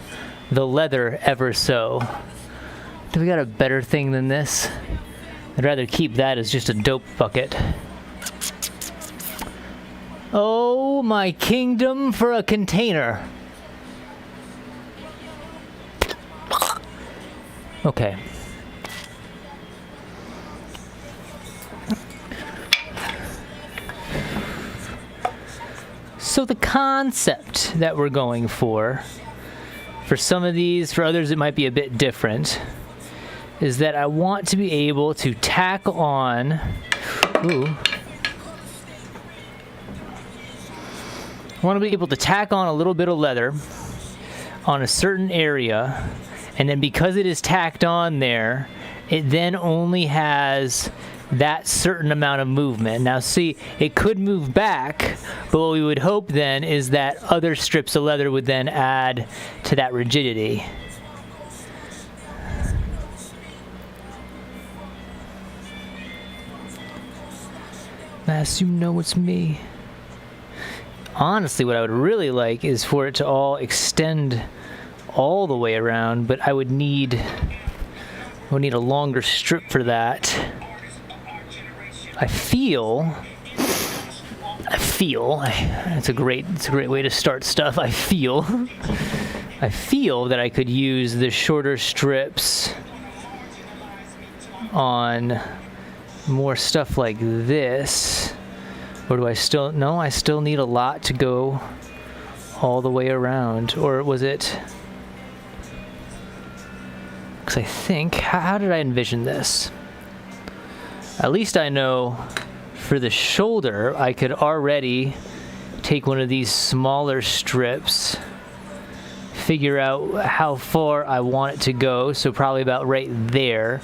the leather ever so. Do we got a better thing than this? I'd rather keep that as just a dope bucket. Oh, my kingdom for a container. Okay. So the concept that we're going for some of these, for others it might be a bit different, is that I want to be able to tack on, I want to be able to tack on a little bit of leather on a certain area, and then because it is tacked on there, it then only has that certain amount of movement. Now see, it could move back, but what we would hope then is that other strips of leather would then add to that rigidity. As you know, it's me. Honestly, what I would really like is for it to all extend all the way around, but I would need a longer strip for that. I feel it's a great way to start stuff. I feel that I could use the shorter strips on more stuff like this. Or do I still... No, I still need a lot to go all the way around. Or was it... Because I think... How did I envision this? At least I know for the shoulder, I could already take one of these smaller strips, figure out how far I want it to go, so probably about right there.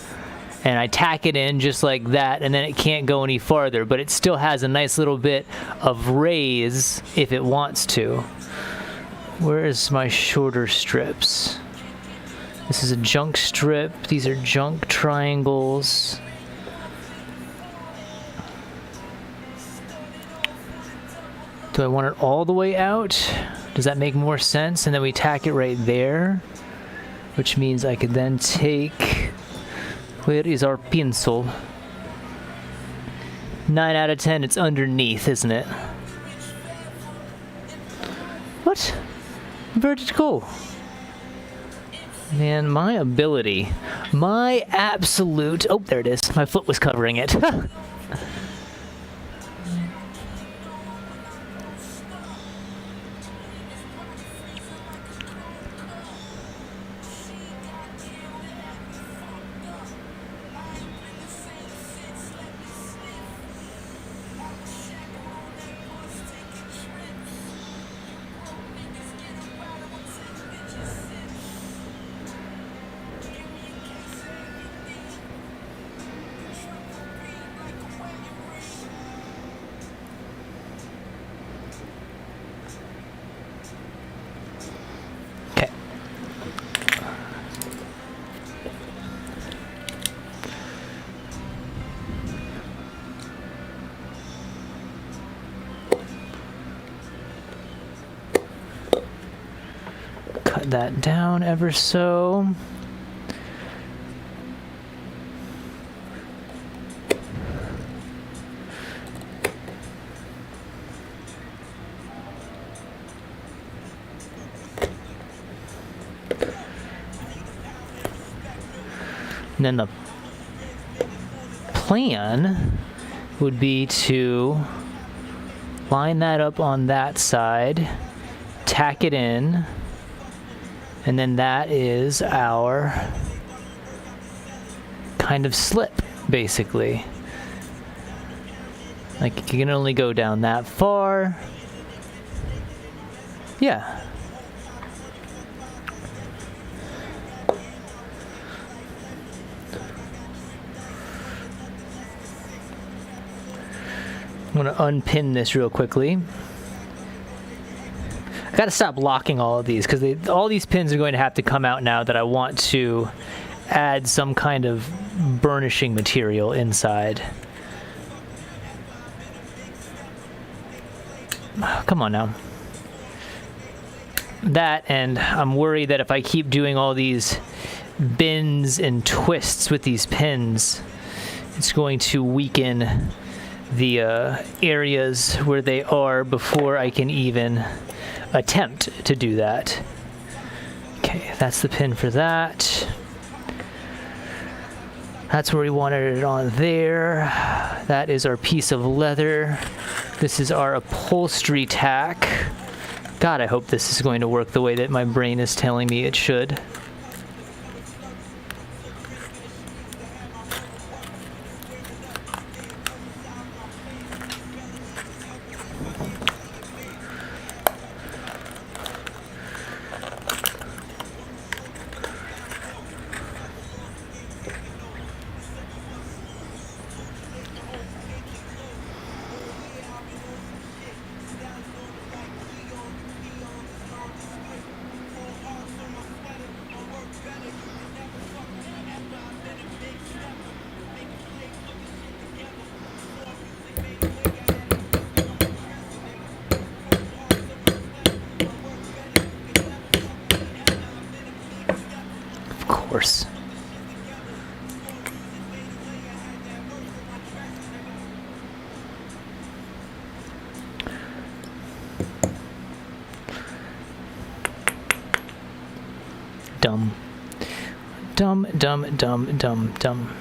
And I tack it in just like that, and then it can't go any farther, but it still has a nice little bit of raise if it wants to. Where is my shorter strips? This is a junk strip. These are junk triangles. Do I want it all the way out? Does that make more sense? And then we tack it right there, which means I could then take... Where is our pencil? 9 out of 10, it's underneath, isn't it? What? Where did it go? Man, my ability. My absolute... Oh, there it is. My foot was covering it. that down ever so. And then the plan would be to line that up on that side, tack it in, and then that is our kind of slip, basically. Like, you can only go down that far. Yeah. I'm going to unpin this real quickly. I got to stop locking all of these because all these pins are going to have to come out now that I want to add some kind of burnishing material inside. Come on now. That, and I'm worried that if I keep doing all these bends and twists with these pins, it's going to weaken the areas where they are before I can even attempt to do that. Okay, that's the pin for that. That's where we wanted it on there. That is our piece of leather. This is our upholstery tack. God, I hope this is going to work the way that my brain is telling me it should. Course. Dumb. Dumb, dumb, dumb, dumb, dumb.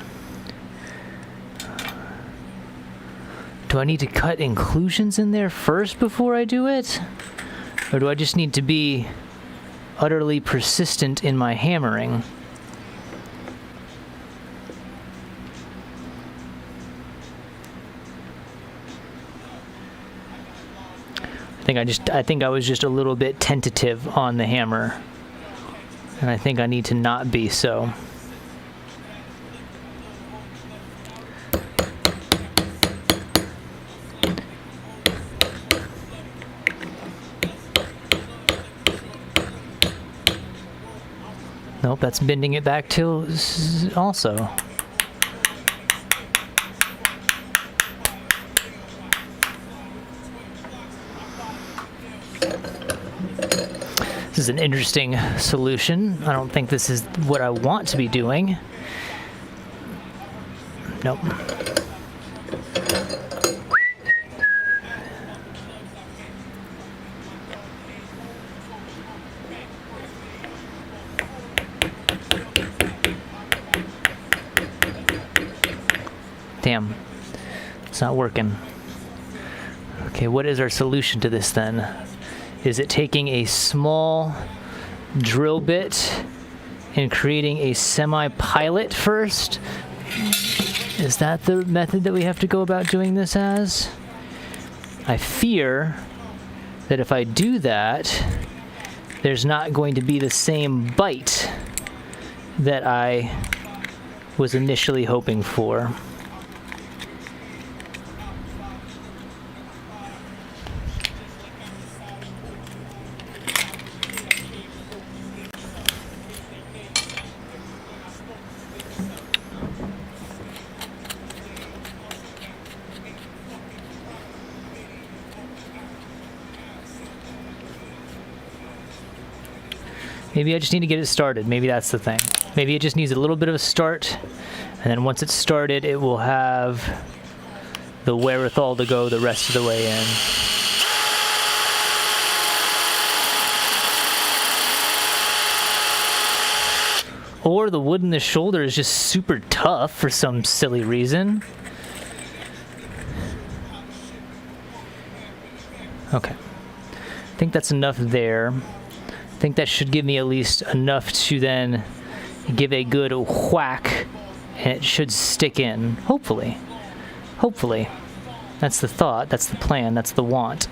Do I need to cut inclusions in there first before I do it? Or do I just need to be utterly persistent in my hammering? I think I was just a little bit tentative on the hammer, and I think I need to not be so. Nope, that's bending it back to also. This is an interesting solution. I don't think this is what I want to be doing. Nope. Damn, it's not working. Okay, what is our solution to this then? Is it taking a small drill bit and creating a semi-pilot first? Is that the method that we have to go about doing this as? I fear that if I do that, there's not going to be the same bite that I was initially hoping for. Maybe I just need to get it started. Maybe that's the thing. Maybe it just needs a little bit of a start, and then once it's started, it will have the wherewithal to go the rest of the way in. Or the wood in the shoulder is just super tough for some silly reason. Okay. I think that's enough there. I think that should give me at least enough to then give a good whack, and it should stick in. Hopefully. Hopefully. That's the thought, that's the plan, that's the want.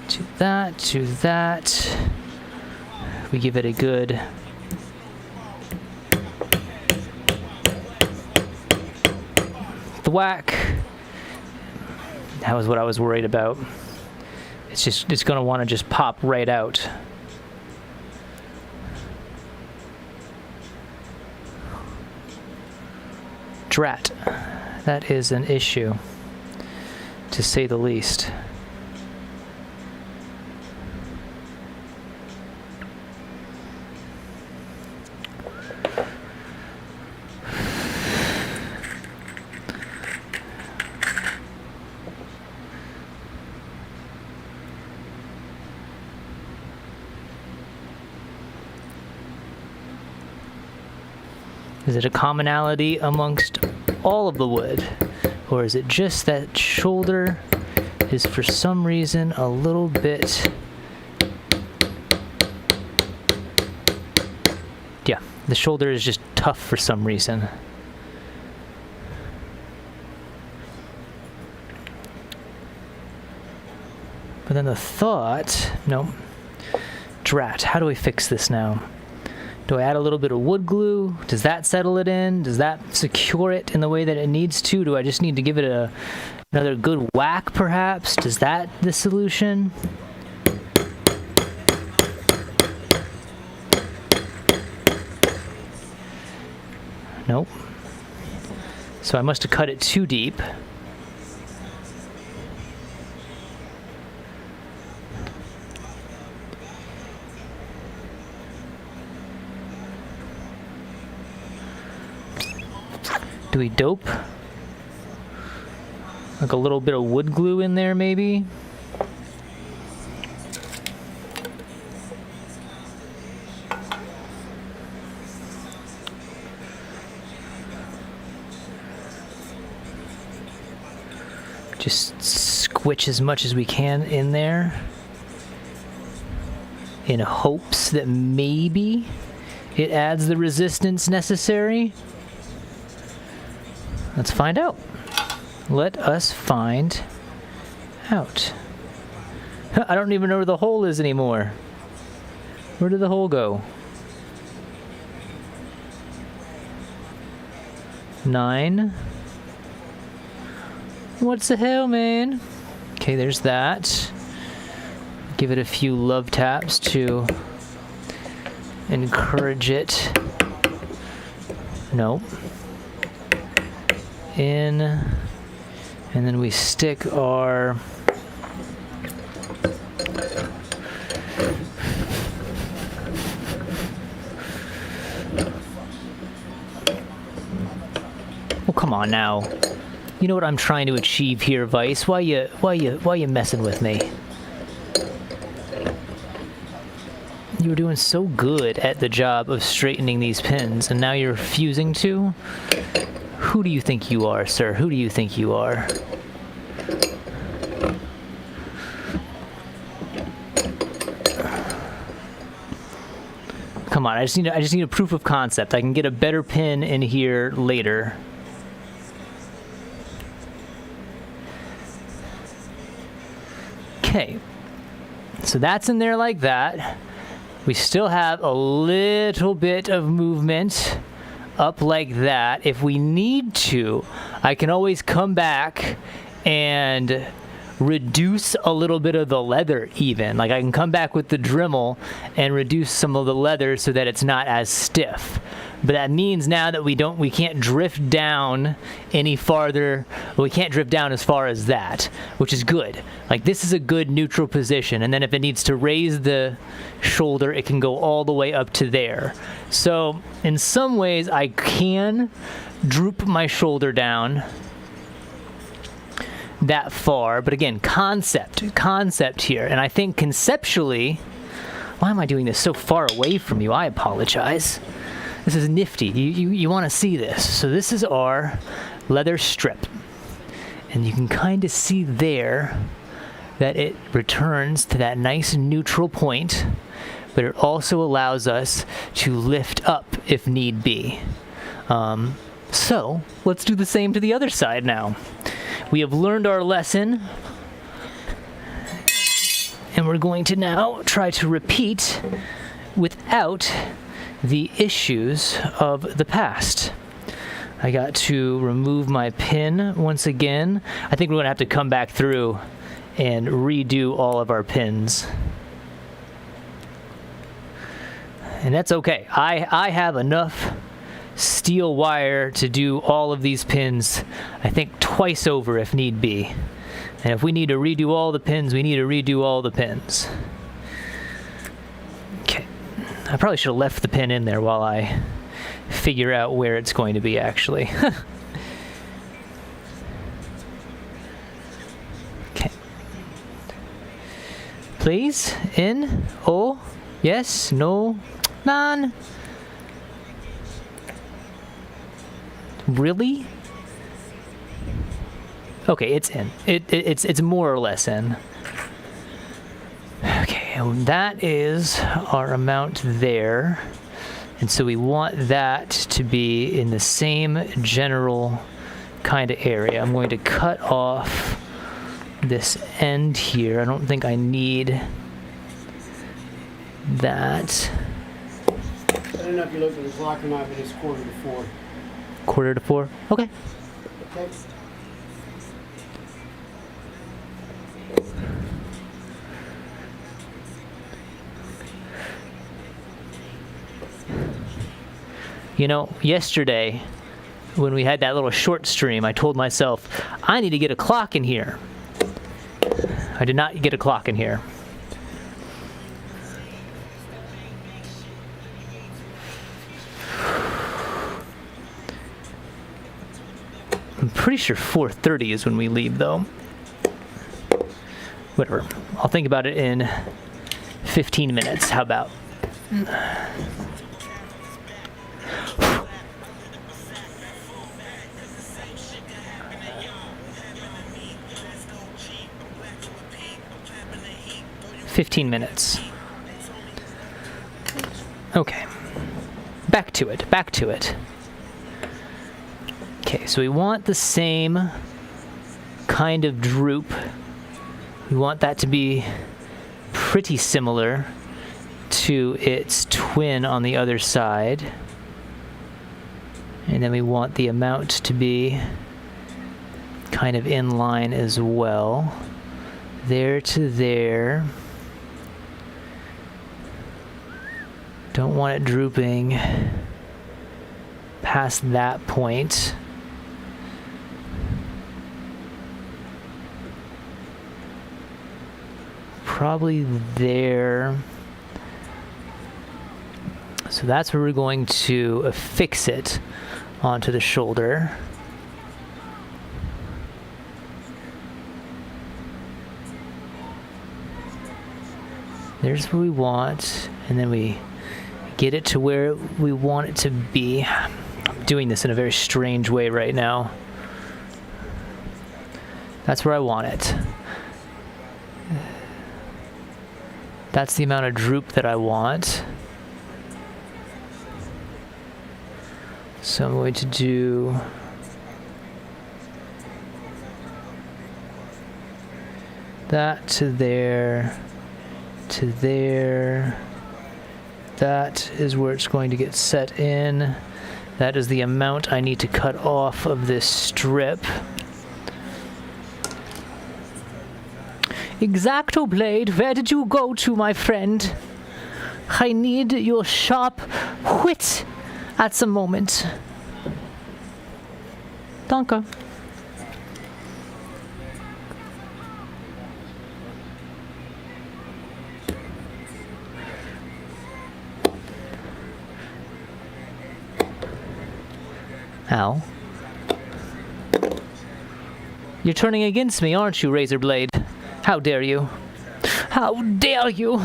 To that, to that. We give it a good thwack. That was what I was worried about. It's gonna want to just pop right out. Drat. That is an issue, to say the least. Is it a commonality amongst all of the wood? Or is it just that shoulder is for some reason a little bit... Yeah, the shoulder is just tough for some reason. But then the thought... No. Drat, how do we fix this now? Do I add a little bit of wood glue? Does that settle it in? Does that secure it in the way that it needs to? Do I just need to give it another good whack, perhaps? Is that the solution? Nope. So I must have cut it too deep. Do we dope? Like a little bit of wood glue in there, maybe? Just squitch as much as we can in there, in hopes that maybe it adds the resistance necessary. Let's find out. Let us find out. I don't even know where the hole is anymore. Where did the hole go? 9. What's the hell, man? Okay, there's that. Give it a few love taps to encourage it. Nope. In, and then we stick our well, come on now. You know what I'm trying to achieve here, Vice. Why you messing with me? You were doing so good at the job of straightening these pins, and now you're refusing to? Who do you think you are, sir? Who do you think you are? Come on, I just need a proof of concept. I can get a better pin in here later. Okay. So that's in there like that. We still have a little bit of movement up like that. If we need to, I can always come back and reduce a little bit of the leather even. Like I can come back with the Dremel and reduce some of the leather so that it's not as stiff. But that means now that we can't drift down any farther. We can't drift down as far as that, which is good. Like this is a good neutral position. And then if it needs to raise the shoulder, it can go all the way up to there. So in some ways I can droop my shoulder down that far, but again, concept here. And I think conceptually, why am I doing this so far away from you? I apologize. This is nifty. You want to see this. So this is our leather strip. And you can kind of see there that it returns to that nice neutral point, but it also allows us to lift up if need be. So let's do the same to the other side now. We have learned our lesson, and we're going to now try to repeat without the issues of the past. I got to remove my pin once again. I think we're going to have to come back through and redo all of our pins. And that's okay. I have enough steel wire to do all of these pins, I think twice over if need be. And if we need to redo all the pins, we need to redo all the pins. Okay. I probably should have left the pin in there while I figure out where it's going to be actually. Okay. Please, in, oh, yes, no, none. Really? Okay, it's in. It's more or less in. Okay, and that is our amount there. And so we want that to be in the same general kind of area. I'm going to cut off this end here. I don't think I need that. I don't know if you looked at the clock or not, but it's 3:45. 3:45? Okay. Okay. You know, yesterday when we had that little short stream, I told myself, I need to get a clock in here. I did not get a clock in here. I'm pretty sure 4:30 is when we leave, though. Whatever. I'll think about it in 15 minutes. How about? $15 minutes. Okay. Back to it. Okay, so we want the same kind of droop. We want that to be pretty similar to its twin on the other side. And then we want the amount to be kind of in line as well. There to there. Don't want it drooping past that point. Probably there. So that's where we're going to affix it onto the shoulder. There's what we want, and then we get it to where we want it to be. I'm doing this in a very strange way right now. That's where I want it. That's the amount of droop that I want. So I'm going to do that to there, to there. That is where it's going to get set in. That is the amount I need to cut off of this strip. Exacto blade, where did you go to, my friend? I need your sharp wit at the moment. Danke. Ow. You're turning against me, aren't you, Razorblade? How dare you? How dare you?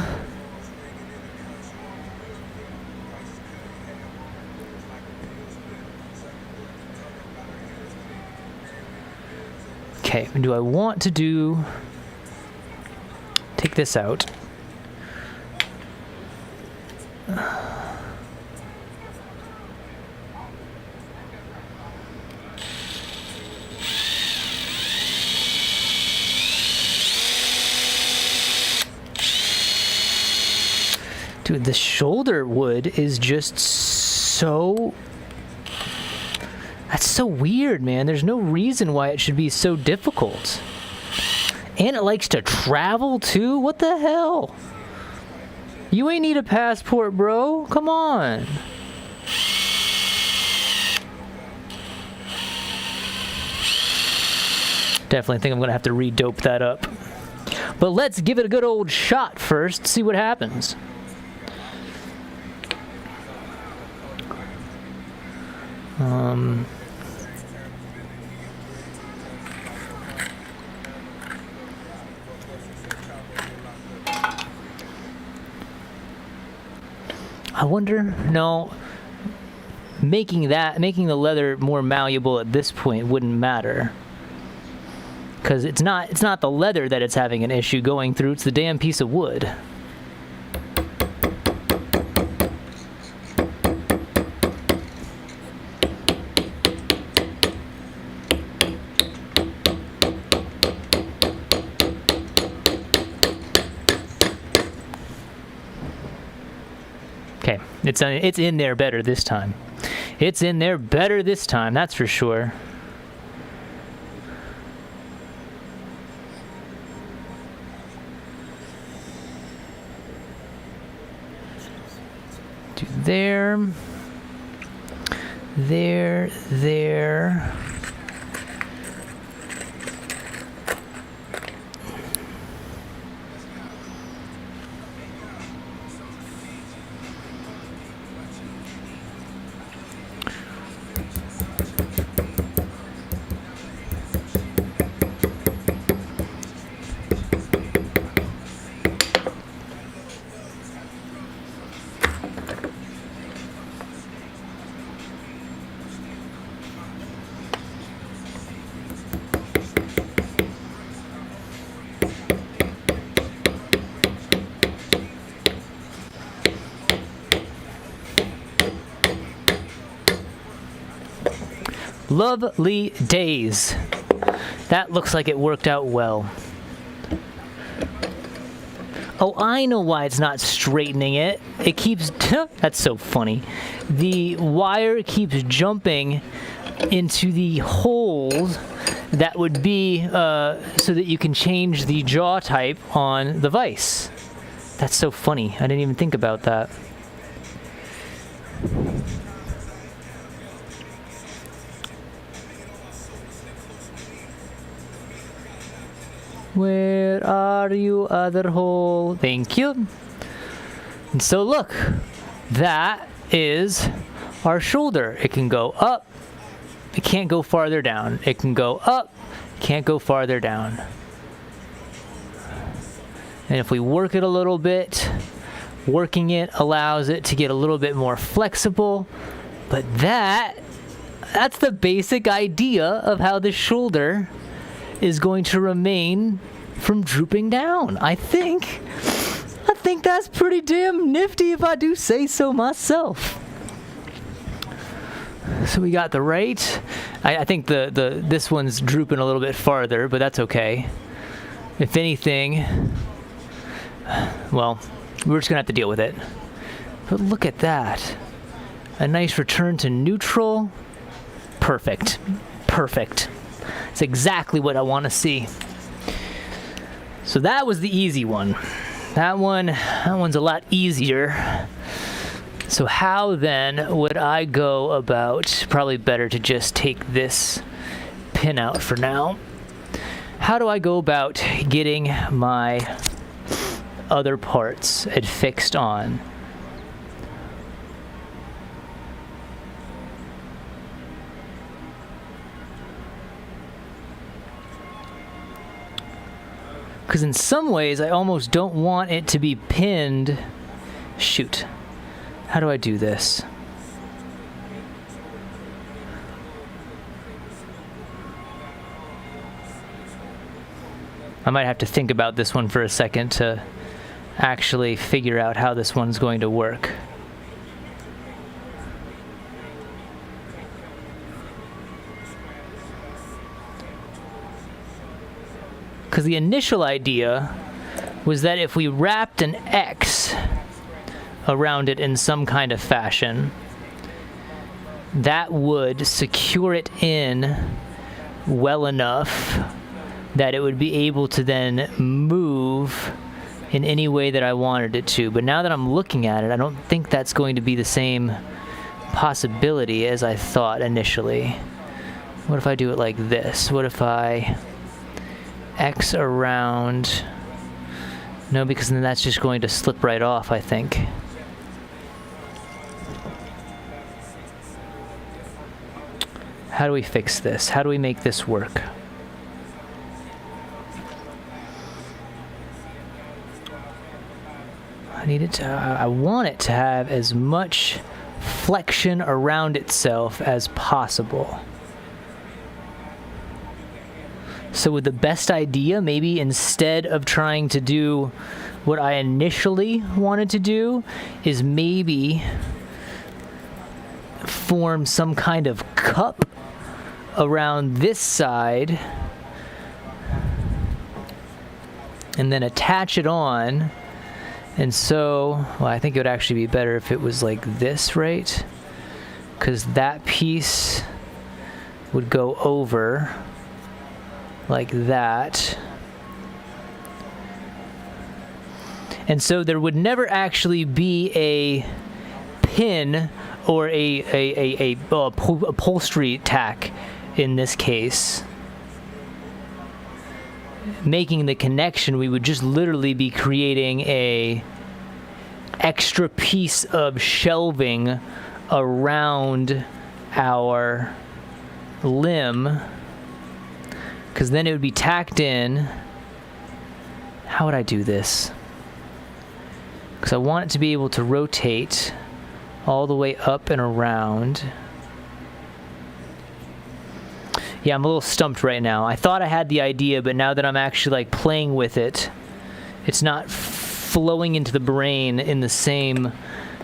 Okay, do I want to do... Take this out. Dude, the shoulder wood is just so... That's so weird, man. There's no reason why it should be so difficult. And it likes to travel, too? What the hell? You ain't need a passport, bro. Come on. Definitely think I'm going to have to re-dope that up. But let's give it a good old shot first, see what happens. I wonder, no, making the leather more malleable at this point wouldn't matter. Because it's not the leather that it's having an issue going through, it's the damn piece of wood. Okay, it's in there better this time. It's in there better this time, that's for sure. Do there. There. Lovely days. That looks like it worked out well. Oh, I know why it's not straightening it. It keeps... That's so funny. The wire keeps jumping into the holes that would be so that you can change the jaw type on the vise. That's so funny. I didn't even think about that. Where are you, other hole? Thank you. And so look, that is our shoulder. It can go up. It can't go farther down. It can go up. Can't go farther down. And if we work it a little bit, working it allows it to get a little bit more flexible. But that's the basic idea of how the shoulder is going to remain from drooping down. I think that's pretty damn nifty if I do say so myself. So we got the right. I think this one's drooping a little bit farther, but that's okay. If anything, well, we're just gonna have to deal with it. But look at that. A nice return to neutral. Perfect. Perfect. It's exactly what I want to see. So that was the easy one. That one's a lot easier. So how then would I go about, probably better to just take this pin out for now. How do I go about getting my other parts fixed on? Because in some ways, I almost don't want it to be pinned. Shoot. How do I do this? I might have to think about this one for a second to actually figure out how this one's going to work. Because the initial idea was that if we wrapped an X around it in some kind of fashion, that would secure it in well enough that it would be able to then move in any way that I wanted it to. But now that I'm looking at it, I don't think that's going to be the same possibility as I thought initially. What if I do it like this? What if I X around? No, because then that's just going to slip right off, I think. How do we fix this? How do we make this work? I want it to have as much flexion around itself as possible. So with the best idea, maybe instead of trying to do what I initially wanted to do, is maybe form some kind of cup around this side and then attach it on. And so, well, I think it would actually be better if it was like this, right? Because that piece would go over like that. And so there would never actually be a pin or a upholstery tack in this case making the connection. We would just literally be creating a extra piece of shelving around our limb, because then it would be tacked in. How would I do this? Because I want it to be able to rotate all the way up and around. Yeah, I'm a little stumped right now. I thought I had the idea, but now that I'm actually like playing with it, it's not flowing into the brain in the same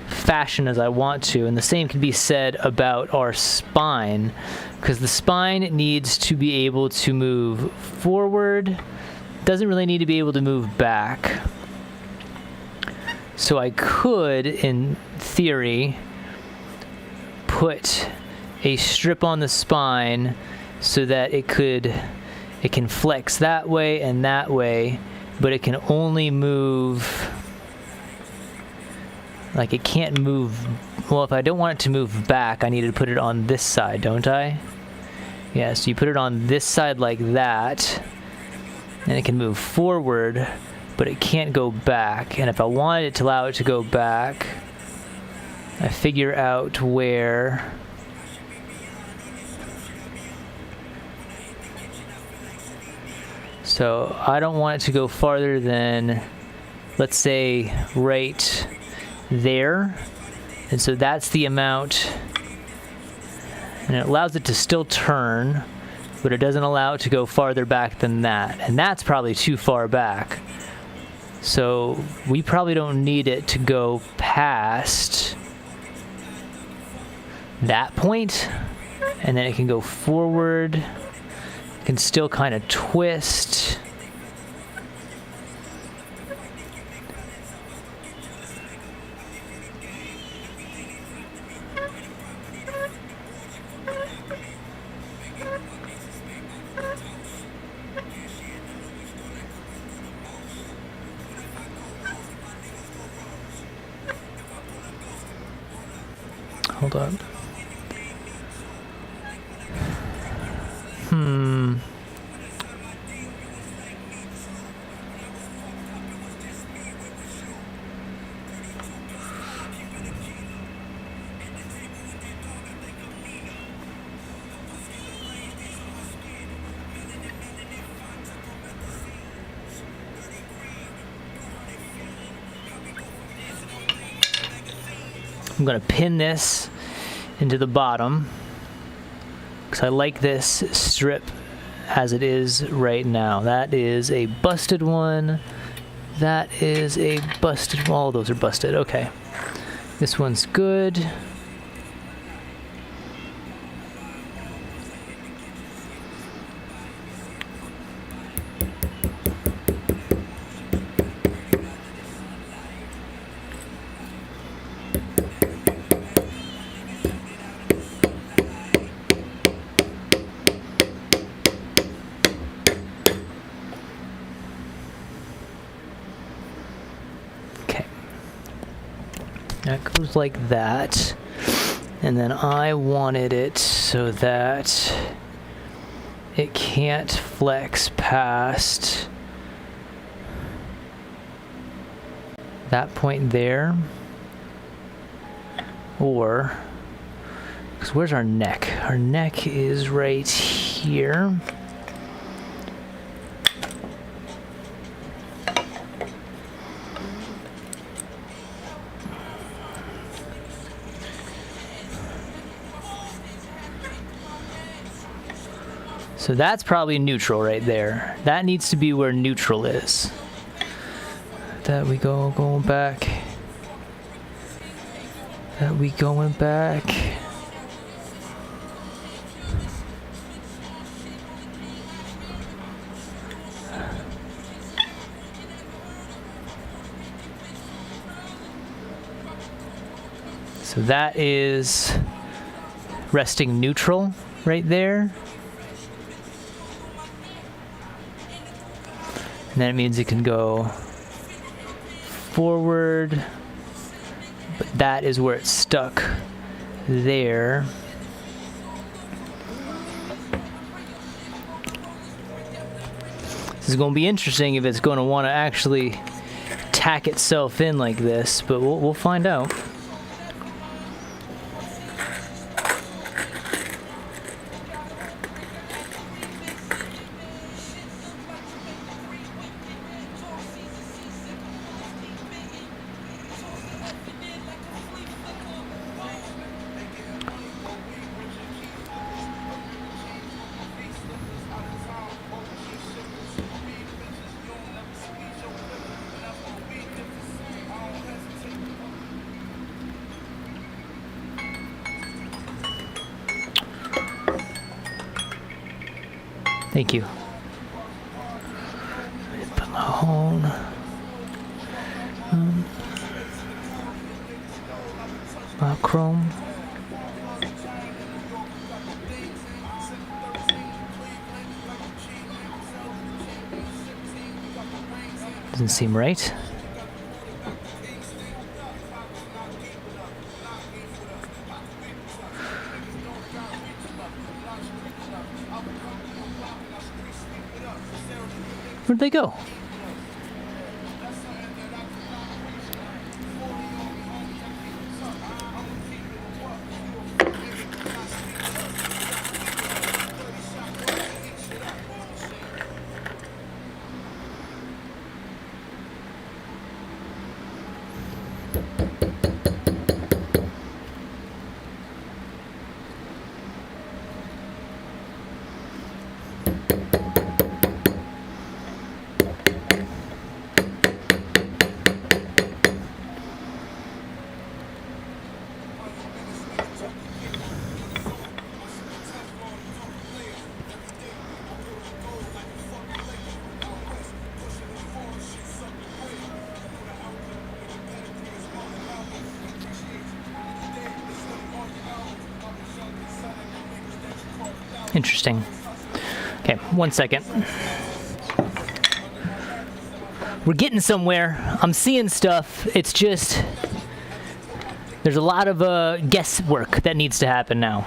fashion as I want to. And the same can be said about our spine, because the spine needs to be able to move forward, doesn't really need to be able to move back. So I could, in theory, put a strip on the spine so that it can flex that way and that way, but it can only move, like it can't move. Well, if I don't want it to move back, I need to put it on this side, don't I? Yeah, so you put it on this side like that, and it can move forward, but it can't go back. And if I wanted it to allow it to go back, I figure out where so I don't want it to go farther than, let's say, right there. And so that's the amount. And it allows it to still turn, but it doesn't allow it to go farther back than that. And that's probably too far back. So we probably don't need it to go past that point. And then it can go forward. It can still kind of twist. hold on. I'm gonna pin this into the bottom because I like this strip as it is right now. That is a busted one. That is a busted. All those are busted. Okay. This one's good. That goes like that, and then I wanted it so that it can't flex past that point there, or, because where's our neck? Our neck is right here. So that's probably neutral right there. That needs to be where neutral is. That we going back. That we going back. So that is resting neutral right there. And that means it can go forward, but that is where it's stuck there. This is going to be interesting if it's going to want to actually tack itself in like this, but we'll find out. Thank you. Put my own. Chrome. Doesn't seem right. Where'd they go? Interesting. Okay, 1 second. We're getting somewhere. I'm seeing stuff. It's just There's a lot of guesswork that needs to happen now.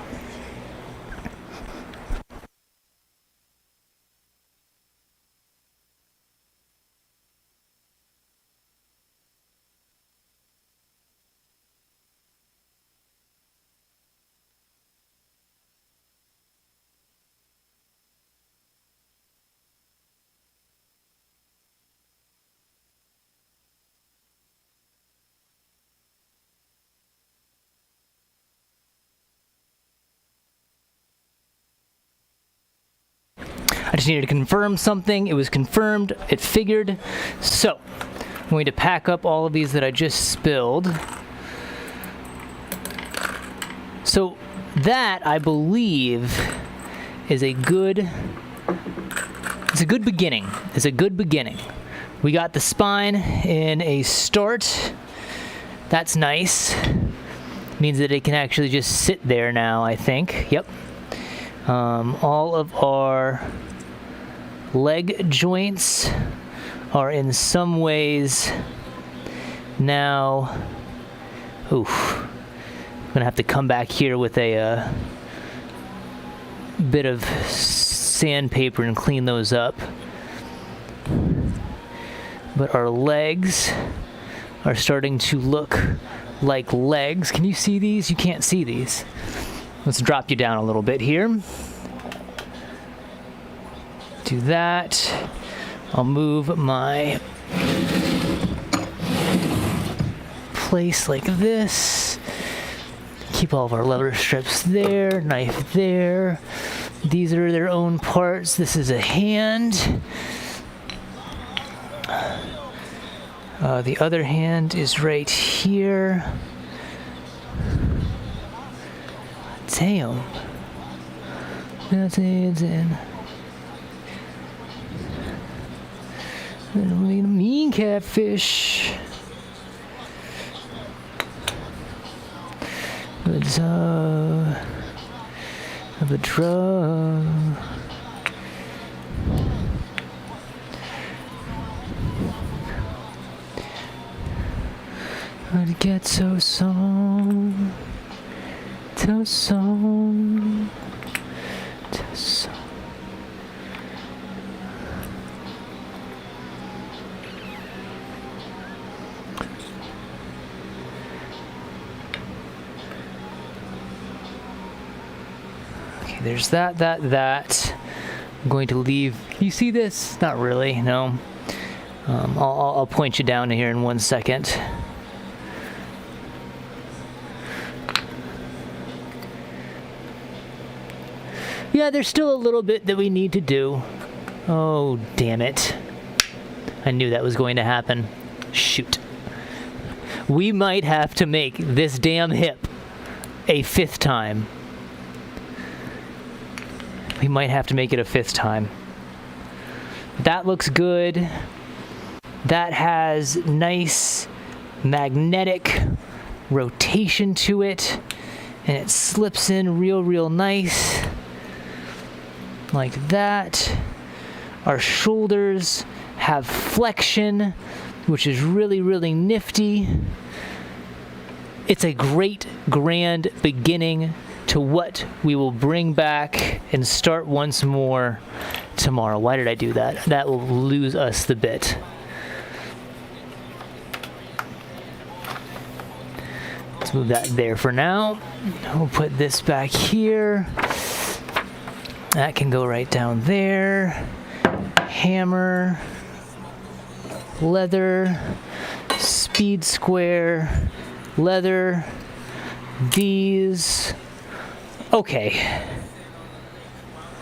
I just needed to confirm something. It was confirmed. It figured. So, I'm going to pack up all of these that I just spilled. So, that, I believe, is a good... It's a good beginning. It's a good beginning. We got the spine in a start. That's nice. Means that it can actually just sit there now, I think. Yep. All of our leg joints are in some ways now... Oof. I'm gonna have to come back here with a bit of sandpaper and clean those up. But our legs are starting to look like legs. Can you see these? You can't see these. Let's drop you down a little bit here. Do that. I'll move my place like this. Keep all of our leather strips there, knife there. These are their own parts. This is a hand. The other hand is right here. Damn. That's it. Mean catfish. It's of a drug. I'd get so song, to song, to song. Okay, there's that. I'm going to leave. You see this? Not really, no. I'll point you down here in 1 second. Yeah, there's still a little bit that we need to do. Oh, damn it. I knew that was going to happen. Shoot. We might have to make this damn hip a 5th time. We might have to make it a 5th time. That looks good. That has nice magnetic rotation to it. And it slips in real nice. Like that. Our shoulders have flexion, which is really nifty. It's a great grand beginning to what we will bring back and start once more tomorrow. Why did I do that? That will lose us the bit. Let's move that there for now. We'll put this back here. That can go right down there. Hammer, leather, speed square, leather, these. Okay.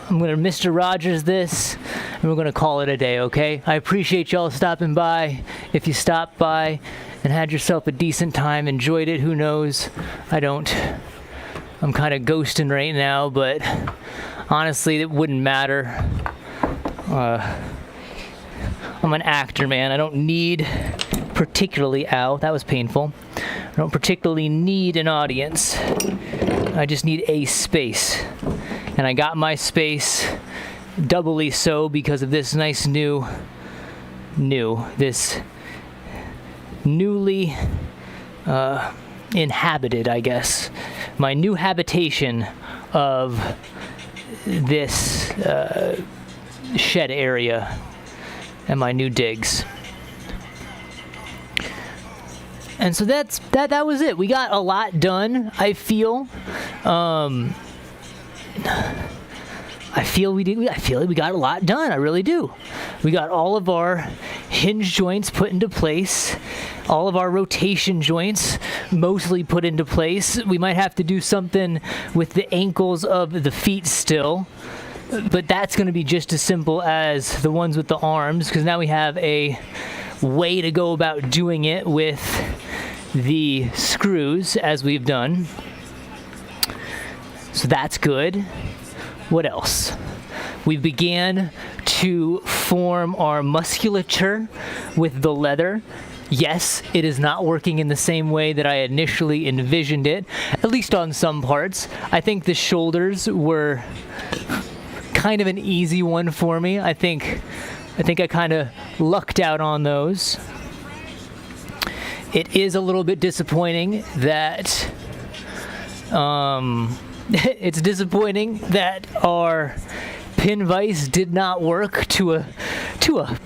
I'm gonna Mr. Rogers this, and we're gonna call it a day, okay? I appreciate y'all stopping by. If you stopped by and had yourself a decent time, enjoyed it, who knows? I don't. I'm kind of ghosting right now, but honestly, it wouldn't matter. I'm an actor, man. I don't need particularly... Ow, that was painful. I don't particularly need an audience. I just need a space. And I got my space doubly so because of this nice this newly inhabited, I guess. My new habitation of this shed area and my new digs. And so that was it. We got a lot done, I feel. I feel like we got a lot done. I really do. We got all of our hinge joints put into place, all of our rotation joints mostly put into place. We might have to do something with the ankles of the feet still, but that's going to be just as simple as the ones with the arms, because now we have a way to go about doing it with the screws as we've done. So that's good. What else? We began to form our musculature with the leather. Yes, it is not working in the same way that I initially envisioned it, at least on some parts. I think the shoulders were kind of an easy one for me. I think I kind of lucked out on those. It is a little bit disappointing that it's disappointing that our pin vise did not work to a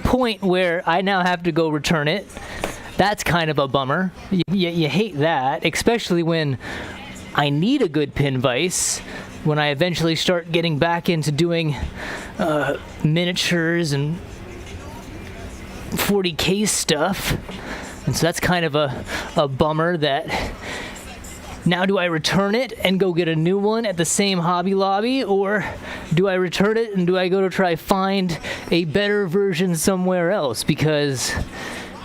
point where I now have to go return it. That's kind of a bummer. You hate that, especially when I need a good pin vise. When I eventually start getting back into doing miniatures and 40K stuff. And so that's kind of a bummer that now do I return it and go get a new one at the same Hobby Lobby, or do I return it and do I go to try find a better version somewhere else? Because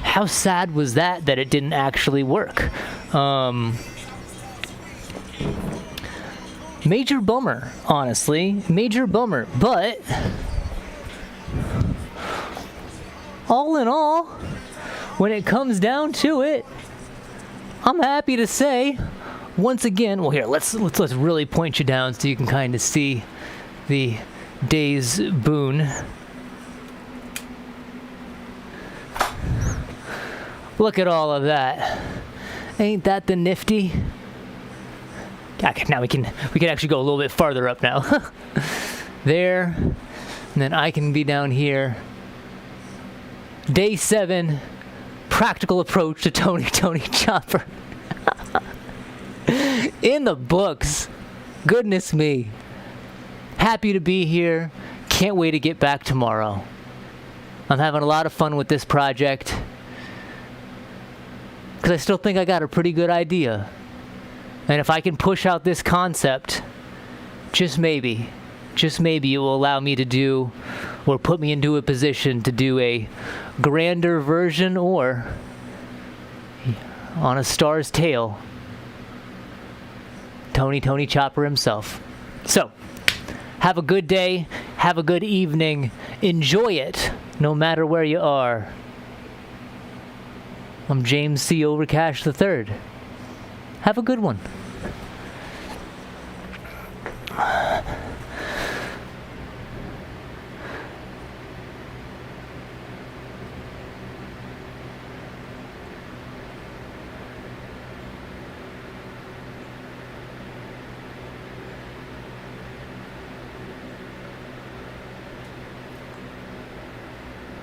how sad was that it didn't actually work? Major bummer, honestly. Major bummer. But all in all, when it comes down to it, I'm happy to say, once again, well, here, let's really point you down so you can kind of see the day's boon. Look at all of that. Ain't that the nifty? Okay, now we can actually go a little bit farther up now. There, and then I can be down here. Day 7, practical approach to Tony Chopper. In the books. Goodness me. Happy to be here. Can't wait to get back tomorrow. I'm having a lot of fun with this project, because I still think I got a pretty good idea. And if I can push out this concept, just maybe it will allow me to do, or put me into a position to do a grander version, or on a star's tail, Tony Chopper himself. So, have a good day, have a good evening, enjoy it, no matter where you are. I'm James C. Overcash III. Have a good one.